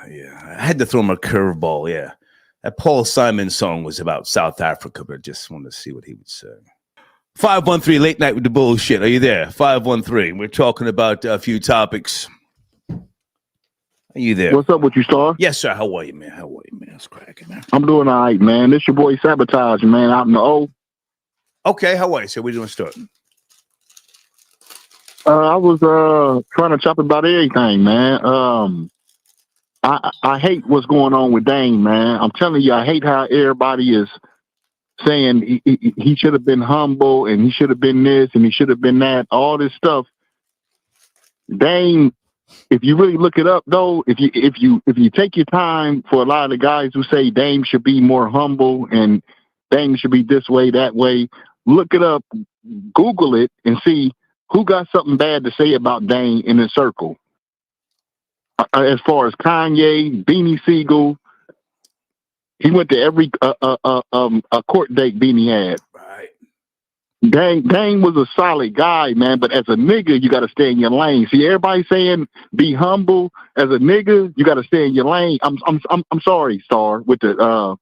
Speaker 1: Yeah, I had to throw him a curveball. Yeah, that Paul Simon song was about South Africa, but I just wanted to see what he would say. 513 Late Night with the Bullshit. Are you there? 513. We're talking about a few topics. Are you there?
Speaker 4: What's up with you, Star?
Speaker 1: Yes, sir. How are you, man? It's cracking, man.
Speaker 4: I'm doing all right, man. This your boy Sabotage, man, out in the O.
Speaker 1: Okay, how are you? So we're doing start.
Speaker 4: I was trying to chop about everything, man. I hate what's going on with Dame, man. I'm telling you, I hate how everybody is saying he should have been humble and he should have been this and he should have been that. All this stuff. Dame, if you really look it up, though, if you take your time, for a lot of the guys who say Dame should be more humble and Dame should be this way, that way, look it up, Google it, and see who got something bad to say about Dame in his circle. As far as Kanye, Beanie Siegel, he went to every court date Beanie had.
Speaker 1: Right.
Speaker 18: Dane was a solid guy, man. But as a nigga, you got to stay in your lane. See, everybody saying be humble. As a nigga, you got to stay in your lane. I'm sorry, Star. With the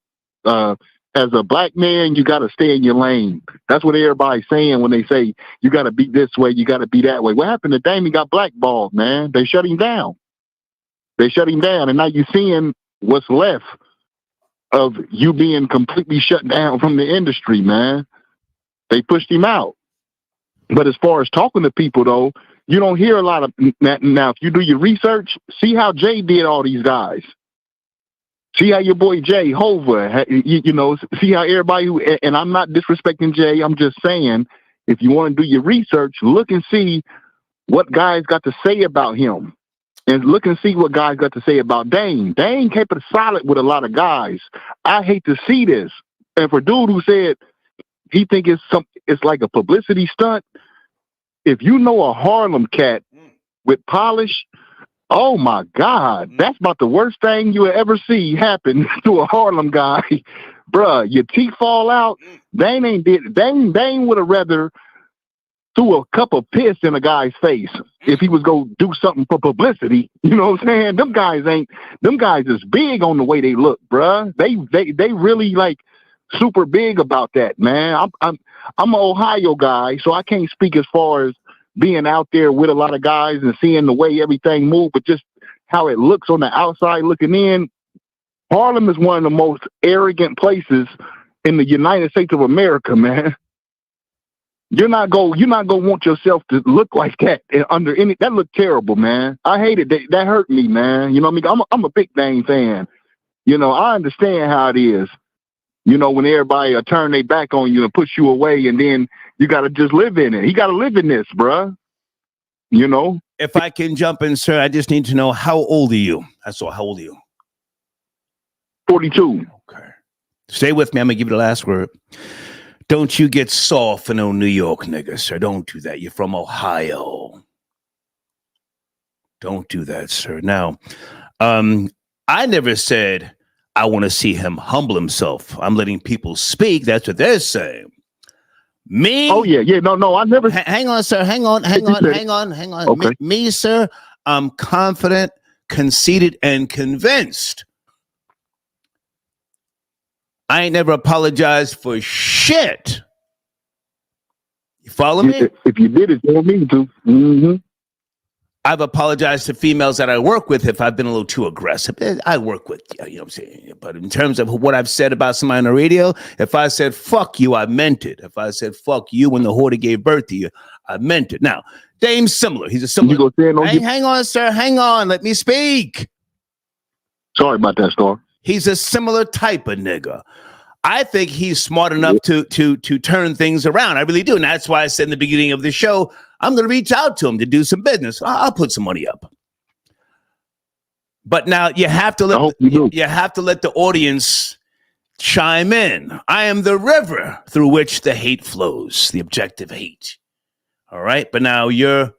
Speaker 18: as a black man, you got to stay in your lane. That's what everybody's saying when they say you got to be this way, you got to be that way. What happened to Dame? He got blackballed, man. They shut him down. And now you're seeing what's left of you being completely shut down from the industry, man. They pushed him out. But as far as talking to people, though, you don't hear a lot of that. Now, if you do your research, see how Jay did all these guys. See how your boy Jay Hova, you know, see how everybody who, and I'm not disrespecting Jay, I'm just saying, if you want to do your research, look and see what guys got to say about him. And look and see what guys got to say about Dane. Dane kept it solid with a lot of guys. I hate to see this. And for dude who said he think it's like a publicity stunt, if you know a Harlem cat with polish, oh my God, that's about the worst thing you will ever see happen to a Harlem guy. Bruh, your teeth fall out. Dane would have rather threw a cup of piss in a guy's face if he was going to do something for publicity. You know what I'm saying? Them guys is big on the way they look, bruh. They really like super big about that, man. I'm an Ohio guy, so I can't speak as far as being out there with a lot of guys and seeing the way everything moves, but just how it looks on the outside looking in. Harlem is one of the most arrogant places in the United States of America, man. You're not gonna want yourself to look like that under any. That looked terrible, man. I hate it. That hurt me, man. You know what I mean? I'm a big Dane fan. You know, I understand how it is. You know, when everybody turn their back on you and push you away, and then you got to just live in it. He got to live in this, bruh. You know?
Speaker 1: If I can jump in, sir, I just need to know, how old are you? That's all. How old are you?
Speaker 18: 42.
Speaker 1: Okay. Stay with me. I'm going to give you the last word. Don't you get soft for no New York nigga, sir. Don't do that. You're from Ohio. Don't do that, sir. Now, I never said I want to see him humble himself. I'm letting people speak. That's what they're saying. Me?
Speaker 18: Oh, yeah. No, I never.
Speaker 1: Hang on, sir. Hang on.
Speaker 18: Okay.
Speaker 1: Me, sir, I'm confident, conceited, and convinced. I ain't never apologized for shit. You follow me?
Speaker 18: If you did it, you don't need to. Mm-hmm.
Speaker 1: I've apologized to females that I work with if I've been a little too aggressive. I work with, you know what I'm saying? But in terms of what I've said about somebody on the radio, if I said, fuck you, I meant it. If I said, fuck you when the hoarder gave birth to you, I meant it. Now, Dame's similar. He's a similar. Hang on, sir. Hang on. Let me speak.
Speaker 18: Sorry about that, Star.
Speaker 1: He's a similar type of nigga. I think he's smart enough to turn things around. I really do. And that's why I said in the beginning of the show, I'm going to reach out to him to do some business. I'll put some money up. But now you have to let the audience chime in. I am the river through which the hate flows, the objective hate. All right. But now you're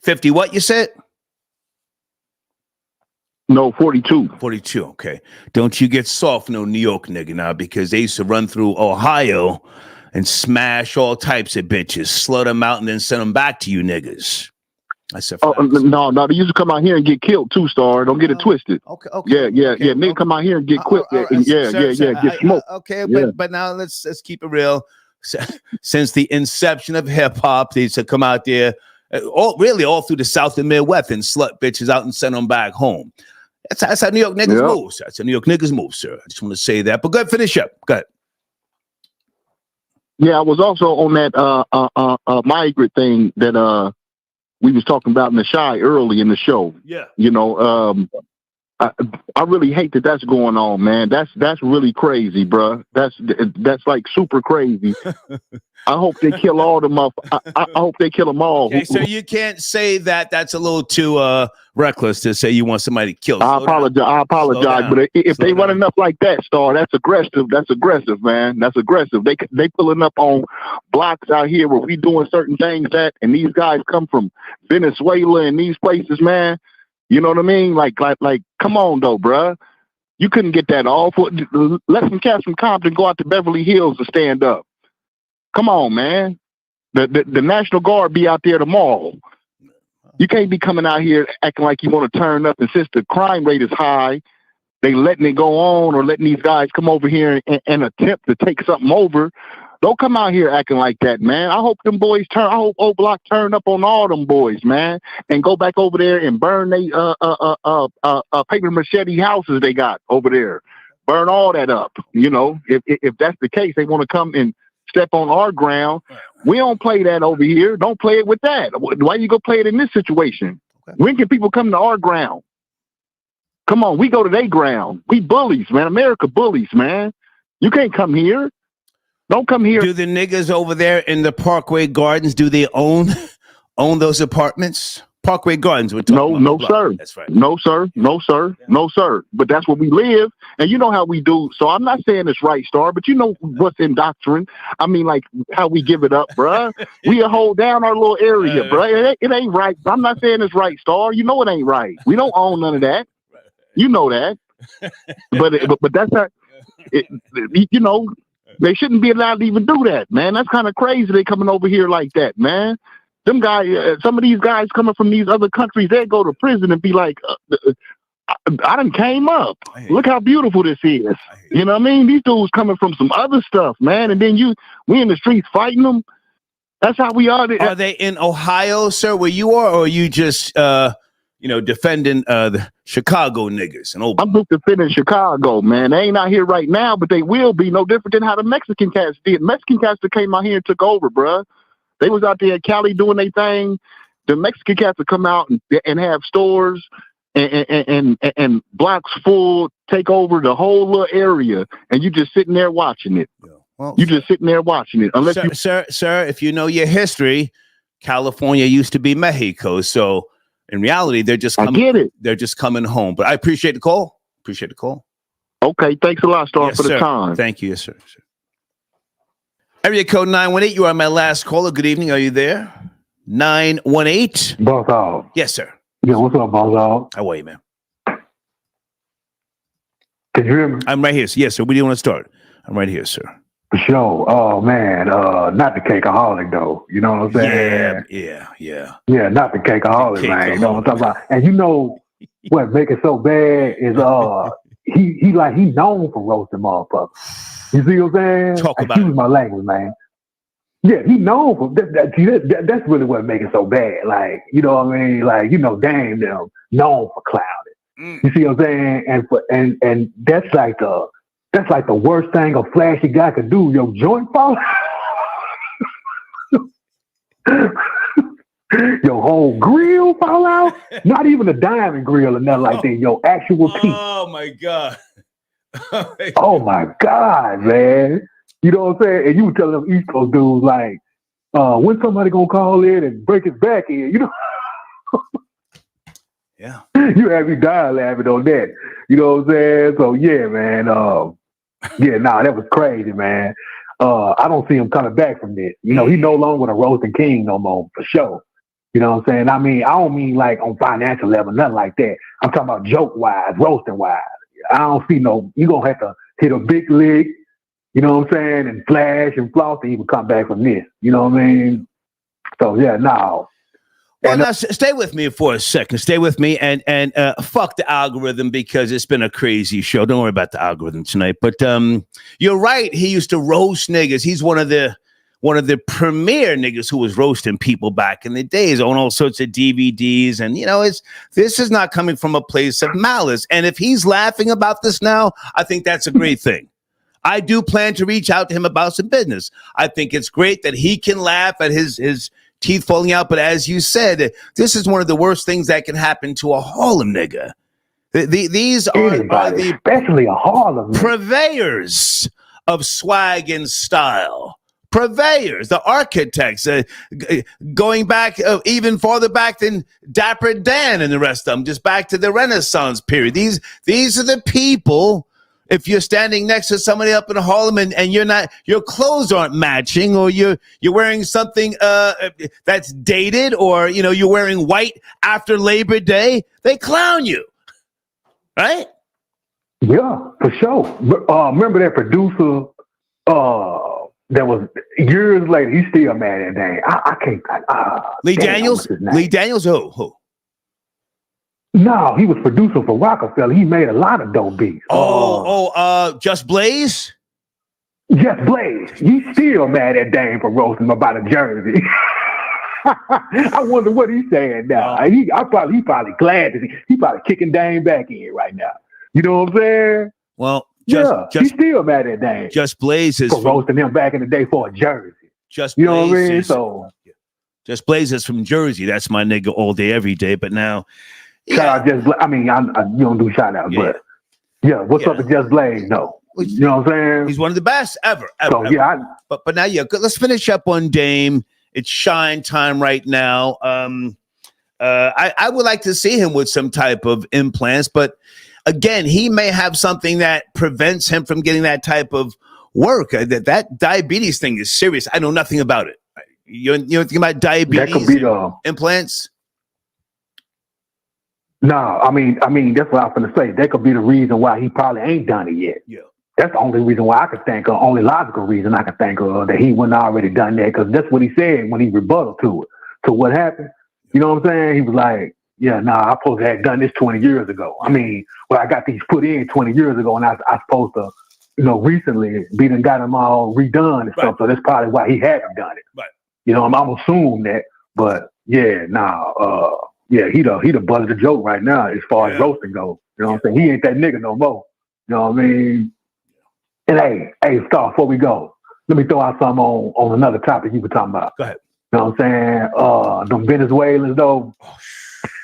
Speaker 1: 50. What you said?
Speaker 18: No, 42.
Speaker 1: 42, okay. Don't you get soft, no New York nigga now, because they used to run through Ohio and smash all types of bitches, slut them out, and then send them back to you niggas. I said,
Speaker 18: no, they used to come out here and get killed too, Star. Don't get it twisted.
Speaker 1: Okay.
Speaker 18: Yeah. Nigga come out here and get quick. Get smoked.
Speaker 1: But now let's keep it real. Since the inception of hip hop, they used to come out there, all through the South and Midwest, and slut bitches out and send them back home. That's how New York niggas move. That's how New York niggas move, sir. I just want to say that. But go ahead, finish up. Go ahead.
Speaker 18: Yeah, I was also on that migrant thing that we was talking about in the Shy early in the show.
Speaker 1: Yeah.
Speaker 18: You know, I really hate that that's going on, man. That's really crazy, bro. That's like super crazy. I hope they kill all them up. I hope they kill them all.
Speaker 1: Okay, so you can't say that. That's a little too reckless to say you want somebody killed.
Speaker 18: I apologize, but if they running up like that, Star, that's aggressive. That's aggressive, man. That's aggressive. They pulling up on blocks out here where we doing certain things and these guys come from Venezuela and these places, man. You know what I mean? Like, come on, though, bruh. You couldn't get that off. Let some cats from Compton go out to Beverly Hills and stand up. Come on, man. The National Guard be out there tomorrow. You can't be coming out here acting like you want to turn up. And since the crime rate is high, they letting it go on or letting these guys come over here and attempt to take something over. Don't come out here acting like that, man. I hope them boys I hope O Block turn up on all them boys, man, and go back over there and burn they paper machete houses they got over there. Burn all that up. You know, if that's the case, they want to come and step on our ground. We don't play that over here. Don't play it with that. Why you go play it in this situation? When can people come to our ground? Come on, we go to their ground. We bullies, man. America bullies, man. You can't come here. Don't come here.
Speaker 1: Do the niggas over there in the Parkway Gardens, do they own those apartments? Parkway Gardens, we're talking about.
Speaker 18: No, sir.
Speaker 1: That's right.
Speaker 18: No, sir. No, sir. No, sir. But that's where we live. And you know how we do. So I'm not saying it's right, Star, but you know what's in doctrine. I mean, like how we give it up, bruh. We hold down our little area, bruh. It ain't right. I'm not saying it's right, Star. You know it ain't right. We don't own none of that. You know that. But that's not, you know, they shouldn't be allowed to even do that, man. That's kind of crazy. They coming over here like that, man. Them guys, some of these guys coming from these other countries, they go to prison and be like, I done came up. Look how beautiful this is. You know what I mean? These dudes coming from some other stuff, man. And then we in the streets fighting them. That's how we are.
Speaker 1: Are they in Ohio, sir, where you are, or are you just, defending the Chicago niggas?
Speaker 18: I'm just defending Chicago, man. They ain't out here right now, but they will be. No different than how the Mexican cats did. Mexican cats that came out here and took over, bruh. They was out there in Cali doing their thing. The Mexican cats would come out and have stores and blocks full, take over the whole little area, and you just sitting there watching it.
Speaker 1: Well,
Speaker 18: you just sitting there watching it. Unless
Speaker 1: sir, if you know your history, California used to be Mexico, so in reality, they're just coming,
Speaker 18: I get it.
Speaker 1: They're just coming home. But I appreciate the call.
Speaker 18: Okay, thanks a lot, Star,
Speaker 1: yes,
Speaker 18: for the
Speaker 1: sir.
Speaker 18: time.
Speaker 1: Thank you, yes, sir. Area code 918. You are my last caller. Good evening. Are you there? 918.
Speaker 19: Boss Hog.
Speaker 1: Yes, sir.
Speaker 19: Yeah, what's up, Boss Hog?
Speaker 1: How are you, man?
Speaker 19: Can you hear me?
Speaker 1: I'm right here. Yes, sir. Where do you want to start? I'm right here, sir.
Speaker 19: For sure. Oh man, not the cakeaholic though. You know what I'm saying?
Speaker 1: Yeah.
Speaker 19: Yeah, not the cakeaholic, man. You know what I'm talking about? And you know what make it so bad is he known for roasting motherfuckers. You see what I'm saying? Excuse my language, man. Yeah, he known for that's really what make it so bad. Like, you know what I mean? Like, you know, damn them known for clouding. You see what I'm saying? And that's like the worst thing a flashy guy could do. Your joint fall. Your whole grill fall out. Not even a diamond grill or nothing like that. Your actual teeth.
Speaker 1: Oh my God.
Speaker 19: Oh my God, man. You know what I'm saying? And you were telling them East Coast dudes like, when somebody gonna call in and break his back in, you know?
Speaker 1: Yeah.
Speaker 19: You had me dying laughing on that. You know what I'm saying? So yeah, man. That was crazy, man. I don't see him coming back from this. You know, he no longer the roasting king no more, for sure. You know what I'm saying? I mean, I don't mean like on financial level, nothing like that. I'm talking about joke-wise, roasting-wise. I don't see you're going to have to hit a big lick, you know what I'm saying, and flash and floss to even come back from this. You know what I mean? So, yeah, no.
Speaker 1: Well, now stay with me for a second. Stay with me and fuck the algorithm because it's been a crazy show. Don't worry about the algorithm tonight. But you're right. He used to roast niggas. He's one of the premier niggas who was roasting people back in the days on all sorts of DVDs. And, you know, this is not coming from a place of malice. And if he's laughing about this now, I think that's a great thing. I do plan to reach out to him about some business. I think it's great that he can laugh at his teeth falling out. But as you said, this is one of the worst things that can happen to a Harlem nigga. These are
Speaker 19: especially a Harlem
Speaker 1: purveyors of swag and style. Purveyors, the architects, going back even farther back than Dapper Dan and the rest of them, just back to the Renaissance period. These are the people. If you're standing next to somebody up in Harlem and your clothes aren't matching, or you're wearing something that's dated, or you're wearing white after Labor Day, they clown you, right?
Speaker 19: Yeah, for sure. Remember that producer? that was years later. He's still mad at Dame. I can't.
Speaker 1: Lee
Speaker 19: damn,
Speaker 1: Daniels?
Speaker 19: what's his name?
Speaker 1: Lee Daniels? Who?
Speaker 19: No, he was producer for Rockefeller. He made a lot of dope beats.
Speaker 1: Just Blaze?
Speaker 19: Just Blaze. He's still mad at Dame for roasting him about a jersey. I wonder what he's saying now. He probably glad to see. He probably kicking Dame back in right now. You know what I'm saying?
Speaker 1: Well,
Speaker 19: he's still mad at Dame.
Speaker 1: Just Blaze is
Speaker 19: for roasting him back in the day for a jersey.
Speaker 1: Just
Speaker 19: you know what I mean?
Speaker 1: Is, Just Blaze is from Jersey. That's my nigga all day, every day. But now,
Speaker 19: shout out Just Blaze. I mean, you don't do shout out, but what's up with Just Blaze? No. You know what I'm saying?
Speaker 1: He's one of the best ever.
Speaker 19: So,
Speaker 1: ever. But now, let's finish up on Dame. It's shine time right now. I would like to see him with some type of implants, but again, he may have something that prevents him from getting that type of work. That diabetes thing is serious. I know nothing about it. You know anything about diabetes?
Speaker 19: That could be
Speaker 1: implants.
Speaker 19: No, I mean that's what I was gonna say. That could be the reason why he probably ain't done it yet.
Speaker 1: Yeah.
Speaker 19: That's the only reason why I could think of, only logical reason I could think of that he wouldn't already done that, because that's what he said when he rebutted to it. So what happened? You know what I'm saying? He was like, I supposed to have done this 20 years ago. I mean, I got these put in 20 years ago, and I supposed to, recently got them all redone and stuff. So that's probably why he hadn't done it.
Speaker 1: Right.
Speaker 19: You know, I'm assuming that, but he the butt of the joke right now as far as roasting goes. You know what I'm saying? He ain't that nigga no more. You know what I mean? And hey, Star, before we go, let me throw out something on another topic you were talking about.
Speaker 1: Go ahead.
Speaker 19: You know what I'm saying? Them Venezuelans though.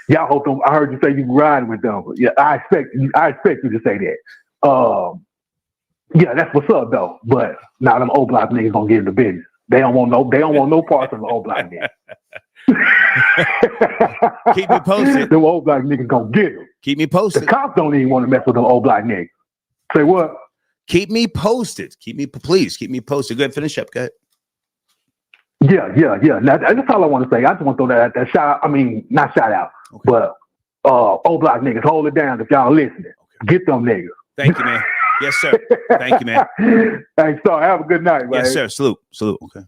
Speaker 19: Y'all hope them. I heard you say you riding with them. Yeah, I expect you to say that. That's what's up though. But now them old block niggas gonna get in the business. They don't want no parts of the old block niggas.
Speaker 1: Keep me posted.
Speaker 19: Them old black niggas gonna get them.
Speaker 1: Keep me posted.
Speaker 19: The cops don't even want to mess with them old black niggas. Say what?
Speaker 1: Keep me posted. Please keep me posted. Go ahead, finish up. Go ahead.
Speaker 19: Yeah. Now, that's all I want to say. I just want to throw that shout. I mean, not shout out, but old block niggas, hold it down if y'all listening. Okay. Get them niggas.
Speaker 1: Thank you, man. Yes, sir. Thank you, man.
Speaker 19: Thanks, Star. Have a good night, man.
Speaker 1: Yes, sir. Salute. Okay.